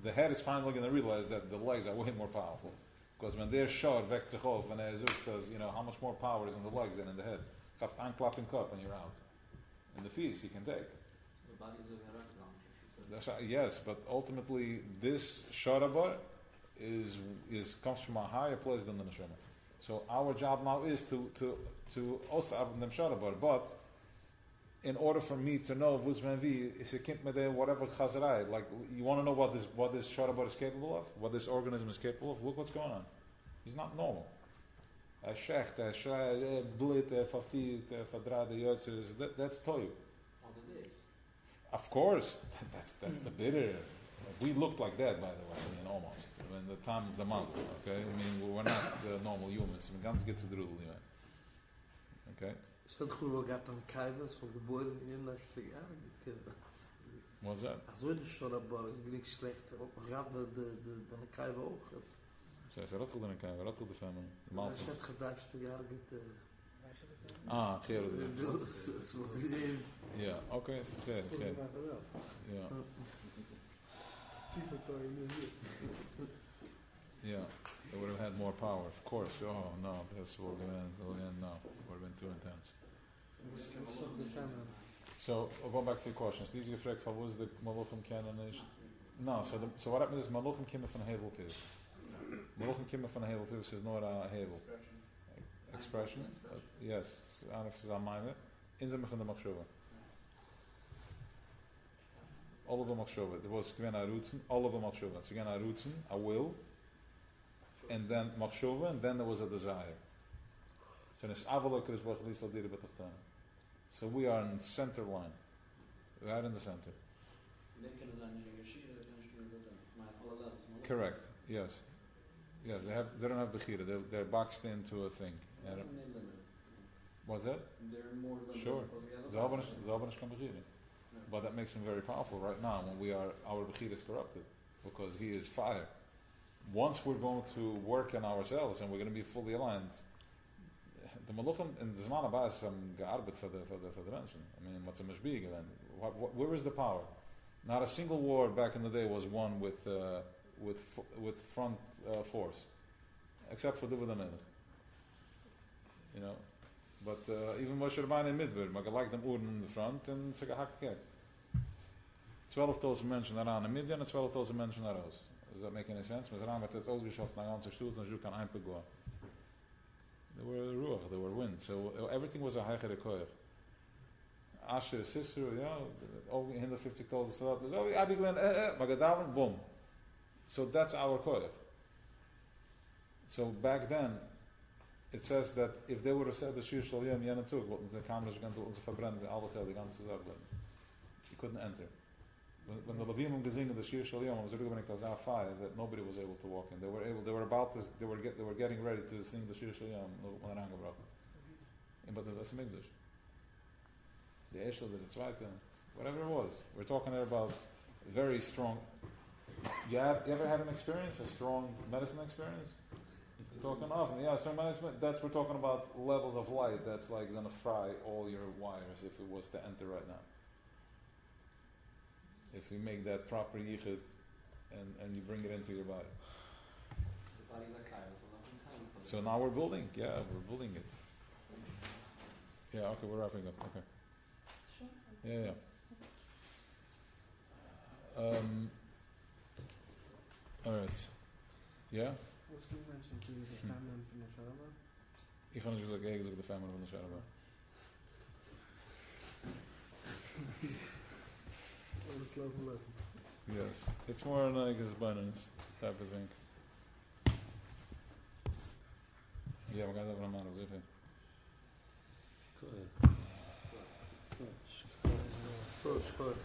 The head is finally gonna realize that the legs are way more powerful. Because when they're short, weckt sich auf, when they're does, how much more power is in the legs than in the head. Kapst aanklapping cup and you're out. In the feast, you can take. So the body is a That's right, yes, but ultimately, this sharabar is comes from a higher place than the neshama. So our job now is to also have them sharabar, but in order for me to know whatever chazarai, like you want to know what this sharabar is capable of, what this organism is capable of. Look what's going on. He's not normal. That's toyu. Of course, that's the bitter. We looked like that, by the way, almost in the time of the month. Okay, I mean we're not the normal humans. We ganz get to the rule, okay. Stel goed wel gaat dan kijvers voor geboren in dat verjaardag dit kind. What's that? Als de sharabar is niet slecht, gaat de kijver ook. Zij ze rattel dan kijken, rattel de family. Als je het gedaan verjaardag het Gerard. Dus wat iedereen. Ja, oké, fair. Ja. Yeah, they would have had more power, of course. Oh no, that's what we went. No, it would have been too intense. So we'll go back to your questions. These are gefragt van was the Malachim kennen is. No, so what happens is Malachim kimmen van Hevel Piv. Malachim kimmen van Hevel Piv is not a Hevel. Expression? Yes, Anif is on mine. In the Machshava. alle b'machshova. It was given a rutzen, alle b'machshova. So again a rutzen, a will, and then machshova, and then there was a desire. So so we are in the center line, right in the center. Correct. Yes. Yes. They don't have bechira. They're boxed into a thing. What's that? They're more than Sure. Zalbanish kan bechira. But that makes him very powerful right now when our bechira is corrupted, because he is fire. Once we're going to work on ourselves and we're going to be fully aligned, the Maluchim in the Zman Abbas gearbet for the Menschen. I mean, what's a mishbig event? Where is the power? Not a single war back in the day was won with front force, except for David HaMelech. You know, but even Moshe Rabbeinu in Midbar, maar gelijk them Uren in the front and ze gehakt kijk. 12,000 mensen eraan in Midian en 12,000 mensen naar Roos. Does that make any sense? Met eraan met het uitgeschopt naar ganse stoel en zoek aan een pegua. There were ruach, there were wind, so everything was a higher koyach. Asher's sister, over 150 clothes, so Abi Glen, Magadavan, boom. So that's our koyach. So back then, it says that if they would have said the Shir Shal Yom Yenem Tug, what the cameras going to verbrennen, alle geld, die ganze Sache, you couldn't enter. When the Levim gesingen the Shir Shal Yom, it was really a fire that nobody was able to walk in. They were getting ready to sing the Shir Shal Yom when angebracht. But that's a migdash. The Eshel, the Zweite, whatever it was. We're talking there about very strong. You ever had an experience, a strong medicine experience? We're talking often, strong medicine. We're talking about levels of light that's like going to fry all your wires if it was to enter right now. If you make that proper yichud and you bring it into your body. The body's like kairos, so now we're building. Yeah, we're building it. Yeah, okay, we're wrapping up. Okay. Sure. Yeah. All right. Yeah? Was toen mentioned to you the family from the Sharaba? Ik ga dus ook eigenlijk de family van de Sharaba. Yes. It's more like a abundance type of thing. Yeah, we got that from Amaro, zit Score.